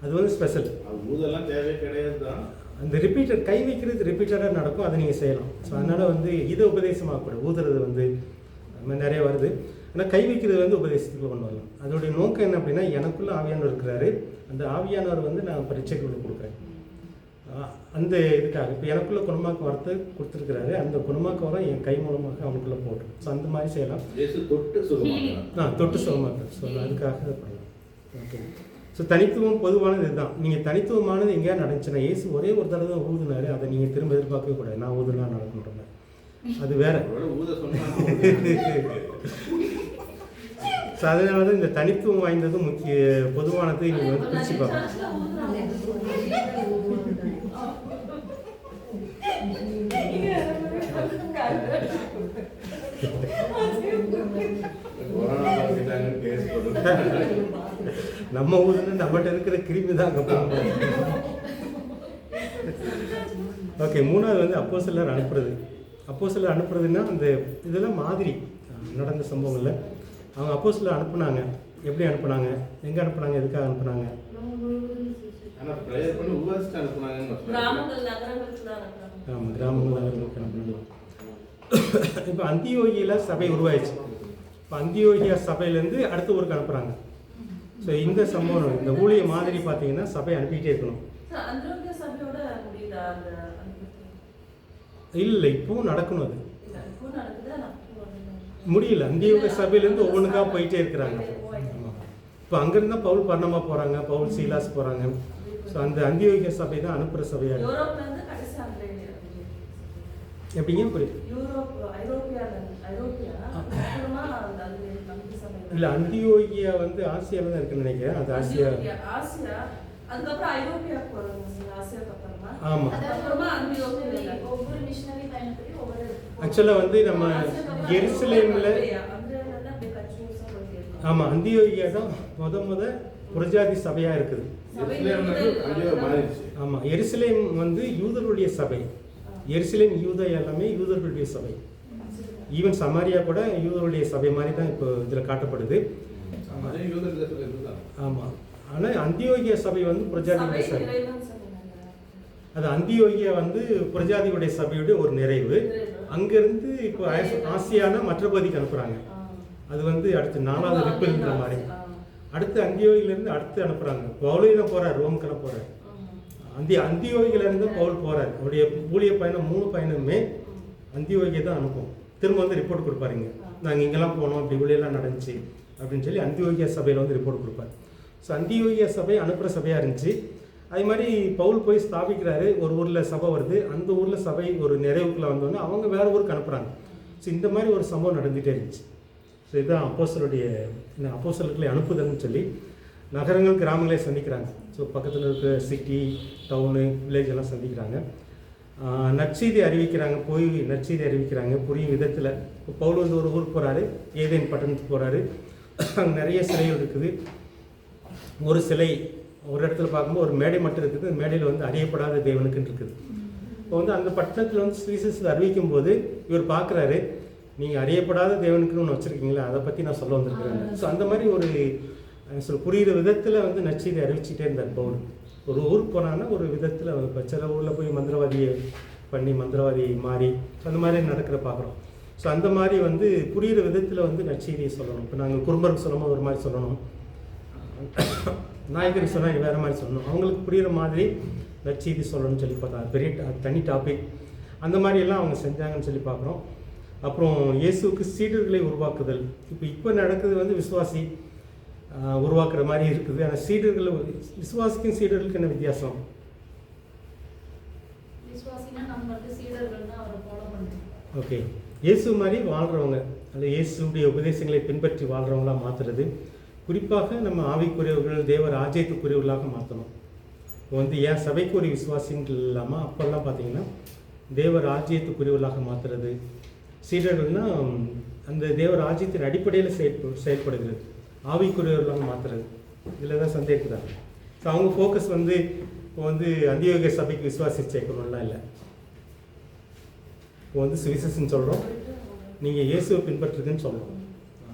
அது வந்து ஸ்பெஷல். ஊதெல்லாம் தேவை கிடையாது தான். அந்த ரிப்பீட்டட் கை வைக்கிறது ரிப்பீட்டடாக நடக்கும். அதை நீங்கள் செய்யலாம். ஸோ அதனால் வந்து இதை உபதேசமாகக்கூடாது. ஊதுறது வந்து அது மாதிரி நிறைய வருது. ஆனால் கை வைக்கிறது வந்து உபதேசத்துக்கு கொண்டு வரலாம். அதோடைய நோக்கம் என்ன அப்படின்னா, எனக்குள்ளே ஆவியானவர் இருக்கிறாரு. அந்த ஆவியானவர் வந்து நான் பரீட்சைக்குள்ள கொடுக்குறேன். அந்த இதுக்காக இப்போ எனக்குள்ள குணமாக்க வரத்தை கொடுத்துருக்கிறாரு. அந்த குணமாக்க வர என் கை மூலமாக அவனுக்குள்ளே போட்டுரும். ஸோ அந்த மாதிரி செய்யலாம். தொட்டு சுகமாக்க ஸோ அதுக்காக பண்ணலாம். ஓகே. ஸோ தனித்துவம் பொதுவானது இதுதான். நீங்கள் தனித்துவமானது எங்கேயா நடந்துச்சுன்னா, இயேசு ஒரே ஒரு தடவை தான் ஊதுனாரு. அதை நீங்கள் திரும்ப எதிர்பார்க்கவே கூடாது. நான் ஊதுனா நடக்கணுன்ற அது வேற. ஸோ அதனால தான் இந்த தனித்துவம் வாய்ந்ததும் முக்கிய பொதுவானது நீங்கள் வந்து பிரிச்சு பார்க்கணும். நம்ம ஊர்ல நம்மகிட்ட இருக்கிற கிருமி தான் அங்கே போகணும். ஓகே. மூணாவது வந்து அப்போஸ்தலர் அனுப்புறது. அப்போஸ்தலர் அனுப்புறதுன்னா அந்த இதெல்லாம் மாதிரி நடந்த சம்பவங்கள்ல அவங்க அப்போஸ்தலர் அனுப்புனாங்க. எப்படி அனுப்புனாங்க? எங்கே அனுப்புனாங்க? எதுக்காக அனுப்புனாங்க? ஆமாம், கிராமங்கள் நகரங்களுக்கு அனுப்புனாங்க. இப்போ அந்தியோகியில் சபை உருவாயிடுச்சு. இப்போ அந்தியோகியா சபையிலேருந்து அடுத்த ஊருக்கு அனுப்புகிறாங்க. ஸோ இந்த சம்பவம் இந்த ஊழிய மாதிரி பார்த்தீங்கன்னா சபை அனுப்பிக்கிட்டே இருக்கணும். இல்லை, இப்பவும் நடக்கணும். அது முடியல. அந்தியோக சபையிலேருந்து ஒவ்வொன்றுக்காக போயிட்டே இருக்கிறாங்க. இப்போ அங்கேருந்து தான் பவுல் பர்ணமா போகிறாங்க, பவுல் சீலாஸ் போகிறாங்க. ஸோ அந்த அந்தியோகிய சபை தான் அனுப்புகிற சபையாக. எப்படிங்க புரியுது? இல்லை, அந்தியோகியா வந்து ஆசியாவில் தான் இருக்குன்னு நினைக்கிறேன். அது ஆசியா. ஆமாம். ஆக்சுவலாக வந்து நம்ம எருசலேமில் ஆமாம், அந்தியோகியா தான் முத புரஜாதி சபையாக இருக்குது. ஆமாம், எருசலேம் வந்து யூதர்களுடைய சபை. எருசலேம் யூதா எல்லாமே யூதர்களுடைய சபை. ஈவன் சமாரியா கூட யூதர்களுடைய சபை மாதிரி தான் இப்போ இதில் காட்டப்படுது. ஆமாம், ஆனால் அந்தியோகியா சபை வந்து புரஜாதியுடைய சபை. அது அந்தியோகியா வந்து புரஜாதியுடைய சபையுடைய ஒரு நிறைவு. அங்கேருந்து இப்போ ஆசியான மற்ற பகுதிக்கு அனுப்புகிறாங்க. அது வந்து அடுத்து 4வது ரிப்பிள்ன்ற மாதிரி. அடுத்து அந்தியோகியிலேருந்து அடுத்து அனுப்புகிறாங்க. பவுலே தான் போகிறார், ரோமுக்கெல்லாம் போகிறார். அந்தியோகியிலேருந்து பவுல் போகிறார். அவருடைய ஊழிய பயணம் 3 பயணமே அந்தியோகியை தான் அனுப்பும். திரும்ப வந்து ரிப்போர்ட் கொடுப்பாருங்க, நாங்கள் இங்கெல்லாம் போனோம், அப்படி ஊழியெல்லாம் நடந்துச்சு அப்படின்னு சொல்லி அந்தியோகியா சபையில் வந்து ரிப்போர்ட் கொடுப்பார். ஸோ அந்தியோகியா சபை அனுப்புகிற சபையாக இருந்துச்சு. அதே மாதிரி பவுல் போய் ஸ்தாபிக்கிறாரு, ஒரு ஊரில் சபை வருது, அந்த ஊரில் சபை ஒரு நிறைவுக்குள்ளே வந்தோன்னே அவங்க வேறு ஊருக்கு அனுப்புகிறாங்க. ஸோ இந்த மாதிரி ஒரு சம்பவம் நடந்துகிட்டே இருந்துச்சு. ஸோ இதுதான் அப்போஸ்தலர்களை அனுப்புதல்னு சொல்லி நகரங்கள் கிராமங்களே சந்திக்கிறாங்க. ஸோ பக்கத்தில் இருக்கிற சிட்டி, டவுனு, வில்லேஜ் எல்லாம் சந்திக்கிறாங்க. நற்செய்தி அறிவிக்கிறாங்க, போய் நற்செய்தி அறிவிக்கிறாங்க புரியும் விதத்தில். இப்போ பவுல் வந்து ஒரு ஊருக்கு போகிறாரு, ஏதேன் பட்டணத்துக்கு போகிறாரு. அங்கே நிறைய சிலைகள் இருக்குது. ஒரு சிலை ஒரு இடத்துல பார்க்கும்போது ஒரு மேடை மட்டும் இருக்குது. அந்த மேடையில் வந்து அறியப்படாத தேவனுக்குன்னு இருக்குது. இப்போ வந்து அந்த பட்டணத்தில் வந்து சுவிசேஷத்தை அறிவிக்கும் போது இவர் பார்க்குறாரு, நீங்கள் அறியப்படாத தேவனுக்குன்னு ஒன்று வச்சுருக்கீங்களா, அதை பற்றி நான் சொல்ல வந்திருக்கிறேன். ஸோ அந்த மாதிரி ஒரு புரிகிற விதத்தில் வந்து நற்செய்தி அறிவிச்சிட்டே இருந்தார் பவுல். ஒரு ஊருக்கு போனாங்கன்னா ஒரு விதத்தில் இப்போ சில ஊரில் போய் மந்திரவாதியை பண்ணி மந்திரவாதியை மாறி அந்த மாதிரி நடக்கிற பார்க்குறோம். ஸோ அந்த மாதிரி வந்து புரிகிற விதத்தில் வந்து நற்செய்தியை சொல்லணும். இப்போ நாங்கள் குறும்பருக்கு சொல்லும்போது ஒரு மாதிரி சொல்லணும், நாயகருக்கு சொன்னால் வேறு மாதிரி சொல்லணும், அவங்களுக்கு புரிகிற மாதிரி நற்செய்தி சொல்லணும்னு சொல்லி பார்த்தா பெரிய தனி டாபிக். அந்த மாதிரியெல்லாம் அவங்க செஞ்சாங்கன்னு சொல்லி பார்க்குறோம். அப்புறம் இயேசுவுக்கு சீடர்களை உருவாக்குதல். இப்போ நடக்குது வந்து விசுவாசி உருவாக்குற மாதிரி இருக்குது. ஆனால் சீடர்கள், விசுவாசிக்கும் சீடர்களுக்கு என்ன வித்தியாசம்? ஓகே, இயேசு மாதிரி வாழ்கிறவங்க, அந்த இயேசுடைய உபதேசங்களை பின்பற்றி வாழ்கிறவங்களாக மாற்றுறது. குறிப்பாக நம்ம ஆவிக்குரியவர்கள் தேவ ராஜ்யத்துக்குரியவர்களாக மாற்றணும். இப்போ வந்து ஏன் சபைக்கு ஒரு விசுவாசிகள் இல்லாமல் அப்போல்லாம் பார்த்தீங்கன்னா தேவ ராஜ்யத்துக்குரியவர்களாக மாற்றுறது. சீடர்கள்னால் அந்த தேவ ராஜ்யத்தின் அடிப்படையில் செயல்படுகிறது. ஆவிக்குரியவர்களாக மாற்றுறது. இதில் தான் சந்தேகப்படுறாங்க. ஸோ அவங்க ஃபோக்கஸ் வந்து இப்போ வந்து அந்தியோகிய சபைக்கு விசுவாசி சேர்க்கணும்லாம் இல்லை. இப்போ வந்து சுவிசேஷன் சொல்கிறோம், நீங்கள் இயேசுவை பின்பற்றுதுன்னு சொல்கிறோம்.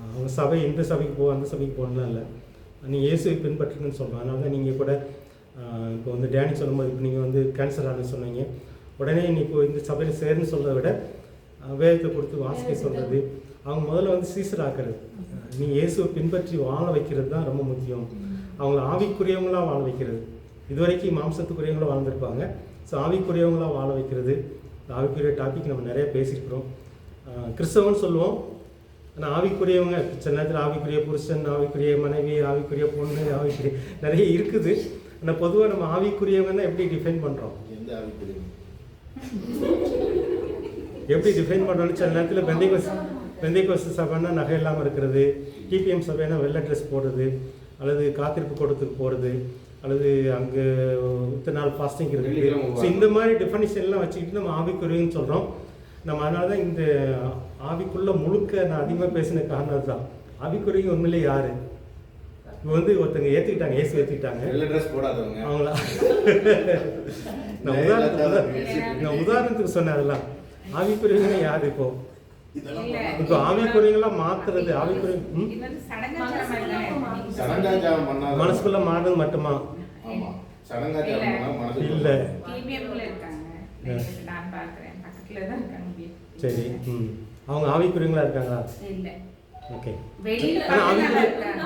அவங்க சபை இந்த சபைக்கு அந்த சபைக்கு போகணும்லாம் இல்லை, நீங்கள் இயேசுவை பின்பற்றுதுன்னு சொல்கிறோம். அதனால தான் நீங்கள் கூட இப்போ வந்து டேனி சொல்லும்போது இப்போ நீங்கள் வந்து கேன்சர் ஆனு சொன்னீங்க, உடனே நீ இப்போ இந்த சபையில் சேருன்னு சொல்கிறத விட வேதத்தை கொடுத்து வாசிக்க சொல்கிறது, அவங்க முதல்ல வந்து சீசர் ஆக்கிறது. நீங்கள் இயேசுவை பின்பற்றி வாழ வைக்கிறது தான் ரொம்ப முக்கியம். அவங்கள ஆவிக்குரியவங்களாக வாழ வைக்கிறது. இதுவரைக்கும் மாம்சத்துக்குரியவங்களாக வாழ்ந்துருப்பாங்க. ஸோ ஆவிக்குரியவங்களாக வாழ வைக்கிறது. ஆவிக்குரிய டாபிக் நம்ம நிறைய பேசியிருக்கிறோம். கிறிஸ்தவன்னு சொல்லுவோம், ஆனால் ஆவிக்குரியவங்க சில நேரத்தில் ஆவிக்குரிய புருஷன், ஆவிக்குரிய மனைவி, ஆவிக்குரிய பொண்ணு, ஆவிக்குரிய நிறைய இருக்குது. ஆனால் பொதுவாக நம்ம ஆவிக்குரியவங்கன்னா எப்படி டிஃபைன் பண்ணுறோம்? எப்படி டிஃபைன் பண்ணுறோன்னு சில நேரத்தில் பெந்தைகோஸ்து சபைன்னா நகை இல்லாமல் இருக்கிறது, டிபிஎம் சபைனா வெள்ளை ட்ரெஸ் போடுறது, அல்லது காத்திருப்பு கூடத்துக்கு போகிறது, அல்லது அங்கே இத்தனை நாள் ஃபாஸ்டிங் இருக்குது. ஸோ இந்த மாதிரி டெஃபனிஷன்லாம் வச்சுக்கிட்டு நம்ம ஆவிக்குரியன்னு சொல்கிறோம். நம்ம அதனால தான் இந்த ஆவிக்குள்ளே முழுக்க நான் அதிகமாக பேசின காரணம் தான். ஆவிக்குரிய உண்மையிலே யார்? இப்போ வந்து ஒருத்தங்க ஏற்றுக்கிட்டாங்க, ஏசு ஏற்றுக்கிட்டாங்க, அவங்களா நான் உதாரணத்துக்கு சொன்னேன். அதெல்லாம் ஆவிக்குரியவங்க யார்? இப்போ ஆவிக்குரியவங்களாம் மாத்துறது ஆவிக்குரிய மனசுக்குள்ள மாறுறது மட்டுமா? இல்லை, சரி, அவங்க ஆவிக்குரியவங்களா இருக்காங்களா? ஓகே,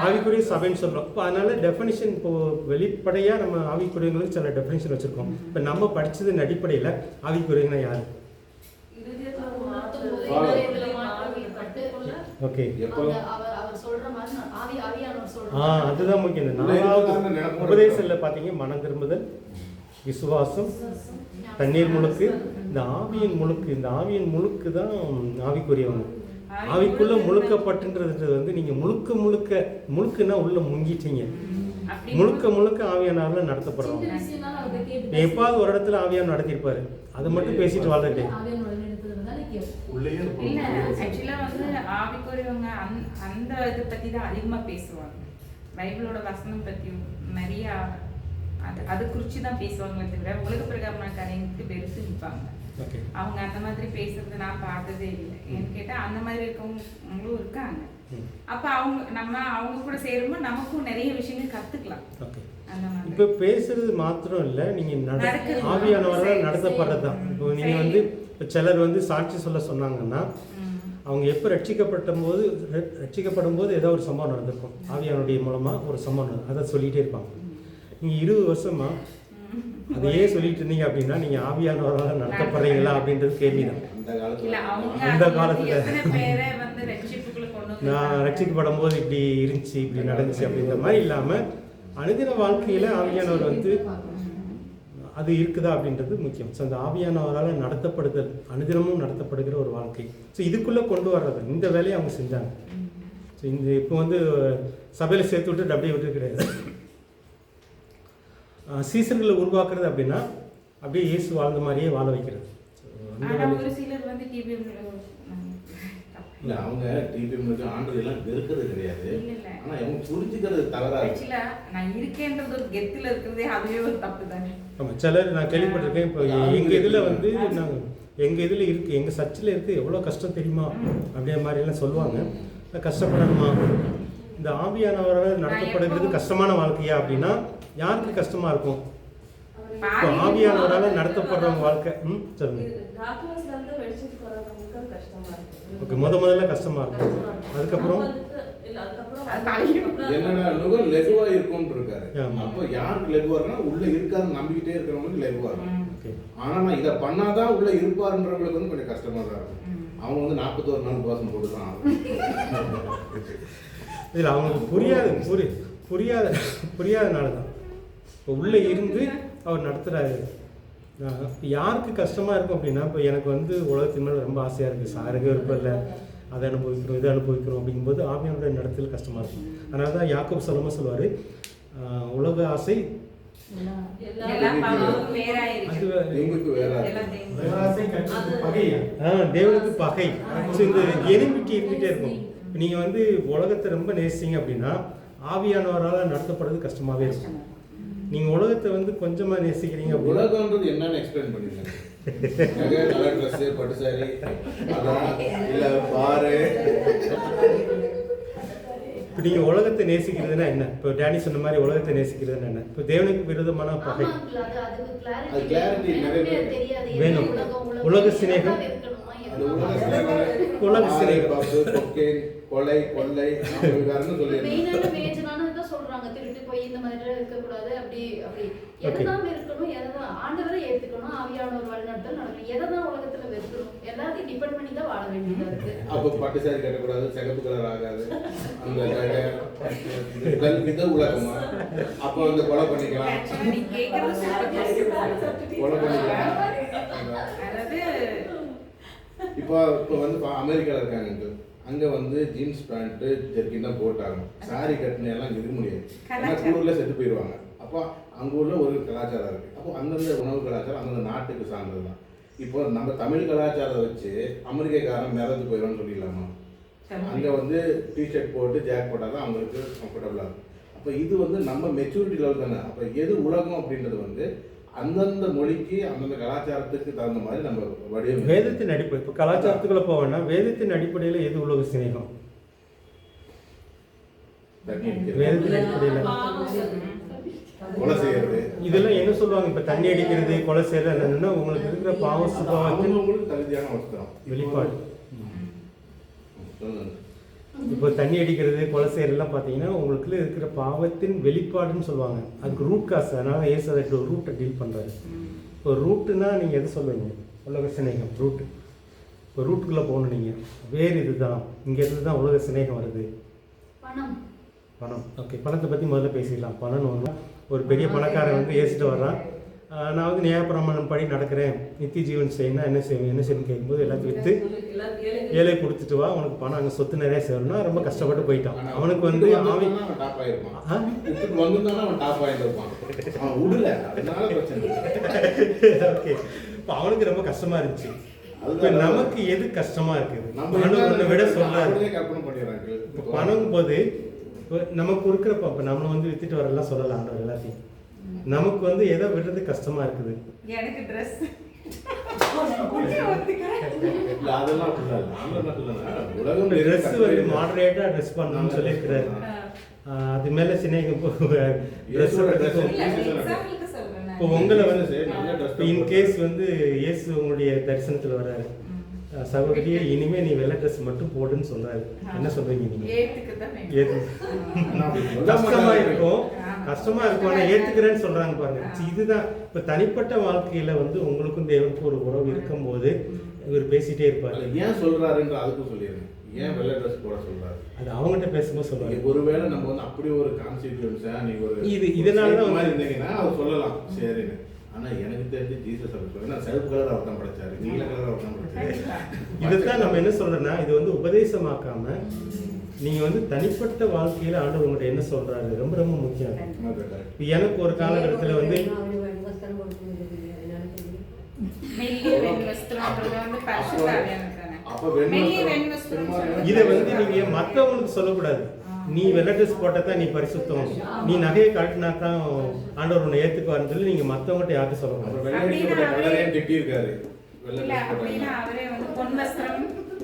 ஆவிக்குரிய சபைன்னு சொல்கிறோம். இப்போ அதனால டெஃபனிஷன் இப்போ வெளிப்படையாக நம்ம ஆவிக்குரியவங்களுக்கு சில டெஃபனிஷன் வச்சுருக்கோம். இப்போ நம்ம படித்ததன் அடிப்படையில் ஆவிக்குரியவங்கன்னா யார்? ஓகே, அதுதான் முக்கியம். இந்த 4வது உபதேசத்தில் பார்த்தீங்க, மனம் திரும்புதல், விசுவாசம், தண்ணீர் முழுக்கு, இந்த ஆவியின் முழுக்கு. இந்த ஆவியின் முழுக்கு தான் ஆவிக்குரியவங்க. ஆவிக்குள்ள முழுக்கப்பட்டுன்றது வந்து நீங்கள் முழுக்குன்னா உள்ள முங்கிட்டீங்க. முழுக்க ஆவியானவர்கள் நடத்தப்படுறோம். எப்பாவது ஒரு இடத்துல ஆவியானவர் நடத்தியிருப்பாரு, அதை மட்டும் பேசிட்டு வாழ்ந்துட்டேன். வைராக்கியம். உள்ளேயே இல்ல இருக்கும். ஆக்சுவலா வந்து ஆவிக்குரியவங்க அந்த இதை பத்தி தான் அதிகமா பேசுவாங்க. பைபிளோட வசனம் பத்தியும் நிறைய அது குறிச்சு தான் பேசுவாங்களே தவிர உலக பிரகாரமான காரியங்களுக்கு பெருசு நிற்பாங்க. ஓகே. அவங்க அந்த மாதிரி பேசுறது நான் பார்த்ததே இல்லை. ஏன்னு கேட்டா அந்த மாதிரி இருக்கவங்களும் இருக்காங்க. அப்ப அவங்க கூட சேரும்போது நமக்கும் நிறைய விஷயங்கள் கத்துக்கலாம். ஓகே. அந்த மாதிரி இப்போ பேசுறது மாத்திரம் இல்லை, நீங்கள் நடக்குது. ஆவியானவரால் நடத்தப்படுறது தான். இப்போ நீங்கள் வந்து இப்போ சிலர் வந்து சாட்சி சொல்ல சொன்னாங்கன்னா அவங்க எப்போ ரட்சிக்கப்படும் போது ஏதோ ஒரு சம்பவம் நடந்திருக்கும். ஆவியானுடைய மூலமாக ஒரு சம்பவம் நடக்கும், அதை சொல்லிகிட்டே இருப்பாங்க. நீங்கள் 20 வருஷமா அதையே சொல்லிட்டு இருந்தீங்க அப்படின்னா நீங்கள் ஆவியானவரால் நடத்தப்படுறீங்களா அப்படின்றது கேள்விதான். அந்த காலத்தில் நான் ரட்சிக்கப்படும் போது இப்படி இருந்துச்சு, இப்படி நடந்துச்சு அப்படின்ற மாதிரி இல்லாமல் அனுதின வாழ்க்கையில் ஆவியானவர் வந்து அது இருக்குதா அப்படின்றது முக்கியம். ஸோ அந்த ஆவியானவரால் நடத்தப்படுதல், அனுதினமும் நடத்தப்படுகிற ஒரு வாழ்க்கை. ஸோ இதுக்குள்ளே கொண்டு வர்றது இந்த வேலையை அவங்க செஞ்சாங்க. ஸோ இந்த இப்போ வந்து சபையில் சேர்த்து விட்டுட்டு அப்படியே விட்டு கிடையாது. சீசர்களை உருவாக்குறது அப்படின்னா அப்படியே இயேசு வாழ்ந்த மாதிரியே வாழ வைக்கிறது. ஒரு சிலர் வந்து இல்ல அவங்க டிபிஎம் ஆண்டவர் எல்லாம் வெறுக்கிறது கிடையாது. ஆனா அவங்க புரிஞ்சுக்கிறது தவறா இருக்கு. ஆக்சுவலா நான் இருக்கேன்றது ஒரு கெத்துல இருக்கிறதே அதுவே ஒரு தப்பு தானே. ஆமாம், சிலர் நான் கேள்விப்பட்டிருக்கேன். இப்போ எங்கள் இதில் வந்து நாங்கள் எங்கள் இதில் இருக்குது, எங்கள் சர்ச்சில் இருக்குது, எவ்வளோ கஷ்டம் தெரியுமா அப்படின்ற மாதிரிலாம் சொல்லுவாங்க. கஷ்டப்படணுமா? இந்த ஆவியானவரால் நடத்தப்படுகிறது கஷ்டமான வாழ்க்கையா அப்படின்னா யாருக்கு கஷ்டமாக இருக்கும்? இப்போ ஆவியானவரால் நடத்தப்படுறவங்க வாழ்க்கை சொல்லுங்க. ஓகே, முதல்ல கஷ்டமாக இருக்கும். அதுக்கப்புறம் என்னடா நுகர் லெகுவா இருக்கும்னு இருக்காரு. அப்போ யாருக்கு லெகுவா இருக்குன்னா உள்ள இருக்காருன்னு நம்பிக்கிட்டே இருக்கிறவங்களுக்கு லெகுவா இருக்கும். ஆனா நான் இதை பண்ணாதான் உள்ள இருப்பாருன்றவங்களுக்கு வந்து கொஞ்சம் கஷ்டமா தான் இருக்கும். அவங்க வந்து 41 நாள் உபவாசம் போட்டுதான் ஆகும். இதில் அவங்களுக்கு புரியாதனால தான் இப்போ உள்ளே இருந்து அவர் நடத்துகிறாரு. யாருக்கு கஷ்டமாக இருக்கும் அப்படின்னா, இப்போ எனக்கு வந்து உலகத்தின் மேலே ரொம்ப ஆசையாக இருக்குது, சாருக்கு விருப்பம் இல்லை, அதை அனுபவிக்கிறோம் இதை அனுபவிக்கிறோம் அப்படிங்கும்போது ஆவியானுடைய நடத்தல் கஷ்டமாக இருக்கும். அதனால தான் யாக்கோபு சொல்லுவார், உலக ஆசை தேவனுக்கு பகை. ஸோ இந்த எனிமிட்டி இருந்துகிட்டே இருக்கும். நீங்கள் வந்து உலகத்தை ரொம்ப நேசிங்க அப்படின்னா ஆவியானவரால் நடத்தப்படுறது கஷ்டமாகவே இருக்கும். நீங்கள் உலகத்தை வந்து கொஞ்சமாக நேசிக்கிறீங்க. உலகம்ன்றது என்னன்னு எக்ஸ்பிளைன் பண்ணிருக்கேன். கலர் ட்ரெஸ், பட்டு சாரி, இல்ல பாரு. இப்போ நீங்கள் உலகத்தை நேசிக்கிறதுனா என்ன? இப்போ டேனி சொன்ன மாதிரி உலகத்தை நேசிக்கிறதுனா என்ன? இப்போ தேவனுக்கு விரோதமான பகை வேணும். உலக சிநேகம், உலக சிநேகம், கொலை கொள்ளை சொல்றாங்க. திருட்டு போய் இந்த மாதிரி இருக்க கூடாது. அப்படி எதெல்லாம் இருக்கணும், எதெல்லாம் ஆண்டவரை ஏத்துக்கணும், ஆவியானவர் வழிநடத்தல் நடக்கணும். எதெல்லாம் உலகத்துல வெறுக்கணும், எல்லாத்தையும் டிபெண்ட் பண்ணி தான் வாழ வேண்டியதா இருக்கு. அப்ப பட்டு சாரி கட்டக்கூடாது, சிகப்பு கலர் ஆகாது, அந்த உலகமா அப்ப வந்து கொலை பண்ணிக்கலாம், கொலை பண்ணிக்கலாம். இப்போ வந்து அமெரிக்கால இருக்காங்க, அங்கே வந்து ஜீன்ஸ் பேண்ட்டு ஜெர்கின் தான் போட்டாங்க. சாரி கட்டின எல்லாம் இருக்க முடியாது, ஏன்னா கூடூரில் செத்து போயிடுவாங்க. அப்போ அங்கே உள்ள ஒரு கலாச்சாரம் இருக்குது. அப்போ அந்தந்த உணவு கலாச்சாரம் அந்தந்த நாட்டுக்கு சார்ந்தது தான். இப்போ நம்ம தமிழ் கலாச்சாரத்தை வச்சு அமெரிக்காக்காரன் மிதந்து போயிடும்னு சொல்லிடலாமா? அங்கே வந்து டிஷர்ட் போட்டு ஜாக் போட்டால் தான் அவங்களுக்கு கம்ஃபர்டபுளாக இருக்கும். அப்போ இது வந்து நம்ம மெச்சூரிட்டி லெவல் தானே. அப்போ எது உலகம் அப்படின்றது வந்து அந்தந்த மொழிக்கு அந்தந்த கலாச்சாரத்துக்கு தகுந்த மாதிரி நம்ம வடிவம். வேதத்தின் அடிப்படை இப்போ கலாச்சாரத்துக்குள்ள போவேன்னா வேதத்தின் அடிப்படையில் எது உலக சிநேகம்? வேதத்தின் அடிப்படையில் கொலை செய்யறது இதெல்லாம் என்ன சொல்லுவாங்க? இப்போ தண்ணி அடிக்கிறது, கொலை செய்யறது என்னன்னா உங்களுக்கு இருக்கிற பாவ சுபாவத்தின் தகுதியான வஸ்திரம் வெளிப்பாடு. இப்போ தண்ணி அடிக்கிறது, கொலை செய்யறதுலாம் பார்த்தீங்கன்னா உங்களுக்குள்ள இருக்கிற பாவத்தின் வெளிப்பாடுன்னு சொல்லுவாங்க. அதுக்கு ரூட் காசு. அதனால ஏசு அதை ரூட்டை டீல் பண்ணுறாரு. இப்போ ரூட்டுன்னா நீங்கள் எது சொல்லுவீங்க? உலக சிநேகம் ரூட்டு. இப்போ ரூட்டுக்குள்ளே போகணும் நீங்கள். வேறு இதுதான், இங்கேருந்து தான் உலக சிநேகம் வருது. பணம். ஓகே, பணத்தை பற்றி முதல்ல பேசிடலாம். பணம்னு ஒன்று, ஒரு பெரிய பணக்காரன் வந்து ஏசிட்டு வர்றான். நான் வந்து நியாயப்பிரமாணம் படி நடக்கிறேன், நித்திய ஜீவன் செய்யணும், என்ன செய்யணும் கேட்கும்போது எல்லாத்தையும் விற்று ஏழை கொடுத்துட்டு வா, உனக்கு பணம் அங்கே சொத்து நிறைய செய்யணும்னா ரொம்ப கஷ்டப்பட்டு போயிட்டான். அவனுக்கு வந்து ஓகே, இப்போ அவனுக்கு ரொம்ப கஷ்டமாக இருந்துச்சு. இப்போ நமக்கு எது கஷ்டமா இருக்குது நம்ம ஆண்டவர் ஒன்றை விட சொல்றாரு. அவங்களே கற்பனை பண்ணிடுறாங்க. இப்போ பணம் போது இப்போ நமக்கு இருக்கிறப்ப இப்போ நம்மளை வந்து வித்துட்டு வரலாம் சொல்லலாம் ஆண்டவர் எல்லாத்தையும். நமக்கு வந்து எதை விடுறது கஷ்டமா இருக்குது. எனக்கு ட்ரெஸ் இல்ல, அதெல்லாம் அப்படிதான் இல்ல. ஆண்டவர் என்ன சொல்றாருன்னா, உலகம் ட்ரெஸ் வந்து மாடரேட்டா ட்ரெஸ் பண்ணணும்னு சொல்லியிருக்கிறாரு. அது மேல சின்ன ட்ரெஸ் எக்ஸாம்பிளுக்கு சொல்றேன் இப்போ உங்களை வந்து சரி, நல்ல dress தான் இன்கேஸ் வந்து இயேசு உங்களுடைய தரிசனத்தில் வர்றாரு, சகோதரியே இனிமே நீ வெள்ளை ட்ரெஸ் மட்டும் போடுன்னு சொல்றாரு, என்ன சொல்றீங்க நீங்க? ஏத்துக்குதான் ஏத்து கஷ்டமா இருக்கும், கஷ்டமா இருக்கும், ஆனா ஏத்துக்கிறேன்னு சொல்றாங்க பாருங்க. இதுதான் இப்ப தனிப்பட்ட வாழ்க்கையில வந்து உங்களுக்கும் தேவனுக்கும் ஒரு உறவு இருக்கும்போது இவர் பேசிட்டே இருப்பாரு. ஏன் சொல்றாருன்ற அதுக்கும் சொல்லிடுங்க. ஏன் வெள்ளை ட்ரெஸ் போட சொல்றாரு? அது அவங்ககிட்ட பேசும்போது சொல்றாரு. ஒருவேளை நம்ம வந்து அப்படி ஒரு கான்ஸ்டிடியூன்ஸா நீங்க ஒரு இதனால தான் மாதிரி இருந்தீங்கன்னா அவர் சொல்லலாம் சரின்னு. ஆனா எனக்கு தெரிஞ்சு ஜீசஸ் அப்படி சொல்ல செல்ஃப் கலர் அவர் தான் படைச்சாரு, நீல கலர் அவர் தான் படைச்சாரு. இதைத்தான் நம்ம என்ன சொல்றோம்னா, இது வந்து உபதேசமாக்காம நீங்க வந்து தனிப்பட்ட வாழ்க்கையில ஆண்டவர் உங்கள்கிட்ட என்ன சொல்றாரு ரொம்ப ரொம்ப முக்கியம். இப்ப எனக்கு ஒரு காலகட்டத்துல வந்து இதை வந்து நீங்க மற்றவங்களுக்கு சொல்லக்கூடாது. நீ வெள்ளை ட்ரெஸ் போட்டா நீ பரிசுத்தம், நீ நகையை காட்டினா தான் ஆண்டவர் உன்னை ஏத்துக்குவாருன்னு சொல்லி நீங்க மற்றவங்கள்ட்ட யார்கிட்ட சொல்லக்கூடாது. திட்டிருக்காரு.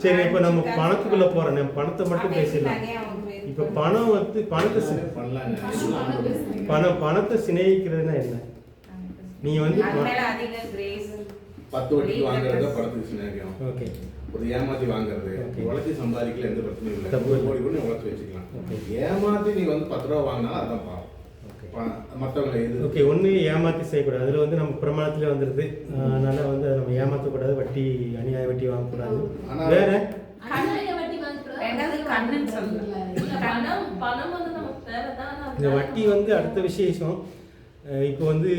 சரி, இப்ப நம்ம பணத்துக்குள்ள போறோம், நம்ம பணத்தை மட்டும் பேசிடலாம். இப்ப பணம் வந்து பணத்தை சிநேகிக்கிறதுனா என்ன? நீங்க வந்து 10 வட்டிக்கு வாங்குறத பணத்துக்கு சிநேகிக்கும். ஓகே, ஒரு ஏமாத்தி வாங்குறது, உழைச்சி சம்பாதிக்கல எந்த பிரச்சனையும் இல்லை, தப்பு. 1 கோடி கூட உழைச்சி வச்சுக்கலாம். ஏமாத்தி நீ வந்து 10 ரூபா வாங்கினாலும் அதுதான் பாவம். மற்றவங்களை எது ஓகே, ஒன்று ஏமாற்றி செய்யக்கூடாது, அதில் வந்து நம்ம பிரமாணத்திலே வந்துடுது. அதனால வந்து நம்ம ஏமாற்றக்கூடாது, வட்டி அநியாய வட்டி வாங்கக்கூடாது. வேற இந்த வட்டி வந்து அடுத்த விசேஷம். இப்போ வந்து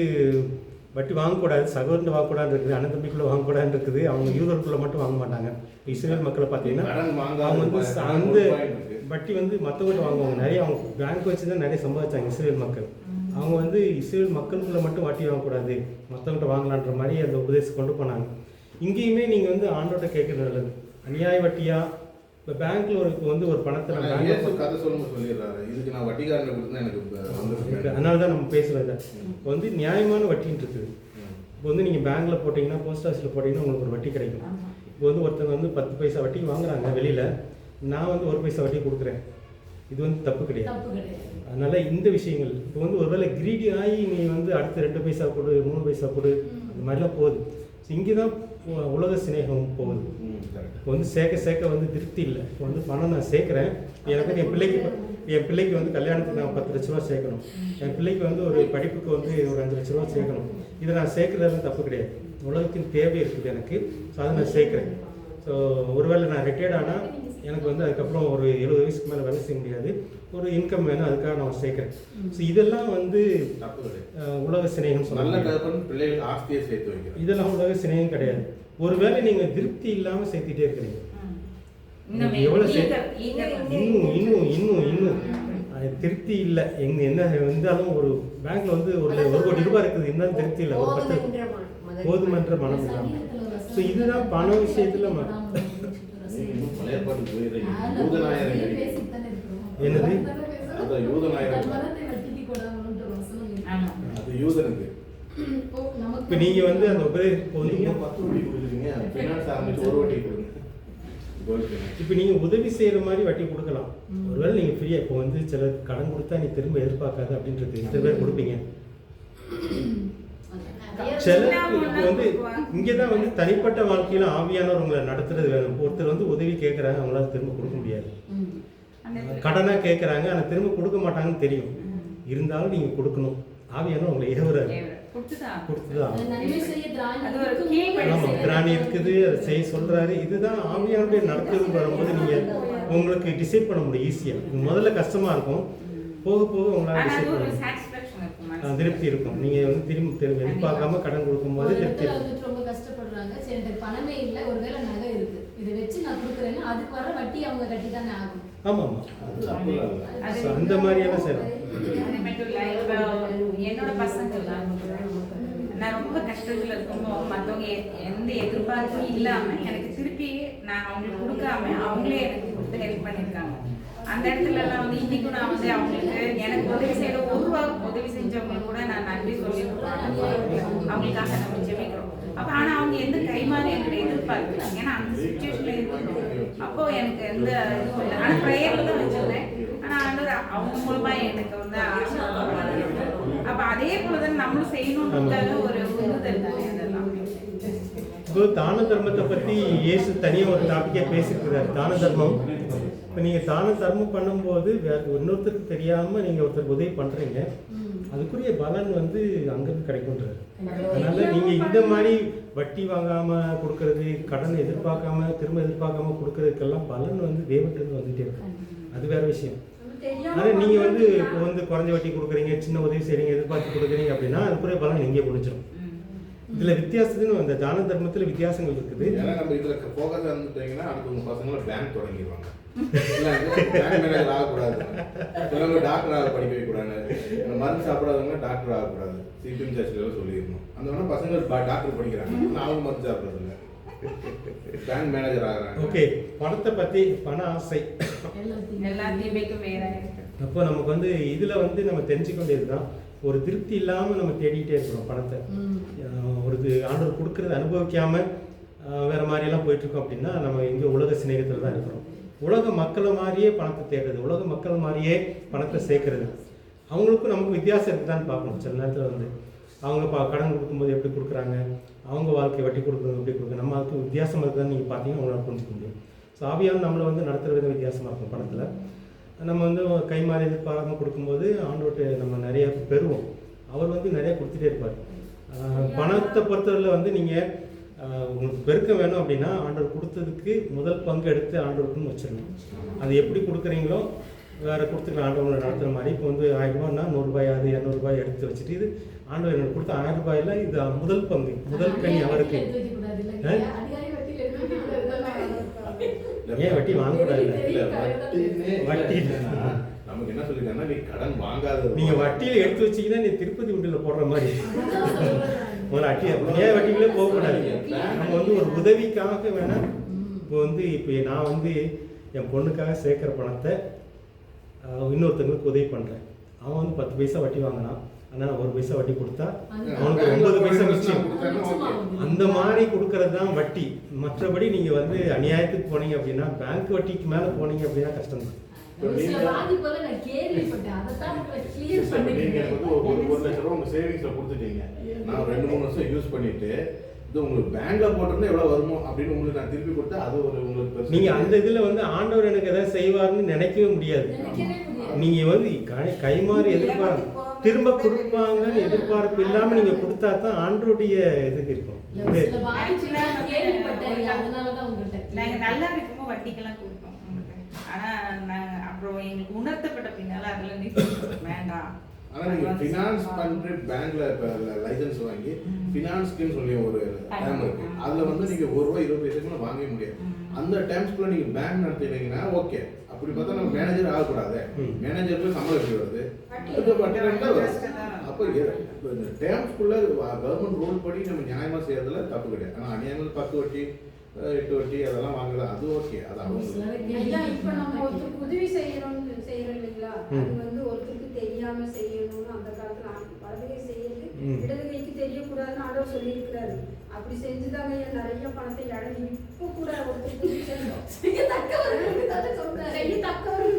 வட்டி வாங்கக்கூடாது, சகோதரன் வாங்கக்கூடாது இருக்குது, அண்ணன் தம்பிக்குள்ளே வாங்கக்கூடாது இருக்குது. அவங்க யூதருக்குள்ளே மட்டும் வாங்க மாட்டாங்க. இஸ்ரேல் மக்களை பார்த்தீங்கன்னா அவங்க வந்து அந்த வட்டி வந்து மற்றவங்கள்ட்ட வாங்குவாங்க. நிறைய அவங்க பேங்க் வச்சு தான் நிறைய சம்பாதிச்சாங்க இஸ்ரேல் மக்கள். அவங்க வந்து இஸ்ரேல் மக்களுக்குள்ள மட்டும் வட்டி வாங்கக்கூடாது, மற்றவங்கள்ட்ட வாங்கலான்ற மாதிரி அந்த உபதேசம் கொண்டு போனாங்க. இங்கேயுமே நீங்கள் வந்து ஆண்டோட்ட கேட்குறது நல்லது. அநியாய வட்டியா இப்போ பேங்க்ல ஒரு பணத்தை கதை சொல்லிடுறாரு, இதுக்கு நான் வட்டிக்காரனை கொடுத்தா எனக்கு அதனால தான் நம்ம பேசுறது. இப்போ வந்து நியாயமான வட்டின்னு இருக்குது. இப்போ வந்து நீங்கள் பேங்க்ல போட்டிங்கன்னா, போஸ்ட் ஆஃபீஸில் போட்டிங்கன்னா உங்களுக்கு ஒரு வட்டி கிடைக்கும். இப்போ வந்து ஒருத்தங்க வந்து 10 பைசா வட்டிக்கு வாங்குறாங்க வெளியில், நான் வந்து 1 பைசா வட்டி கொடுக்குறேன், இது வந்து தப்பு கிடையாது. அதனால இந்த விஷயங்கள் இப்போ வந்து ஒருவேளை கிரீடி ஆகி நீ வந்து அடுத்த 2 பைசா கொடு, 3 பைசா கொடு, அந்த மாதிரிலாம் போகுது. இங்கே தான் உலக சிநேகம் போகுது. இப்போ வந்து சேர்க்க வந்து திருப்தி இல்லை. இப்போ வந்து பணம் நான் சேர்க்குறேன், எனக்கு வந்து என் பிள்ளைக்கு வந்து கல்யாணத்துக்கு நான் 10 லட்ச ரூபா சேர்க்கணும், என் பிள்ளைக்கு வந்து ஒரு படிப்புக்கு வந்து ஒரு 5 லட்ச ரூபா சேர்க்கணும். இதை நான் சேர்க்குறதுலாம் தப்பு கிடையாது. உலகத்தின் தேவை இருக்குது எனக்கு, ஸோ அதை நான் சேர்க்குறேன். ஸோ ஒருவேளை நான் ரிட்டையர்ட் ஆனால் எனக்கு வந்து அதுக்கப்புறம் ஒரு 70 வயசுக்கு மேலே வேலை செய்ய முடியாது, ஒரு இன்கம் வேணும், அதுக்காக நான் சேர்க்குறேன். ஸோ இதெல்லாம் வந்து உலக சிநேகம் சொன்னாங்க. பிள்ளைகள் ஆஸ்தியை சேர்த்து வைக்கிறேன், இதெல்லாம் உலக சிநேகம் கிடையாது. ஒருவேளை நீங்கள் திருப்தி இல்லாமல் சேர்த்துட்டே இருக்கிறீங்க, எவ்வளோ இன்னும் திருப்தி இல்லை. என்ன இருந்தாலும் ஒரு பேங்க்ல வந்து ஒரு கோடி ரூபாய் இருக்குது, இருந்தாலும் திருப்தி இல்லை, ஒரு 10 போதுமன்ற மனம் இல்லாமல். ஸோ இதுதான் பண விஷயத்துல என்னது இப்போ நீங்க வந்து அந்த இப்போ நீங்க உதவி செய்யற மாதிரி வட்டி கொடுக்கலாம். ஒருவேளை நீங்க ஃப்ரீயா இப்போ வந்து சில கடன் கொடுத்தா நீ திரும்ப எதிர்பார்க்காத அப்படின்றது எத்தனை பேர் கொடுப்பீங்க? சில இப்போ வந்து இங்கேதான் வந்து தனிப்பட்ட வாழ்க்கையில ஆவியானவர் உங்களை நடத்துறது வேணும். ஒருத்தர் வந்து உதவி கேட்கறாங்க, அவங்களால திரும்ப கொடுக்க முடியாது. கடனா கேட்கறாங்க, ஆனால் திரும்ப கொடுக்க மாட்டாங்கன்னு தெரியும், இருந்தாலும் நீங்க கொடுக்கணும். ஆவியானவர் உங்களை ஏவுறாரு, கொடுத்துதான் ஆமா திராணி இருக்குது, அதை செய்ய சொல்றாரு. இதுதான் ஆவியானுடைய நடத்துறது. வரும்போது நீங்க உங்களுக்கு டிசைட் பண்ண முடியும் ஈஸியா. முதல்ல கஷ்டமா இருக்கும், போக போக உங்களால டிசைட் பண்ண திருப்தி இருக்கும். நீங்க வந்து திரும்ப எதிர்பார்க்காம கடன் கொடுக்கும் போது திருப்தி இருக்கும். ரொம்ப கஷ்டப்படுறாங்க, சரி எனக்கு பணமே இல்லை, ஒருவேளை நகை இருக்கு, இதை வச்சு நான் கொடுக்குறேன்னா அதுக்கு வர வட்டி அவங்க கட்டி தானே ஆகும். ஆமா அந்த மாதிரியெல்லாம் செய்யலாம். என்னோட பசங்க நான் ரொம்ப கஷ்டத்தில் இருக்கும்போது மற்றவங்க எந்த எதிர்பார்ப்பும் இல்லாமல் எனக்கு திருப்பி நான் அவங்களுக்கு கொடுக்காம அவங்களே எனக்கு கொடுத்து ஹெல்ப் பண்ணியிருக்காங்க. அந்த இடத்துலலாம் வந்து இன்றைக்கும் நான் வந்து அவங்களுக்கு எனக்கு உதவி செய்கிற ஒரு ரூபா உதவி செஞ்சவங்களுக்கு கூட நான் நன்றி சொல்லி அவங்களுக்காக நம்ம ஜெபிக்கிறோம். அப்போ ஆனால் அவங்க எந்த கைமாறி என்கிட்ட எதிர்பார்க்கல. ஏன்னா அந்த சுச்சுவேஷனில் இருக்கணும். அப்போது எனக்கு எந்த இதுவும் இல்லை. ஆனால் ப்ரேயரில் தான் வச்சுருந்தேன். ஆனால் ஆண்டவர் அவங்க மூலமாக எனக்கு வந்து ஆசீர்வாதம். அப்போ அதே போல தான் நம்மளும் செய்யணுன்றதுக்காக ஒரு உந்துதல் தானே அதெல்லாம். இப்போ தான தர்மத்தை பற்றி இயேசு தனியாக ஒரு டாப்பிக்கே பேசியிருக்கிறார், தான தர்மம். இப்போ நீங்கள் தான தர்மம் பண்ணும்போது இன்னொருத்தருக்கு தெரியாமல் நீங்கள் ஒருத்தருக்கு உதவி பண்ணுறீங்க, அதுக்குரிய பலன் வந்து அங்கேருந்து கிடைக்குன்றாரு. அதனால் நீங்கள் இந்த மாதிரி வட்டி வாங்காமல் கொடுக்கறது, கடன் எதிர்பார்க்காம திரும்ப எதிர்பார்க்காம கொடுக்கறதுக்கெல்லாம் பலன் வந்து தேவன்கிட்ட வந்துகிட்டே இருக்கும். அது வேற விஷயம். ஆனால் நீங்கள் வந்து இப்போ வந்து குறைஞ்ச வட்டி கொடுக்குறீங்க, சின்ன உதவி செய்கிறீங்க, எதிர்பார்த்து கொடுக்குறீங்க அப்படின்னா அதுக்குரிய பலன் எங்கே முடிஞ்சிடும். இதுல வித்தியாசத்துன்னு அந்த தான தர்மத்துல வித்தியாசங்கள் இருக்குது. ஏன்னா நம்ம இதுல போகாத இருந்துட்டீங்கன்னா அடுத்து உங்க பசங்களை பேங்க் தொடங்கிடுவாங்க. பேங்க் மேனேஜர் ஆகக்கூடாது, சிலவங்க டாக்டர் ஆக படிக்க வைக்கக்கூடாது, மருந்து சாப்பிடாதவங்க டாக்டர் ஆகக்கூடாது, சிபிஎம் சர்ச்சில் சொல்லிடணும். அந்த வேணா பசங்க டாக்டர் படிக்கிறாங்க, அவங்க மருந்து சாப்பிட்றதுங்க, பேங்க் மேனேஜர் ஆகிறாங்க. ஓகே, பணத்தை பத்தி பண ஆசை எல்லாத்தையும் வேற. அப்போ நமக்கு வந்து இதுல வந்து நம்ம தெரிஞ்சுக்க வேண்டியதுதான், ஒரு திருப்தி இல்லாமல் நம்ம தேடிக்கிட்டே இருக்கிறோம் பணத்தை. ஒரு ஆண்டவர் கொடுக்கறது அனுபவிக்காம வேற மாதிரியெல்லாம் போயிட்டுருக்கோம் அப்படின்னா நம்ம இங்கே உலக சிநேகத்தில் தான் இருக்கிறோம். உலக மக்களை மாதிரியே பணத்தை தேடுறது, உலக மக்கள் மாதிரியே பணத்தை சேர்க்கறது, அவங்களுக்கும் நமக்கு வித்தியாசம் இருக்குதான்னு பார்க்கணும். சில நேரத்தில் வந்து அவங்க கடன் கொடுக்கும்போது எப்படி கொடுக்குறாங்க, அவங்க வாழ்க்கை வட்டி கொடுக்குறது எப்படி கொடுக்குறாங்க, நம்ம அதுக்கு வித்தியாசம் இருக்குதான்னு நீங்கள் பார்த்தீங்கன்னா உங்களால் புரிஞ்சுக்க முடியும். ஸோ ஆவியான நம்மளை வந்து நடத்துகிற விதம் வித்தியாசமாக இருக்கும். பணத்தில் நம்ம வந்து கை மாறி எதிர்பாராமல் கொடுக்கும்போது ஆண்டவர்கிட்ட நம்ம நிறைய பெறுவோம். அவர் வந்து நிறைய கொடுத்துட்டே இருப்பார். பணத்தை பொறுத்தவரையில் வந்து நீங்கள் உங்களுக்கு பெருக்க வேணும் அப்படின்னா ஆண்டவர் கொடுத்ததுக்கு முதல் பங்கு எடுத்து ஆண்டவருக்குன்னு வச்சிடணும். அது எப்படி கொடுக்குறீங்களோ வேறு கொடுத்துக்கலாம். ஆண்டவங்களை நடத்துகிற மாதிரி இப்போ வந்து 1000 ரூபாய்னா 100 ரூபாய் 200 ரூபாய் எடுத்து வச்சுட்டு இது ஆண்டவர் எனக்கு கொடுத்த 1000 ரூபாயில் இது முதல் பங்கு, முதல் கனி அவருக்கு. ஏன் வட்டி வாங்கக்கூடாது? வட்டி நமக்கு என்ன சொல்லிருக்காங்கன்னா நீ கடன் வாங்காத, நீங்க வட்டியில எடுத்து வச்சீங்கன்னா நீ திருப்பதி உண்டில போடுற மாதிரி ஒரு வட்டிகளே போகக்கூடாது. நம்ம வந்து ஒரு உதவிக்காக வேணா இப்போ நான் வந்து என் பொண்ணுக்காக சேர்க்கிற பணத்தை இன்னொருத்தங்களுக்கு உதவி பண்றேன். அவன் வந்து 10 பைசா வட்டி வாங்கினான், ஆனால் 1 பைசா வட்டி கொடுத்தா அவனுக்கு 9 பைசா மிச்சம். அந்த மாதிரி கொடுக்கறது தான் வட்டி. மற்றபடி நீங்க வந்து அநியாயத்துக்கு போனீங்க அப்படின்னா, பேங்க் வட்டிக்கு மேல போனீங்க அப்படின்னா கஷ்டம் தான். நீங்க வந்து 1 லட்சம் ரூபா உங்க சேவிங்ஸ்ல கொடுத்துட்டீங்க, நான் 2-3 வருஷம் யூஸ் பண்ணிட்டு இது உங்களுக்கு பேங்க்ல போட்டிருந்தா எவ்வளவு வருமோ அப்படின்னு உங்களுக்கு நான் திருப்பி கொடுத்தா அது ஒரு உங்களுக்கு நீங்க அந்த இதுல வந்து ஆண்டவர் எனக்கு ஏதாவது செய்வார்னு நினைக்கவே முடியாது. நீங்க வந்து கைமாறி எதிர்பார்ப்பு திரும்ப கொடுப்பாங்கன்னு எதிர்பார்ப்பு இல்லாம நீங்க கொடுத்தா தான் ஆண்டருடைய இதுக்கு இருக்கும். நாங்க நல்லா இருக்கும்போது வட்டிக்கெல்லாம் கொடுப்போம். ஆனா நாங்க அப்புறம் எங்களுக்கு உணர்த்தப்பட்ட பின்னால அதுல வேண்டாம். ஆனா நீங்க ஃபினான்ஸ் பண்ற பேங்க்ல லைசென்ஸ் வாங்கி ஃபினான்ஸ் ஸ்கீம் சொல்லி ஒரு டைம் இருக்கு, அதுல வந்து நீங்க 1 ரூபாய் 20 பைசாக்கு வாங்கவே முடியாது. அந்த டைம்ஸ்க்குள்ள நீங்க பேங்க் நடத்திட்டீங்கன்னா ஓகே. அப்படி பார்த்தா நம்ம மேனேஜர் ஆகக்கூடாது, மேனேஜருக்கு சம்பளம் எப்படி வருது, வட்டி ரெண்டா வருது. அப்போ இந்த டைம்ஸ்க்குள்ள கவர்மெண்ட் ரூல் படி நம்ம நியாயமா செய்யறதுல தப்பு கிடையாது. ஆனா அநியாயங்கள் 10 வட்டி 8 வட்டி அதெல்லாம் வாங்குறது அது ஓகே. அது அவங்க இப்போ நம்ம ஒருத்தருக்கு உதவி செய்யறோம் இல்லைங்களா, அது வந்து ஒருத்தருக்கு தெரியாம செய்யணும்னு அந்த காலத்துல வலதுகை செய்யறது இடதுகைக்கு தெரியக்கூடாதுன்னு ஆண்டவர் சொல்லியிருக்கிறாரு. அப்படி செஞ்சுதாங்க நிறைய பணத்தை இழந்து இப்போ கூட ஒருத்தருக்கு செய்ய தக்கவர்கள்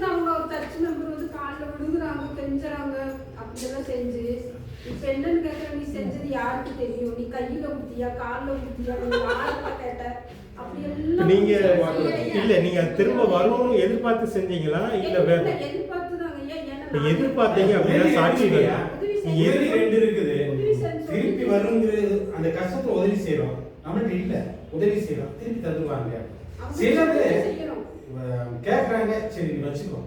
அவங்க ஒரு சர்ச் நம்பர் வந்து காலில் விழுங்குறாங்க, கெஞ்சுறாங்க, அப்படியெல்லாம் செஞ்சு இப்ப என்னன்னு கேட்கற, நீ செஞ்சது யாருக்கு தெரியும், நீ கையில ஊத்தியா காலில் ஊத்தியா, நீ யாருக்கிட்ட கேட்ட, அப்படி எல்லாம் நீங்க இல்ல நீங்க திரும்ப வரணும்னு எதிர்பார்த்து செஞ்சீங்களா இல்ல வேற எதிர்பார்த்துதாங்க. இப்ப எதிர்பார்த்தீங்க அப்படின்னா சாட்சி வேணும். உதவி 2 இருக்குது. திருப்பி வருங்கிறது அந்த கஷ்டத்தை உதவி செய்யறோம், நம்மகிட்ட இல்ல உதவி செய்யறோம், திருப்பி தந்துருவாங்க. சிலது கேட்கறாங்க, சரி நீ வச்சுக்கோ.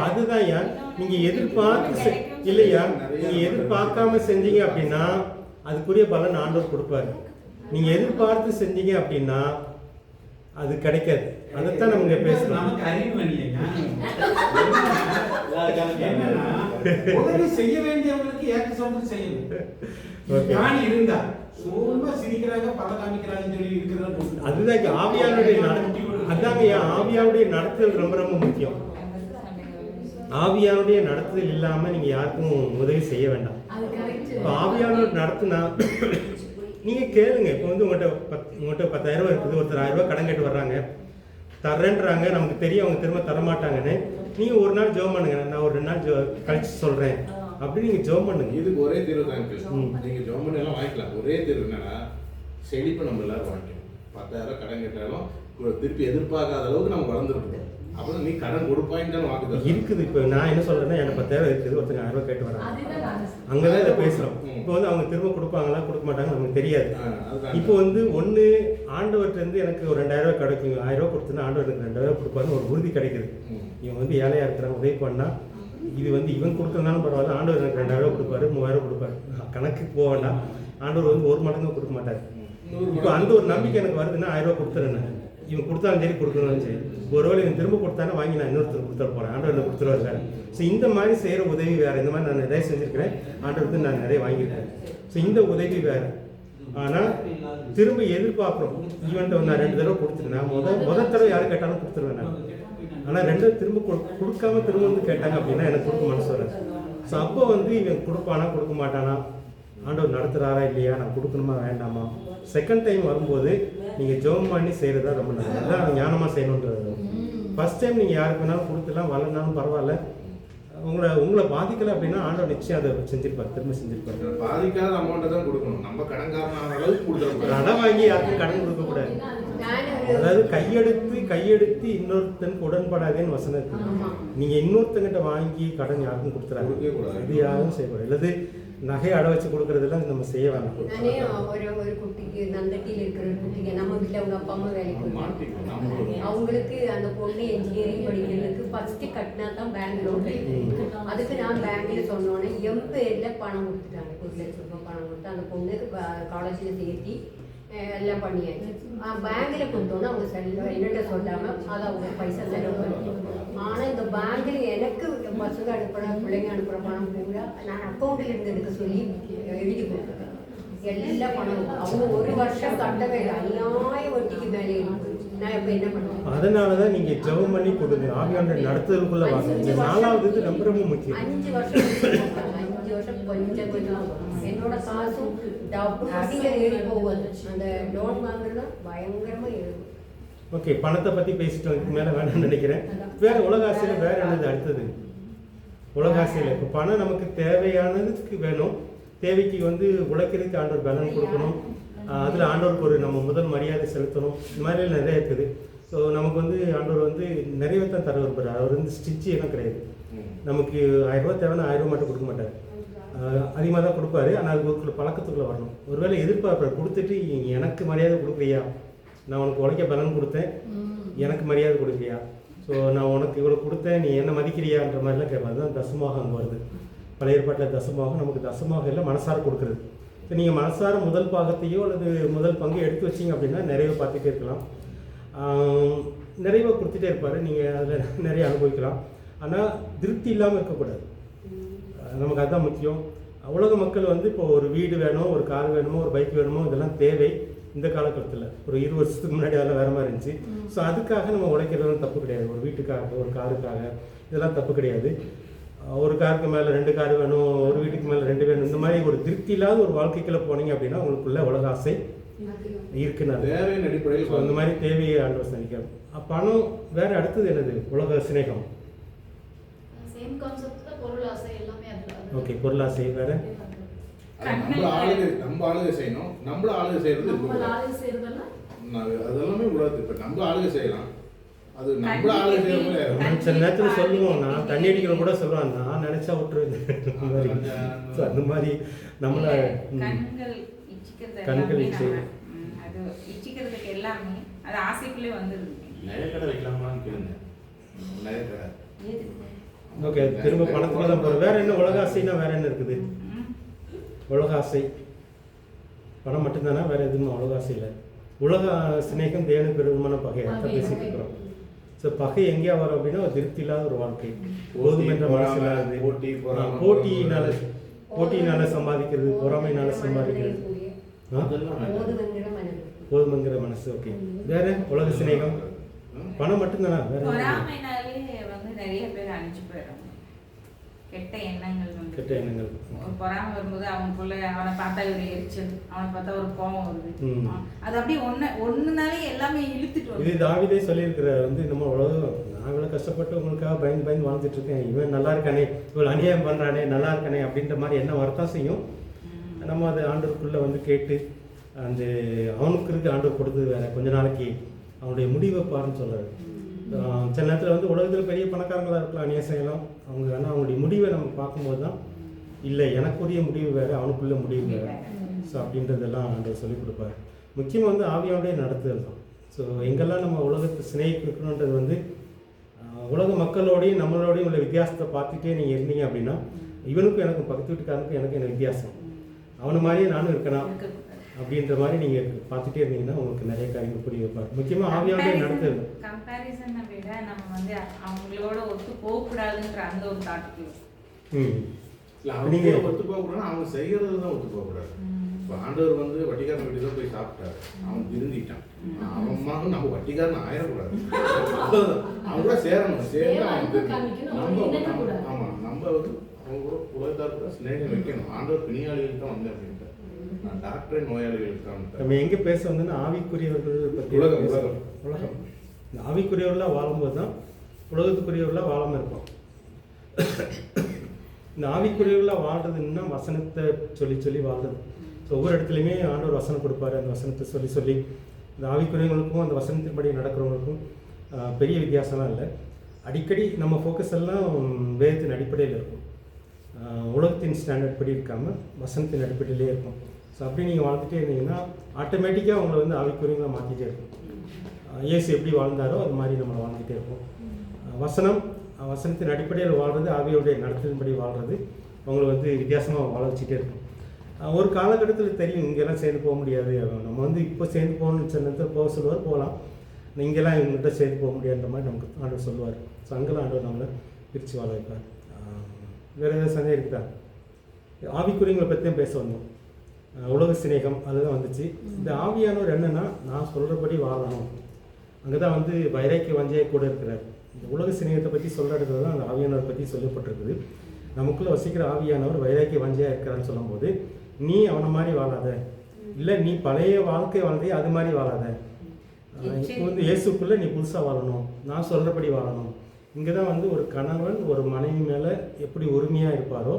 அதுதான் நீங்க எதிர்பார்த்து இல்லையா, நீங்க எதிர்பார்க்காம செஞ்சீங்க அப்படின்னா அதுக்குரிய பலன் ஆண்டவர் கொடுப்பாரு. நீங்க எதிர்பார்த்து செஞ்சீங்க அப்படின்னா அது கிடைக்காது. அதைத்தான் நம்ம இங்க பேசணும். நமக்கு அறிவு வேண்டிய ஞானம். என்னன்னா, உதவி செய்ய வேண்டியவங்களுக்கு ஏற்ற சம்பளம் செய்யணும். Okay. ஞானி இருந்தா சும்மா சிரிக்கிறாங்க, பல காமிக்கிறாங்கன்னு சொல்லி இருக்கிறத அதுதான் இங்க ஆவியானுடைய அதாங்க ஆவியானுடைய நடத்துதல் ரொம்ப ரொம்ப முக்கியம். ஆவியானுடைய நடத்துதல் இல்லாம நீங்க யாருக்கும் உதவி செய்ய வேண்டாம். இப்போ ஆவியானோர் நடத்துனா நீங்க கேளுங்க. இப்போ வந்து உங்கள்கிட்ட 10,000 இருக்குது, ஒருத்தர் 1000 ரூபாய் கடன் கேட்டு வர்றாங்க, தர்றேன்றாங்க, நமக்கு தெரியும் அவங்க திரும்ப தரமாட்டாங்கன்னு. நீங்க ஒரு நாள் ஜெபம் பண்ணுங்க, நான் ஒரு 2 நாள் கழிச்சு சொல்றேன் அப்படி நீங்க ஜெபம் பண்ணுங்க. இதுக்கு ஒரே தீர்வு தான் நீங்க ஜெபம் பண்ணி எல்லாம் வாங்கிக்கலாம். ஒரே தீர்வு என்னன்னா செழிப்பை நம்ம எல்லாரும் வாங்கிக்கணும். 10,000 கடன் கேட்டாலும் திருப்பி எதிர்பார்க்காத அளவுக்கு நம்ம வளர்ந்துருக்கோம். அப்புறம் நீ கடன் கொடுப்பாயின்னு வாக்குது இருக்குது. இப்போ நான் என்ன சொல்றேன்னா, எனக்கு 10,000 இருக்குது, ஒருத்தங்க 1000 ரூபாய் கேட்டு வராங்க, அங்கதான் இதை பேசுறோம். இப்போ வந்து அவங்க திரும்ப கொடுப்பாங்களா கொடுக்க மாட்டாங்க நமக்கு தெரியாது. இப்போ வந்து ஒன்று ஆண்டவர்கிட்ட இருந்து எனக்கு ஒரு 2,000 ரூபாய் கிடைக்கும், 1000 ரூபாய் கொடுத்தனா ஆண்டவர் எனக்கு 2,000 ரூபாய் கொடுப்பாருன்னு ஒரு உறுதி கிடைக்குது. இவன் வந்து ஏழையா இருக்கிறான், உதவி பண்ணா இது வந்து இவன் கொடுக்கறதுனாலும் பரவாயில்ல, ஆண்டவர் எனக்கு 2,000 ரூபாய் கொடுப்பாரு, 3,000 ரூபாய் கொடுப்பாரு, கணக்கு போக வேண்டாம். ஆண்டவர் வந்து 1 மடங்கு கொடுக்க மாட்டார். இப்போ அந்த ஒரு நம்பிக்கை எனக்கு வருதுன்னா 1000 ரூபாய் கொடுத்துறேன். இவன் கொடுத்தாலும் சரி கொடுக்கணும் சரி, ஒருவேளை இவன் திரும்ப கொடுத்தானே வாங்கி நான் இன்னொருத்தர் கொடுத்துட போறேன், ஆண்டவர் என்ன கொடுத்துருவாரு வேற. ஸோ இந்த மாதிரி செய்கிற உதவி வேற. இந்த மாதிரி நான் நிறைய செஞ்சிருக்கிறேன், ஆண்டவருக்கு நான் நிறைய வாங்கியிருக்கேன். ஸோ இந்த உதவி வேற. ஆனால் திரும்ப எதிர்பார்க்குறோம். ஈவெண்ட்டை நான் 2 தடவை கொடுத்துருந்தேன், முதல் தடவை யாரும் கேட்டாலும் கொடுத்துருவேன் நான். ஆனால் 2 திரும்ப கொடுக்காம திரும்ப வந்து கேட்டாங்க அப்படின்னா எனக்கு கொடுக்க மனசு வராது. ஸோ அப்போ வந்து இவன் கொடுப்பானா கொடுக்க மாட்டானா, ஆண்டவர் நடத்துகிறாரா இல்லையா, நான் கொடுக்கணுமா வேண்டாமா, செகண்ட் டைம் வரும்போது நீங்கள் ஜெபம் பண்ணி செய்கிறதா ரொம்ப நல்லது. அதுதான் ஞானமாக செய்யணுன்றது. ஃபர்ஸ்ட் டைம் நீங்கள் யாருக்கு வேணாலும் கொடுத்துலாம் வரலனாலும் பரவாயில்ல, உங்களை பாதிக்கலை அப்படின்னா ஆண்டவர் நிச்சயம் அதை செஞ்சிருப்பார், திரும்ப செஞ்சிருப்பார். பாதிக்காத அமௌண்ட்டை தான் கொடுக்கணும். நம்ம கடன்காரனான அளவுக்கு கொடுத்துருக்கோம். கடன் வாங்கி யாருக்கும் கடன் கொடுக்கக்கூடாது. அதாவது கையெடுத்து இன்னொருத்தனுக்கு உடன்படாதேன்னு வசனம் இருக்கு. நீங்க இன்னொருத்தங்கிட்ட வாங்கி கடன் யாருக்கும் கொடுத்துறாங்க, இது யாரும் செய்யக்கூடாது. அல்லது நகையை அடை வச்சு கொடுக்கறதெல்லாம் நம்ம செய்ய வேண்டாம். நானே ஒரு குட்டிக்கு நந்தட்டியில் இருக்கிற குட்டிக்கு நம்ம வீட்டில் அவங்க அப்பா அம்மா வேலைக்கு அவங்களுக்கு அந்த பொண்ணு என்ஜினியரிங் படிக்கிறதுக்கு ஃபர்ஸ்ட் கட்டினா தான் பேங்க் லோன். அதுக்கு நான் பேங்க்ல சொன்னோன்னே என் பேரில் பணம் கொடுத்துட்டாங்க, 1 லட்சம் ரூபாய் பணம் கொடுத்து அந்த பொண்ணுக்கு காலேஜில் சேர்த்தி எல்லாம் பண்ணியாச்சு. பேங்க்ல கொடுத்தோன்னா அவங்க என்னட்ட சொல்லாமல் அதை அவங்க பைசா செலவு பண்ணி. ஆனால் இந்த பேங்க்ல எனக்கு பசங்க அனுப்புகிற பிள்ளைங்க அனுப்புகிற பணம் பூரா நான் அக்கௌண்ட்டில் இருந்து எடுக்க சொல்லி எழுதி கொடுத்துருக்கேன். எல்லா பணம் அவங்க 1 வருஷம் கட்டவே இல்லை, அநியாய வட்டிக்கு மேலே இருக்கு. நான் இப்போ என்ன பண்ணுவேன்? அதனாலதான் நீங்க ஜெபம் பண்ணி கொடுங்க, ஆவியானவர் நடத்துறதுக்குள்ள வாங்க. 4வது இது ரொம்ப ரொம்ப முக்கியம். 5 வருஷம் 5 வருஷம் கொஞ்சம் என்னோட காசும் ஏறி போகுது. அந்த லோன் வாங்குறதுனா பயங்கரமா ஏறும். ஓகே, பணத்தை பத்தி பேசிட்டோம், இதுக்கு மேல வேணும்னு நினைக்கிறேன். வேற உலக ஆசையில வேற என்னது அடுத்தது? உலக ஆசையில இப்போ பணம் நமக்கு தேவையானதுக்கு வேணும், தேவைக்கு வந்து உழைக்கிறதுக்கு ஆண்டவர் பலன் கொடுக்கணும், அதில் ஆண்டவருக்கு ஒரு நம்ம முதல் மரியாதை செலுத்தணும். இந்த மாதிரி நிறைய இருக்குது. ஸோ நமக்கு வந்து ஆண்டவர் வந்து நிறைய தான் தர விரும்புகிறார். அவர் வந்து ஸ்டிச்சு எல்லாம் கிடையாது. நமக்கு 1000 ரூபா தேவைன்னா 1000 ரூபா மட்டும் கொடுக்க மாட்டார், அதிகமாக தான் கொடுப்பாரு. ஆனால் அதுக்கு பழக்கத்துக்குள்ளே வரணும். ஒருவேளை எதிர்பார்ப்பார், கொடுத்துட்டு எனக்கு மரியாதை கொடுக்குறியா, நான் உனக்கு உழைக்க பலன் கொடுத்தேன், எனக்கு மரியாதை கொடுக்குறியா, ஸோ நான் உனக்கு இவ்வளோ கொடுத்தேன், நீ என்ன மதிக்கிறியான்ற மாதிரிலாம் கேட்பார். அதுதான் தசமாக அங்கே வருது. பழைய ஏற்பாட்டில் தசமாக நமக்கு தசமாக இல்லை, மனசார கொடுக்குறது. ஸோ நீங்கள் மனசார முதல் பாகத்தையோ அல்லது முதல் பங்கு எடுத்து வச்சிங்க அப்படின்னா நிறைய பார்த்துட்டே இருக்கலாம், நிறைய கொடுத்துட்டே இருப்பார், நீங்கள் அதில் நிறைய அனுபவிக்கலாம். ஆனால் திருப்தி இல்லாமல் இருக்கக்கூடாது, நமக்கு அதுதான் முக்கியம். உலக மக்கள் வந்து இப்போ ஒரு வீடு வேணும், ஒரு கார் வேணுமோ, ஒரு பைக் வேணுமோ, இதெல்லாம் தேவை. இந்த காலகட்டத்தில் ஒரு 20 வருஷத்துக்கு முன்னாடி அதெல்லாம் வேறு மாதிரி இருந்துச்சு. ஸோ அதுக்காக நம்ம உழைக்கிறதுலாம் தப்பு கிடையாது. ஒரு வீட்டுக்காக, ஒரு காருக்காக இதெல்லாம் தப்பு கிடையாது. ஒரு காருக்கு மேலே 2 கார் வேணும், ஒரு வீட்டுக்கு மேலே 2 வேணும், இந்த மாதிரி ஒரு திருப்தி இல்லாத ஒரு வாழ்க்கைக்குள்ளே போனீங்க அப்படின்னா உங்களுக்குள்ள உலக ஆசை இருக்குன்னு தேவையின் அடிப்படையில் அந்த மாதிரி தேவையை ஆண்டவர் சந்திக்கிறார். பணம் வேற அடுத்தது என்னது? உலக சிநேகம். சேம் கான்செப்ட் தான் பொருள் ஆசை எல்லாமே அதுல. ஓகே, பொருள் ஆசை வேற. நம்ம ஆளுகை செய்யணும், நம்மள ஆளுகை செய்யறது அதெல்லாமே உலகத்து. இப்ப நம்ம ஆளுகை செய்யலாம், அது நம்மள ஆளுகை செய்யறது. சில நேரத்தில் சொல்லுவோம், நான் தண்ணி அடிக்கணும் கூட சொல்லுவான், நான் நினைச்சா விட்டுருவேன். அந்த மாதிரி நம்மள கண்கள் அது இச்சிக்கிறதுக்கு எல்லாமே அது ஆசைக்குள்ளே வந்துருது. நிறைய கடை வைக்கலாமான்னு கேளுங்க, நிறைய கடை. ஓகே, திரும்ப பணத்துல தான் போகிறோம். வேற என்ன உலக ஆசைன்னா வேற என்ன இருக்குது? உலக ஆசை பணம் மட்டும்தானா? வேற எதுவும் உலக ஆசை இல்லை. உலக சிநேகம் தேவனுக்கு விரோதமான பகை தான் பேசிட்டு இருக்கிறோம். ஸோ பகை எங்கேயா வரும் அப்படின்னா ஒரு திருப்தி இல்லாத ஒரு வாழ்க்கை, போதுமென்ற மனசு இல்லாதது, போட்டியினால சம்பாதிக்கிறது, பொறாமையினால சம்பாதிக்கிறது, போதுமங்கிற மனசு. ஓகே, வேற உலக சிநேகம் பணம் மட்டும்தானா? வேற பொறாமைனாலே வந்து நிறைய பேர் அழிஞ்சு போயிடுறாங்க. கெட்ட எண்ணங்கள் வந்து கெட்ட எண்ணங்கள். ஒரு பொறாமை வரும்போது அவனுக்குள்ள அவனை பார்த்தா ஒரு எரிச்சல், அவனை பார்த்தா ஒரு கோபம் வருது. அது அப்படியே ஒன்றுனாலே எல்லாமே இழுத்துட்டு வரும். இது தாவீதே சொல்லியிருக்கிற வந்து நம்ம உலகம், நான் இவ்வளோ கஷ்டப்பட்டு உங்களுக்காக பயந்து பயந்து வாழ்ந்துட்டு இருக்கேன், இவன் நல்லா இருக்கானே, இவ்வளோ அநியாயம் பண்ணுறானே, நல்லா இருக்கானே அப்படின்ற மாதிரி என்ன வரத்தான் செய்யும். நம்ம அது ஆண்டவருக்குள்ளே வந்து கேட்டு அந்த அவனுக்கு இருக்கு ஆண்டவர் கொடுத்தது வேற, கொஞ்ச நாளைக்கு அவனுடைய முடிவை பாருன்னு சொல்கிறாரு. சில நேரத்தில் வந்து உலகத்தில் பெரிய பணக்காரங்களாக இருக்கலாம், அநியாயம் செய்யலாம் அவங்க, ஆனால் அவங்களுடைய முடிவை நம்ம பார்க்கும்போது தான் இல்லை எனக்குரிய முடிவு வேறு, அவனுக்குள்ள முடிவு வேறு. ஸோ அப்படின்றதெல்லாம் ஆண்டவர் சொல்லிக் கொடுப்பாரு. முக்கியமாக வந்து ஆவியானுடைய நடத்துதல் தான். ஸோ எங்கெல்லாம் நம்ம உலகத்தை சிநேகிக்கணுன்றது வந்து உலக மக்களோடையும் நம்மளோடையும் உள்ள வித்தியாசத்தை பார்த்துட்டே நீங்கள் இருந்தீங்க அப்படின்னா, இவனுக்கும் எனக்கும் பக்கத்து வீட்டுக்காரனுக்கும் எனக்கு என்ன வித்தியாசம், அவனை மாதிரியே நானும் இருக்கணும் அப்படின்ற மாதிரி நீங்கள் பார்த்துட்டே இருந்தீங்கன்னா உங்களுக்கு நிறைய காரியங்கள் புரிய வைப்பார். முக்கியமாக ஆவியானுடைய நடத்துதல். கம்பேரிசனை விட நம்ம வந்து அவங்களோட ஒத்து போகக்கூடாதுன்ற அந்த ஒரு தாட்டுக்கு நீங்கள் ஒத்து போகக்கூடாது, அவங்க செய்கிறது தான் ஒத்து போகக்கூடாது. இப்போ ஆண்டவர் வந்து வட்டிக்காரன் வீட்டு தான் போய் சாப்பிட்டாரு, அவன் திருந்திட்டான், அவன் மகன் நம்ம வட்டிக்காரன் ஆயிடக்கூடாது, அவங்க கூட சேரணும், சேர்ந்து அவங்க ஆமாம் நம்ம வந்து அவங்க கூட உலகத்தாருக்கு ஸ்நேகம் வைக்கணும். ஆண்டவர் பிணியாளிகள் தான் வந்தேன் அப்படின்ட்டு, நான் டாக்டரே நோயாளிகளுக்கு தான். நம்ம எங்கே பேச வந்தோன்னா ஆவிக்குரியவர்கள் பற்றி. உலகம் இந்த ஆவிக்குரியவர்களாக வாழும்போது தான் உலகத்துக்குரியவர்களாக வாழாமல் இருப்போம். இந்த ஆவிக்குரியவர்களாக வாழ்றதுன்னா வசனத்தை சொல்லி சொல்லி வாழ்றது. ஸோ ஒவ்வொரு இடத்துலையுமே ஆண்டவர் வசனம் கொடுப்பாரு, அந்த வசனத்தை சொல்லி சொல்லி இந்த ஆவிக்குரியவங்களுக்கும் அந்த வசனத்தின்படி நடக்கிறவங்களுக்கும் பெரிய வித்தியாசம்லாம் இல்லை. அடிக்கடி நம்ம ஃபோக்கஸ் எல்லாம் வேதத்தின் அடிப்படையில் இருக்கும், உலகத்தின் ஸ்டாண்டர்ட் படி இருக்காமல் வசனத்தின் அடிப்படையிலே இருக்கும். ஸோ அப்படி நீங்கள் வாழ்ந்துட்டே இருந்தீங்கன்னா ஆட்டோமேட்டிக்காக அவங்கள வந்து ஆவிக்குரியவங்களை மாற்றிட்டே இருக்கும். இயேசு எப்படி வாழ்ந்தாரோ அது மாதிரி நம்ம வாழ்ந்துகிட்டே இருப்போம். வசனத்தின் அடிப்படையில் வாழ்கிறது, ஆவியோடைய நடத்தின்படி வாழ்கிறது அவங்கள வந்து வித்தியாசமாக வாழ வச்சுட்டே இருக்கும். ஒரு காலகட்டத்தில் தெரியும் இங்கெல்லாம் சேர்ந்து போக முடியாது, நம்ம வந்து இப்போ சேர்ந்து போகணும்னு சில நேரத்தில் போக சொல்லுவார், போகலாம், இங்கெல்லாம் இவங்ககிட்ட சேர்ந்து போக முடியாதுன்ற மாதிரி நமக்கு ஆண்டவர் சொல்லுவார். ஸோ அங்கெல்லாம் ஆண்டவர் நம்மளை பிரித்து வாழ வைப்பார். வேறு ஏதாவது சந்தேகம் இருக்குதா? ஆவிக்குரியங்களை பற்றியும் பேச வந்தோம். உலக சிநேகம் அதுதான் வந்துச்சு. இந்த ஆவியானவர் என்னென்னா நான் சொல்கிறபடி வாழணும், அங்கே தான் வந்து வைராக்கிய வஞ்சையை கூட இருக்கிறார். இந்த உலக சிநேகத்தை பற்றி சொல்கிற இடத்துல தான் அந்த ஆவியானவர் பற்றி சொல்லப்பட்டிருக்குது. நமக்குள்ளே வசிக்கிற ஆவியானவர் வைராக்கிய வஞ்சையாக இருக்கிறான்னு சொல்லும்போது, நீ அவனை மாதிரி வாழாத, இல்லை நீ பழைய வாழ்க்கை வாழ்ந்தே அது மாதிரி வாழாத, இப்போ வந்து இயேசுக்குள்ளே நீ புதுசாக வாழணும், நான் சொல்கிறபடி வாழணும். இங்கே தான் வந்து ஒரு கணவன் ஒரு மனைவி மேலே எப்படி உரிமையாக இருப்பாரோ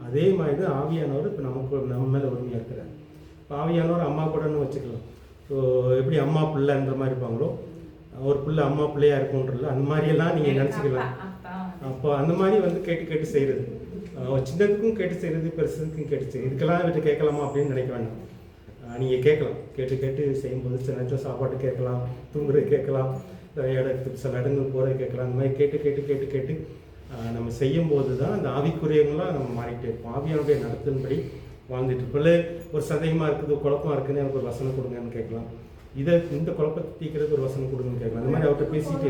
அதே மாதிரி தான் ஆவியானவர் இப்போ நம்ம மேலே உரிமையாக இருக்கிறார். இப்போ ஆவியானவர் அம்மா கூடன்னு வச்சுக்கலாம். ஸோ எப்படி அம்மா பிள்ளைன்ற மாதிரி இருப்பாங்களோ, ஒரு பிள்ளை அம்மா பிள்ளையாக இருக்கும்ன்றல அந்த மாதிரியெல்லாம் நீங்கள் நினச்சிக்கலாம். அப்போ அந்த மாதிரி வந்து கேட்டு கேட்டு செய்கிறது, சின்னதுக்கும் கேட்டு செய்கிறது, பெருசுக்கும் கேட்டு செய்யுது. இதுக்கெல்லாம் விட்டு கேட்கலாமா அப்படின்னு நினைக்க வேண்டாம். நீங்கள் கேட்கலாம், கேட்டு கேட்டு செய்யும்போது சில நேரத்தில் சாப்பாடு கேட்கலாம், தூங்குறது கேட்கலாம், சில இடங்கள் போகிறது கேட்கலாம். அந்த மாதிரி கேட்டு கேட்டு கேட்டு கேட்டு நம்ம செய்யும்போது தான் அந்த ஆவிக்குரியவங்களாம் நம்ம மாறிக்கிட்டே இருப்போம். ஆவியானுடைய நடத்தின்படி வாழ்ந்துட்டு இருப்போம். ஒரு சந்தேகமாக இருக்குது, குழப்பமாக இருக்குன்னு எனக்கு ஒரு வசனம் கொடுங்கன்னு கேட்கலாம், இந்த குழப்பத்தை தீக்கிறதுக்கு ஒரு வசனம் கொடுங்கன்னு கேட்கலாம். அந்த மாதிரி அவர்கிட்ட பேசிட்டு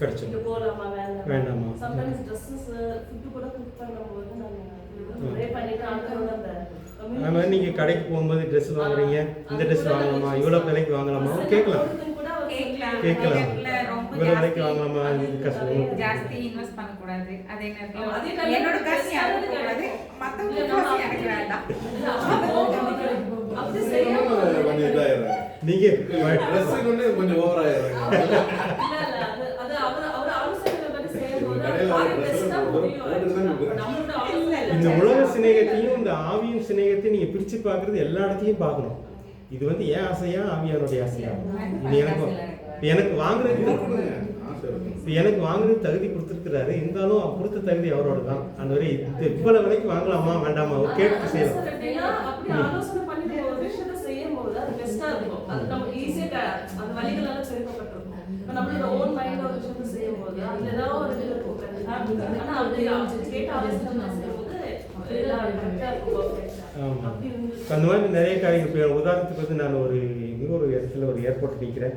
கிடைச்சோம் வேண்டாமா அது மாதிரி நீங்கள் கடைக்கு போகும்போது ட்ரெஸ் வாங்குறீங்க, இந்த ட்ரெஸ் வாங்கலாமா, இவ்வளோ விலைக்கு வாங்கலாமா கேட்கலாம், இவ்வளோ விலைக்கு வாங்கலாமா, ஜாஸ்தி இன்வெஸ்ட் பண்ணக்கூடாது, அதே நேரத்தில் என்னோட காசு யாருக்கு கூடாது, மற்றவங்க காசு எனக்கு வேண்டாம். நீங்க கொஞ்சம் ஓவர் ஆயிடுறாங்க. இந்த உலக சிநேகத்தையும் இந்த ஆவியும் சிநேகத்தையும் நீங்க பிரிச்சு பார்க்கறது எல்லா இடத்துலையும் பார்க்கணும். இது வந்து ஏன் ஆசையா, ஆவியானுடைய ஆசையா? இது எனக்கு வாங்குறது தகுதி கொடுத்துருக்கிறாரு, இருந்தாலும் கொடுத்த தகுதி அவரோட தான். அந்த வரை இந்த இவ்வளவு விலைக்கு வாங்கலாமா வேண்டாமா கேட்டு செய்யலாம். நம்மளோட ஓன் மைண்ட்ல ஒரு விஷயத்தை செய்யும்போது அதுல ஏதாவது ஒரு இது இருக்கும். ஆனா அது கேட்ட ஆலோசனை செய்யும்போது எல்லாம் correct ஆ இருக்கும் perfect ஆ. ஆமாம். அப்படி இருந்துச்சு. அந்த மாதிரி நிறைய காரியங்கள். இப்போ உதாரணத்துக்கு வந்து நான் இன்னொரு இடத்துல ஒரு ஏர்போர்ட் நிற்கிறேன்.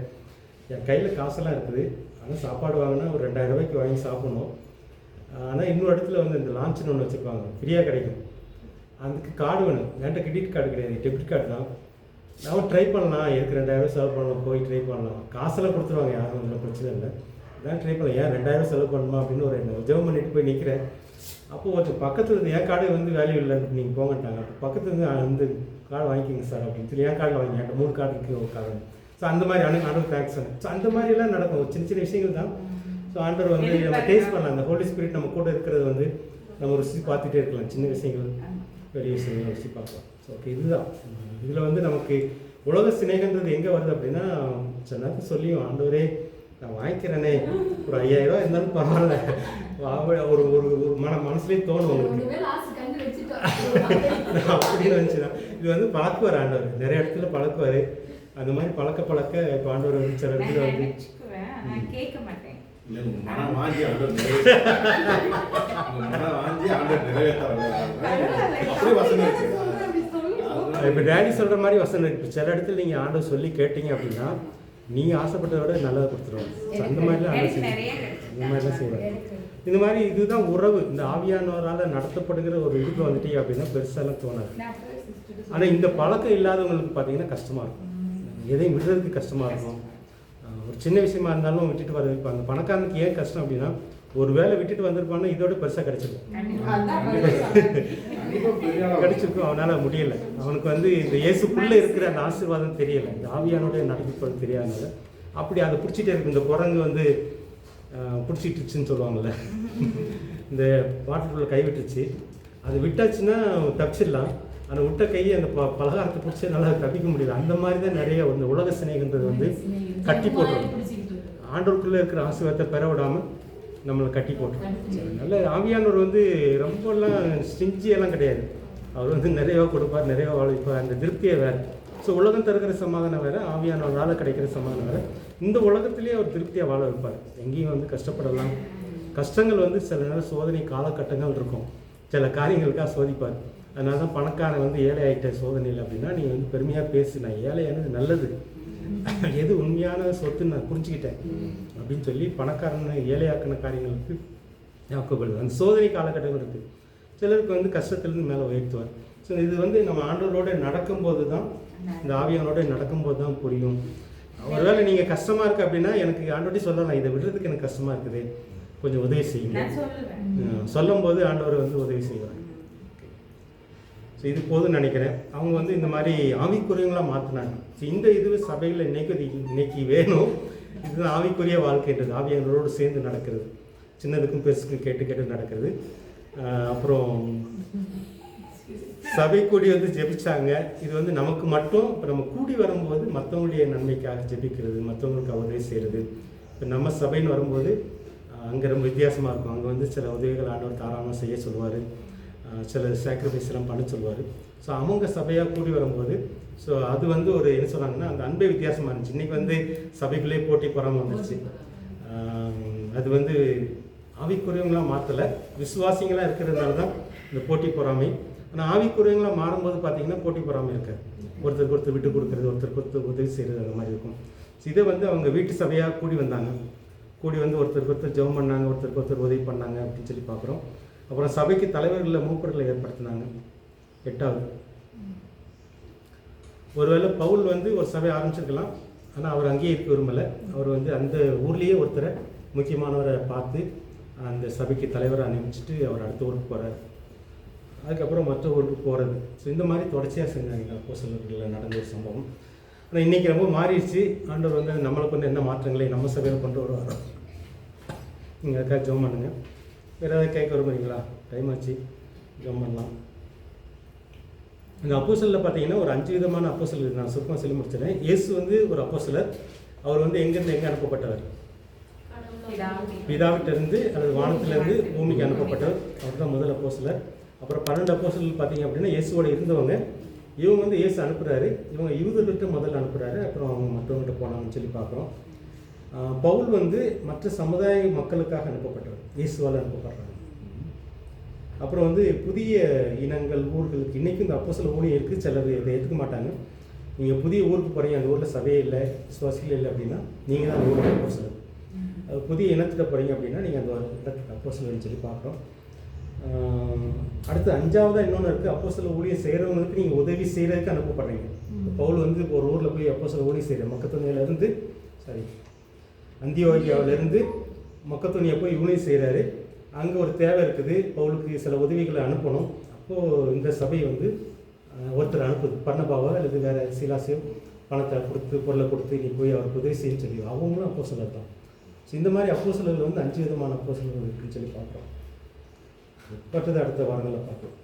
என் கையில் காசெல்லாம் இருக்குது. ஆனால் சாப்பாடு வாங்கினா ஒரு 2000 ரூபாய்க்கு வாங்கி சாப்பிடணும். ஆனால் இன்னொரு இடத்துல வந்து இந்த லான்ச்னு ஒன்று வச்சுருப்பாங்க, ஃப்ரீயாக கிடைக்கும். அதுக்கு கார்டு வேணும். என்கிட்ட கிரெடிட் கார்டு கிடையாது, டெபிட் கார்டு தான். நான் ட்ரை பண்ணலாம், எதுக்கு 2000 செலவு பண்ணலாம், போய் ட்ரை பண்ணலாம். காசெல்லாம் கொடுத்துருவாங்க, யாரும் அதில் பிரச்சனை இல்லை. நான் ட்ரை பண்ணலாம், ஏன் 2000 செலவு பண்ணணுமா அப்படின்னு ஒரு ஜெபம் பண்ணிட்டு போய் நிற்கிறேன். அப்போது ஒருத்தர் பக்கத்தில் இருந்து என் கார்டு வந்து வேல்யூ இல்லைன்னு நீங்கள் போங்கட்டாங்க. அப்போ பக்கத்துல இருந்து அந்த கார்டு வாங்கிக்கிங்க சார் அப்படின்னு சொல்லி என் கார்டு வாங்கி என்கிட்ட 3 கார்டு இருக்குது ஒரு கார்டு. ஸோ அந்த மாதிரி ஆண்டவர் தேங்க்ஸ் சொன்னேன். ஸோ அந்த மாதிரிலாம் நடக்கும், ஒரு சின்ன சின்ன விஷயங்கள் தான். ஸோ ஆண்டவர் வந்து நம்ம டேஸ்ட் பண்ணலாம். அந்த ஹோலி ஸ்பிரிட் நம்ம கூட இருக்கிறது வந்து நம்ம ருசி பார்த்துட்டே இருக்கலாம். சின்ன விஷயங்கள், பெரிய விஷயங்கள் ருசி பார்க்கலாம். ஸோ ஓகே, இதுதான் இதில் வந்து நமக்கு உலக சிநேகன்றது எங்கே வருது அப்படின்னா, சில நேரத்துக்கு சொல்லியும் ஆண்டவரே நான் வாங்கிக்கிறேனே, ஒரு 5000 ரூபா இருந்தாலும் பரவாயில்ல, ஒரு ஒரு ஒரு மனசுலேயே தோணும் உங்களுக்கு அப்படின்னு நினச்சிதான். இது வந்து பழக்குவார் ஆண்டவர், நிறைய இடத்துல பழக்குவார். அந்த மாதிரி பழக்க இப்போ ஆண்டவர் வந்து சில இடத்துல வந்து கேட்க மாட்டேன். மனம் வாங்கி ஆண்டவர் நிறைவேற்ற அப்படி வசனம் இருக்கு. இப்போ டேடி சொல்கிற மாதிரி வசனம் இருக்குது. இப்போ சில இடத்துல நீங்கள் ஆண்டவர் சொல்லி கேட்டீங்க அப்படின்னா நீங்கள் ஆசைப்பட்டதை விட நல்லதை கொடுத்துருவாங்க. அந்த மாதிரிலாம் ஆண்டவர் செய்வாங்க, இந்த மாதிரிலாம் செய்வாங்க. இந்த மாதிரி இதுதான் உறவு. இந்த ஆவியானவரால் நடத்தப்படுகிற ஒரு இதுக்கு வந்துட்டீங்க அப்படின்னா பெருசாலாம் தோணாது. ஆனால் இந்த பழக்கம் இல்லாதவங்களுக்கு பார்த்தீங்கன்னா கஷ்டமாக இருக்கும், எதையும் விடுறதுக்கு கஷ்டமாக இருக்கும். ஒரு சின்ன விஷயமா இருந்தாலும் விட்டுட்டு வர வைப்பாங்க. பணக்காரனுக்கு ஏன் கஷ்டம் அப்படின்னா, ஒரு வேலை விட்டுட்டு வந்திருப்பான்னா இதோட பெருசாக கிடைச்சிருக்கும், கிடைச்சிருக்கும். அவனால் முடியலை. அவனுக்கு வந்து இந்த இயேசுக்குள்ளே இருக்கிற அந்த ஆசீர்வாதம் தெரியலை, இந்த ஆவியானோட நடத்திப்பது தெரியாதனால அப்படி அதை பிடிச்சிட்டே இருக்கு. இந்த குரங்கு வந்து பிடிச்சிட்டுச்சுன்னு சொல்லுவாங்கள்ல, இந்த பாட்டுக்குள்ளே கை விட்டுச்சு, அது விட்டாச்சுன்னா தப்பிச்சிடலாம். அந்த விட்ட கையை அந்த பலகாரத்தை பிடிச்சி நல்லா தப்பிக்க முடியல. அந்த மாதிரி தான் நிறைய இந்த உலக சிநேகன்றது வந்து கட்டி போட்டுரும். ஆண்டவருக்குள்ளே இருக்கிற ஆசீர்வாதத்தை பெற விடாமல் நம்மளை கட்டி போட்டுரும். நல்ல ஆவியானவர் வந்து ரொம்பலாம் ஸ்டிஞ்சியெல்லாம் கிடையாது. அவர் வந்து நிறையா கொடுப்பார், நிறையா வாழ்ப்பார். அந்த திருப்தியை வேறு. ஸோ உலகம் தருகிற சமாதானம் வேறு, ஆவியானவரால் கிடைக்கிற சமாதானம் வேறு. இந்த உலகத்திலேயே அவர் திருப்தியாக வாழ வைப்பார். எங்கேயும் வந்து கஷ்டப்படலாம். கஷ்டங்கள் வந்து சில நேரம் சோதனை காலகட்டங்கள் இருக்கும், சில காரியங்களுக்காக சோதிப்பார். அதனால தான் பணக்காரன் வந்து ஏழை ஆகிட்ட சோதனையில் அப்படின்னா நீங்கள் வந்து பெருமையாக பேசு, நான் ஏழையானது நல்லது, எது உண்மையான சொத்துன்னு நான் புரிஞ்சுக்கிட்டேன் அப்படின்னு சொல்லி பணக்காரனை ஏழையாக்கின காரியங்களுக்கு ஞாபகப்படுது. அந்த சோதனை காலகட்டம் இருக்குது. சிலருக்கு வந்து கஷ்டத்துலேருந்து மேலே உயர்த்துவார். ஸோ இது வந்து நம்ம ஆண்டவரோடு நடக்கும்போது தான், இந்த ஆவியானோட நடக்கும்போது தான் புரியும். ஒருவேளை நீங்கள் கஷ்டமாக இருக்குது அப்படின்னா எனக்கு ஆண்டோடி சொல்லலாம், இதை விடுறதுக்கு எனக்கு கஷ்டமாக இருக்குது, கொஞ்சம் உதவி செய்யுங்க. சொல்லும் போது ஆண்டவர் வந்து உதவி செய்வார். ஸோ இது போதும்னு நினைக்கிறேன். அவங்க வந்து இந்த மாதிரி ஆவிக்குரியவங்களாக மாற்றினாங்க. ஸோ இந்த இது சபையில் இன்னைக்கு வேணும். இதுதான் ஆவிக்குரிய வாழ்க்கைன்றது, ஆவியானவரோடு சேர்ந்து நடக்கிறது, சின்னதுக்கும் பெருசுக்கும் கேட்டு கேட்டு நடக்கிறது. அப்புறம் சபை கூடி வந்து ஜெபிச்சாங்க. இது வந்து நமக்கு மட்டும், இப்போ நம்ம கூடி வரும்போது மற்றவங்களுடைய நன்மைக்காக ஜெபிக்கிறது, மற்றவங்களுக்கு உதவி செய்கிறது. இப்போ நம்ம சபைன்னு வரும்போது அங்கே ரொம்ப வித்தியாசமாக இருக்கும். அங்கே வந்து சில உதவிகள் ஆண்டவர் தாராளமாக செய்ய சொல்லுவார், சில சாக்ரிஃபைஸ் எல்லாம் பண்ண சொல்லுவார். ஸோ அவங்க சபையாக கூடி வரும்போது ஸோ அது வந்து ஒரு என்ன சொன்னாங்கன்னா அந்த அன்பே வித்தியாசமாக இருந்துச்சு. இன்றைக்கி வந்து சபைக்குள்ளே போட்டி பொறாமல் வந்துருச்சு. அது வந்து ஆவிக்குரியவங்களாம் மாற்றலை, விசுவாசிங்களாக இருக்கிறதுனால தான் இந்த போட்டி பொறாமை. ஆனால் ஆவிக்குரியவங்களாக மாறும்போது பார்த்திங்கன்னா போட்டி பொறாமை இருக்காது. ஒருத்தருக்கு ஒருத்தர் விட்டு கொடுக்குறது, ஒருத்தருக்கு ஒருத்தர் உதவி செய்கிறது, அந்த மாதிரி இருக்கும். ஸோ இதை வந்து அவங்க வீட்டு சபையாக கூடி வந்தாங்க. கூடி வந்து ஒருத்தருக்கு ஒருத்தர் ஜெபம் பண்ணாங்க, ஒருத்தருக்கு ஒருத்தர் உதவி பண்ணாங்க அப்படின்னு சொல்லி பார்க்குறோம். அப்புறம் சபைக்கு தலைவர்களில் மூப்பர்களை ஏற்படுத்தினாங்க. 8வது, ஒருவேளை பவுல் வந்து ஒரு சபையை ஆரம்பிச்சிருக்கலாம், ஆனால் அவர் அங்கேயே இருக்க விரும்பலை. அவர் வந்து அந்த ஊர்லேயே ஒருத்தரை முக்கியமானவரை பார்த்து அந்த சபைக்கு தலைவரை அனுப்பிச்சிட்டு அவர் அடுத்த ஊருக்கு போகிறார். அதுக்கப்புறம் மற்ற ஊருக்கு போகிறது. ஸோ இந்த மாதிரி தொடர்ச்சியாக செஞ்சாங்க அப்போஸ்தலர்களில் நடந்த ஒரு சம்பவம். ஆனால் இன்றைக்கி ரொம்ப மாறிடுச்சு. ஆண்டவர் வந்து நம்மளுக்கு வந்து என்ன மாற்றங்களை நம்ம சபையில் கொண்டு வருவாரோ. நீங்கள் அதுக்காக ஜெபம் பண்ணுங்க. வேறு ஏதாவது கேட்க விரும்புறீங்களா? டைம் ஆச்சு, ஜெபம் பண்ணலாம். இந்த அப்போஸ்தலரில் பார்த்தீங்கன்னா ஒரு 5 விதமான அப்போஸ்தலர் நான் சுருக்கமாக சொல்லி முடிச்சிடறேன். இயேசு வந்து ஒரு அப்போஸ்தலர். அவர் வந்து எங்கேருந்து எங்கே அனுப்பப்பட்டவர்? பிதாவிட்டிருந்து அல்லது வானத்திலிருந்து பூமிக்கு அனுப்பப்பட்டவர். அவர் தான் முதல் அப்போஸ்தலர். அப்புறம் 12 அப்போஸ்தலர் பார்த்தீங்க அப்படின்னா இயேசுவோட இருந்தவங்க. இவங்க வந்து இயேசு அனுப்புகிறாரு, இவங்க யூதர்கிட்ட முதல்ல அனுப்புகிறாரு, அப்புறம் அவங்க மற்றவங்ககிட்ட போனாங்கன்னு சொல்லி பார்க்குறோம். பவுல் வந்து மற்ற சமுதாய மக்களுக்காக அனுப்பப்பட்டவர், இயேசுவால் அனுப்பப்படுறாங்க. அப்புறம் வந்து புதிய இனங்கள் ஊர்களுக்கு இன்றைக்கும் இந்த அப்போஸ்தல ஊழியம் இருக்குது. சிலர் இதை ஏற்றுக்க மாட்டாங்க. நீங்கள் புதிய ஊருக்கு போகிறீங்க, அந்த ஊரில் சபையே இல்லை, விசுவாசிகள் இல்லை அப்படின்னா நீங்கள் தான் அந்த ஊருக்கு அப்போஸ்தலர். புதிய இனத்துக்கு போகிறீங்க அப்படின்னா நீங்கள் அந்த இடத்துக்கு அப்போஸ்தலர்னு சொல்லி பார்க்குறோம். அடுத்து 5ஆவதாக இன்னொன்று இருக்குது. அப்போஸ்தல ஊழியம் செய்கிறவங்களுக்கு நீங்கள் உதவி செய்கிறதுக்கு அனுப்பப்படுறீங்க. பவுல் வந்து ஒரு ஊரில் போய் அப்போஸ்தல ஊழியம் செய்கிறேன், மக்கத்தோனியாவிலேருந்து அந்தியோகியாவிலேருந்து மக்கத்தோனியா போய் ஊழியம் செய்கிறாரு. அங்கே ஒரு தேவை இருக்குது, பவுலுக்கு சில உதவிகளை அனுப்பணும். அப்போது இந்த சபை வந்து ஒருத்தர் அனுப்புது, பர்னபாவோ அல்லது வேறு சீலாசையோ பணத்தை கொடுத்து பொருளை கொடுத்து நீ போய் அவருக்கு உதவி செய்யன்னு சொல்லி அவங்களும் அப்போஸ்தலர் தான். ஸோ இந்த மாதிரி அப்போஸ்தலர்கள் வந்து 5 விதமான அப்போஸ்தலர்கள் இருக்குன்னு சொல்லி பார்க்குறோம். மற்றது அடுத்த வாரங்களில் பார்க்குறோம்.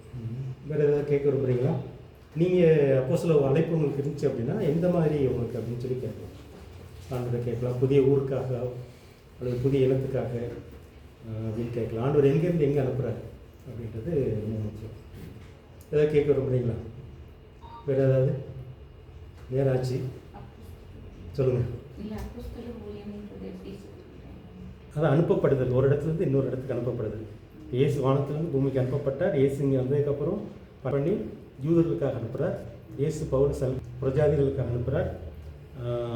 வேறு ஏதாவது கேட்க விரும்புகிறீங்களா? நீங்கள் அப்போஸ்தல அழைப்பு உங்களுக்கு இருந்துச்சு அப்படின்னா எந்த மாதிரி உங்களுக்கு அப்படின்னு சொல்லி கேட்கலாம். ஆண்டவரை கேட்கலாம், புதிய ஊருக்காக அல்லது புதிய இனத்துக்காக அப்படின்னு கேட்கலாம். ஆண்டவர் எங்கேருந்து எங்கே அனுப்புகிறாரு அப்படின்றது ரொம்ப முக்கியம். ஏதாவது கேட்க விரும்புகிறீங்களா? வேறு ஏதாவது? நேராச்சு சொல்லுங்கள். அதான் அனுப்பப்படுதல், ஒரு இடத்துலேருந்து இன்னொரு இடத்துக்கு அனுப்பப்படுதல். இயேசு வானத்துலேருந்து பூமிக்கு அனுப்பப்பட்டார். இயேசு இங்கே வந்ததுக்கப்புறம் பண்ணி யூதர்களுக்காக அனுப்புகிறார். இயேசு பவுல் பிரஜாதிகளுக்காக அனுப்புகிறார்.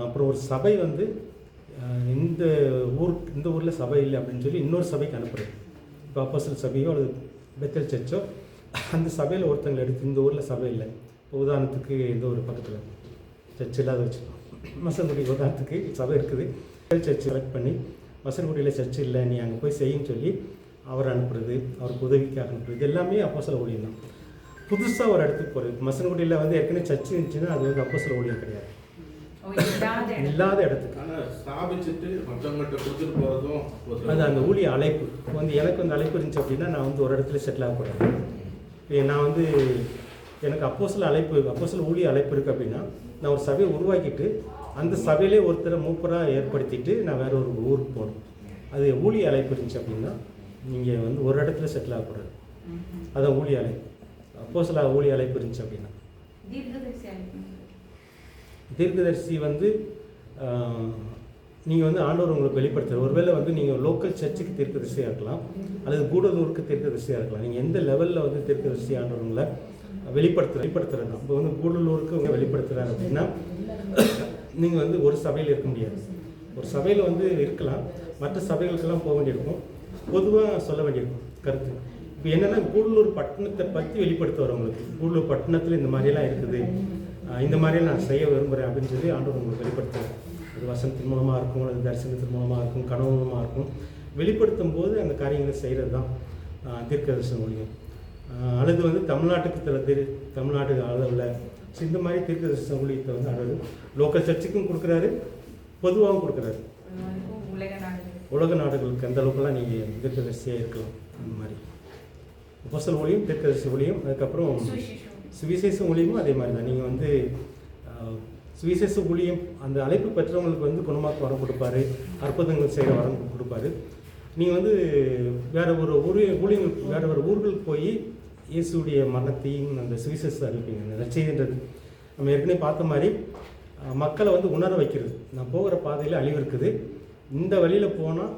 அப்புறம் ஒரு சபை வந்து இந்த ஊரில் சபை இல்லை அப்படின்னு சொல்லி இன்னொரு சபைக்கு அனுப்புகிறது. இப்போ அப்போஸ்தல சபையோ அல்லது பெத்தேல் சர்ச்சோ அந்த சபையில் ஒருத்தங்களை எடுத்து இந்த ஊரில் சபை இல்லை. இப்போ உதாரணத்துக்கு இந்த ஒரு பக்கத்தில் சர்ச் இல்லாத வச்சுக்கோம். மசன்குடி உதாரணத்துக்கு சபை இருக்குது, சர்ச் செலக்ட் பண்ணி மசன்குடியில் சர்ச் இல்லை நீ அங்கே போய் செய்யுன்னு சொல்லி அவர் அனுப்புறது, அவருக்கு உதவிக்காக அனுப்புறது எல்லாமே அப்போஸ்தல ஊழியம் தான். புதுசாக ஒரு இடத்துக்கு போகிறது, மசன்குடியில் வந்து ஏற்கனவே சர்ச் இருந்துச்சுன்னா அது வந்து அப்போஸ்தல ஊழியம் கிடையாது. இல்லாத இடத்துக்கு அது அந்த ஊழிய அழைப்பு வந்து எனக்கு வந்து அழைப்பு இருந்துச்சு அப்படின்னா நான் வந்து ஒரு இடத்துல செட்டில் ஆகக்கூடாது. நான் வந்து எனக்கு அப்போஸ்தல அழைப்பு, அப்போஸ்தல ஊழிய அழைப்பு இருக்குது அப்படின்னா நான் ஒரு சபையை உருவாக்கிட்டு அந்த சபையிலே ஒருத்தரை மூப்பராக ஏற்படுத்திட்டு நான் வேறு ஒரு ஊருக்கு போகணும். அது ஊழிய அழைப்பு இருந்துச்சு அப்படின்னா நீங்கள் வந்து ஒரு இடத்துல செட்டில் ஆகக்கூடாது. அதான் ஊழிய அழைப்பு. அப்போஸ்தல ஊழிய அழைப்பு இருந்துச்சு அப்படின்னா தீர்க்கதரிசி வந்து நீங்கள் வந்து ஆண்டவர் உங்களுக்கு வெளிப்படுத்துகிற ஒருவேளை வந்து நீங்கள் லோக்கல் சர்ச்சுக்கு தீர்க்கதரிசியாக இருக்கலாம் அல்லது கூடலூருக்கு தீர்க்கதரிசியாக இருக்கலாம். நீங்கள் எந்த லெவலில் வந்து தீர்க்கதரிசி ஆண்டவர் உங்களை வெளிப்படுத்துறது தான். இப்போ வந்து கூடலூருக்கு உங்களை வெளிப்படுத்துகிறாரு அப்படின்னா நீங்கள் வந்து ஒரு சபையில் இருக்க முடியாது. ஒரு சபையில் வந்து இருக்கலாம், மற்ற சபைகளுக்கெல்லாம் போக வேண்டியிருக்கும், பொதுவாக சொல்ல வேண்டியிருக்கும் கருத்து. இப்போ என்னென்னா கூடலூர் பட்டணத்தை பற்றி வெளிப்படுத்த வரவங்களுக்கு, கூடலூர் பட்டணத்தில் இந்த மாதிரியெல்லாம் இருக்குது, இந்த மாதிரியும் நான் செய்ய விரும்புகிறேன் அப்படின்னு சொல்லி ஆண்டவர் உங்களுக்கு வெளிப்படுத்துகிறேன். அது வசனத்தின் மூலமாக இருக்கும், அது தரிசனத்தின் மூலமாக இருக்கும், கனவு மூலமாக இருக்கும். வெளிப்படுத்தும் போது அந்த காரியங்களை செய்கிறது தான் தீர்க்கதரிசன ஊழியம். அல்லது வந்து தமிழ்நாட்டுக்கு தமிழ்நாட்டு அளவில் இந்த மாதிரி தீர்க்கதரிசன ஊழியத்தை வந்து ஆண்டவர் லோக்கல் சர்ச்சுக்கும் கொடுக்குறாரு, பொதுவாகவும் கொடுக்குறாரு. உலக நாடுகளுக்கு அந்த அளவுக்குலாம் நீங்கள் தீர்க்கதரிசியாக இருக்கலாம். அந்த மாதிரி அப்போஸ்தல ஊழியம், தீர்க்கதரிசி ஊழியம், அதுக்கப்புறம் சுவிசேஷ ஊழியமும் அதே மாதிரி தான். நீங்கள் வந்து சுவிசேஷ ஊழியம் அந்த அழைப்பு பெற்றவங்களுக்கு வந்து குணமாக்க வரம் கொடுப்பாரு, அற்புதங்கள் செய்கிற வரம் கொடுப்பாரு. நீங்கள் வந்து வேறு ஒரு ஊழியங்களுக்கு வேறு ஒரு ஊர்களுக்கு போய் இயேசுடைய மரணத்தையும் அந்த சுவிசேஷத்தை அறிவிப்பீங்க. அந்த நற்செய்தின்றது நம்ம ஏற்கனவே பார்த்த மாதிரி மக்களை வந்து உணர வைக்கிறது. நான் போகிற பாதையில் அழிவு இருக்குது, இந்த வழியில் போனால்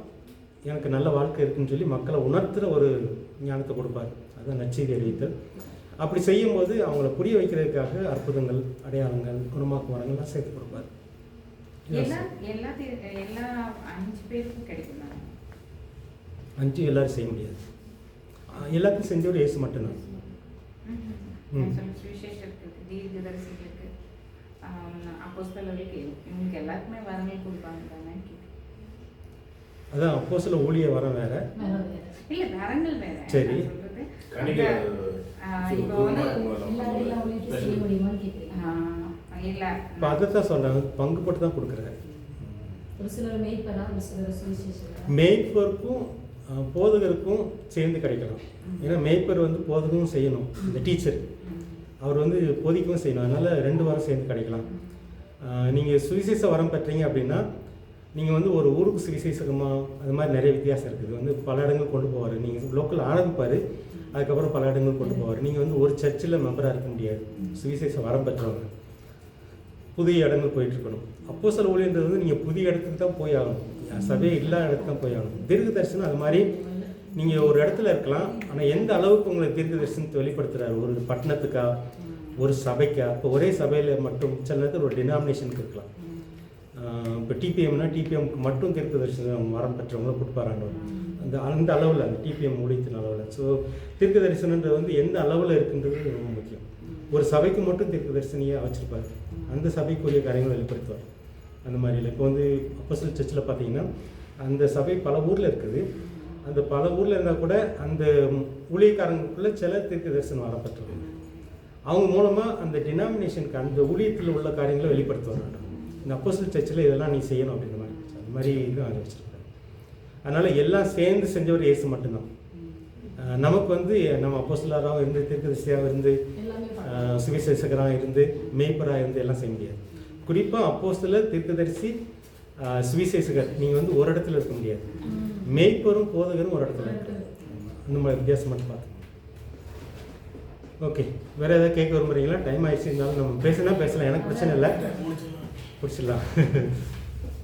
எனக்கு நல்ல வாழ்க்கை இருக்குதுன்னு சொல்லி மக்களை உணர்த்துகிற ஒரு ஞானத்தை கொடுப்பார். அதுதான் நற்செய்தி அறிவித்தல். அப்படி செய்யும்போது அவங்கள புரிய வைக்கிறதுக்காக அற்புதங்கள், அடையாளங்கள், குணமாக்கு வரங்கள்லாம் சேர்த்து கொடுப்பார். எல்லா 5 பேருக்கும் கிடைக்கும். 5 எல்லாரும் செய்ய முடியாது, எல்லாத்தையும் செஞ்சவர் இயேசு மட்டும்தான். தீர்க்கதரிசிகளுக்கு, அப்போஸ்தலர்களுக்கு, இவங்களுக்கு எல்லாருக்குமே வரங்கள் கொடுப்பாங்க தானே? அதான் அப்போஸ்தல ஊழிய வரம் வேற, இல்ல வரங்கள் வேற. சரி, இப்போ அதைத்தான் சொல்கிறாங்க, பங்கு போட்டு தான் கொடுக்குறாரு. மேய்ப்பருக்கும் போதகருக்கும் சேர்ந்து கிடைக்கலாம். ஏன்னா மேய்ப்பர் வந்து போதகமும் செய்யணும், இந்த டீச்சர் அவர் வந்து போதிக்கவும் செய்யணும். அதனால் 2 வாரம் சேர்ந்து கிடைக்கலாம். நீங்கள் சுவிசேஷ வரம் பெற்றீங்க அப்படின்னா நீங்கள் வந்து ஒரு ஊருக்கு சுவிசேஷமாக அது மாதிரி நிறைய வித்தியாசம் இருக்குது. வந்து பல இடங்கள் கொண்டு போவார். நீங்கள் லோக்கல் ஆரம்பிப்பார், அதுக்கப்புறம் பல இடங்கள் கொண்டு போவார். நீங்கள் வந்து ஒரு சர்ச்சில் மெம்பராக இருக்க முடியாது. சுவிசேஷ வரம் பெற்றவங்க புதிய இடங்கள் போயிட்டுருக்கணும். அப்போஸ்தல ஊழியன்றது வந்து நீங்கள் புதிய இடத்துக்கு தான் போய் ஆகணும், சபையே இல்லாத இடத்துக்கு தான் போய் ஆகணும். தீர்க்க தரிசனம் அது மாதிரி நீங்கள் ஒரு இடத்துல இருக்கலாம், ஆனால் எந்த அளவுக்கு உங்களை தீர்க்க தரிசனத்தை வெளிப்படுத்துகிறாரு, ஒரு பட்டணத்துக்கா ஒரு சபைக்கா? இப்போ ஒரே சபையில் மட்டும் சில நேரத்தில் ஒரு டினாமினேஷனுக்கு இருக்கலாம். இப்போ டிபிஎம்னா டிபிஎம்க்கு மட்டும் தீர்க்க தரிசனம் வரம் பெற்றவங்கள கொடுப்பாராண்டவர். அந்த அளவில், அந்த டிபிஎம் ஊழியத்தின் அளவில். ஸோ தீர்க்க தரிசனன்றது வந்து எந்த அளவில் இருக்குன்றது ரொம்ப முக்கியம். ஒரு சபைக்கு மட்டும் தீர்க்க தரிசனியாக வச்சுருப்பார், அந்த சபைக்குரிய காரியங்களை வெளிப்படுத்துவார். அந்த மாதிரி இல்லை. இப்போ வந்து அப்போஸ்தலர் சர்ச்சில் பார்த்தீங்கன்னா அந்த சபை பல ஊரில் இருக்குது. அந்த பல ஊரில் இருந்தால் கூட அந்த ஊழியக்காரங்களுக்குள்ள சில தீர்க்க தரிசனம் வரப்பட்டிருக்கு. அவங்க மூலமாக அந்த டினாமினேஷனுக்கு அந்த ஊழியத்தில் உள்ள காரியங்களை வெளிப்படுத்துவாங்க. இந்த அப்போஸ்தலர் சர்ச்சில் இதெல்லாம் நீ செய்யணும் அப்படின்ற மாதிரி அந்த மாதிரி தான் அதை வச்சுருக்காங்க. அதனால் எல்லாம் சேர்ந்து செஞ்சவர் இயேசு மட்டும்தான். நமக்கு வந்து நம்ம அப்போஸ்தலராகவும் இருந்து தீர்க்கதரிசியாக இருந்து சுவிசேஷகராக இருந்து மேய்ப்பராக இருந்து எல்லாம் செய்ய முடியாது. குறிப்பாக அப்போஸ்தலர், தீர்க்கதரிசி, சுவிசேஷகர் நீங்கள் வந்து ஒரு இடத்துல இருக்க முடியாது. மேய்ப்பரும் போதகரும் ஒரு இடத்துல இருக்காங்க. அந்த மாதிரி வித்தியாசம் மட்டும் பார்த்துக்கணும். ஓகே, வேறு ஏதாவது கேட்க விரும்புகிறீங்களா? டைம் ஆயிடுச்சு, இருந்தாலும் நம்ம பேசலாம், எனக்கு பிரச்சனை இல்லை, பிடிச்சிடலாம்.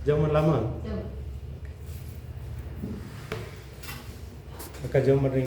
ஜெபம் பண்ணலாமா? அக்கா ஜெபம் பண்ணுறீங்க?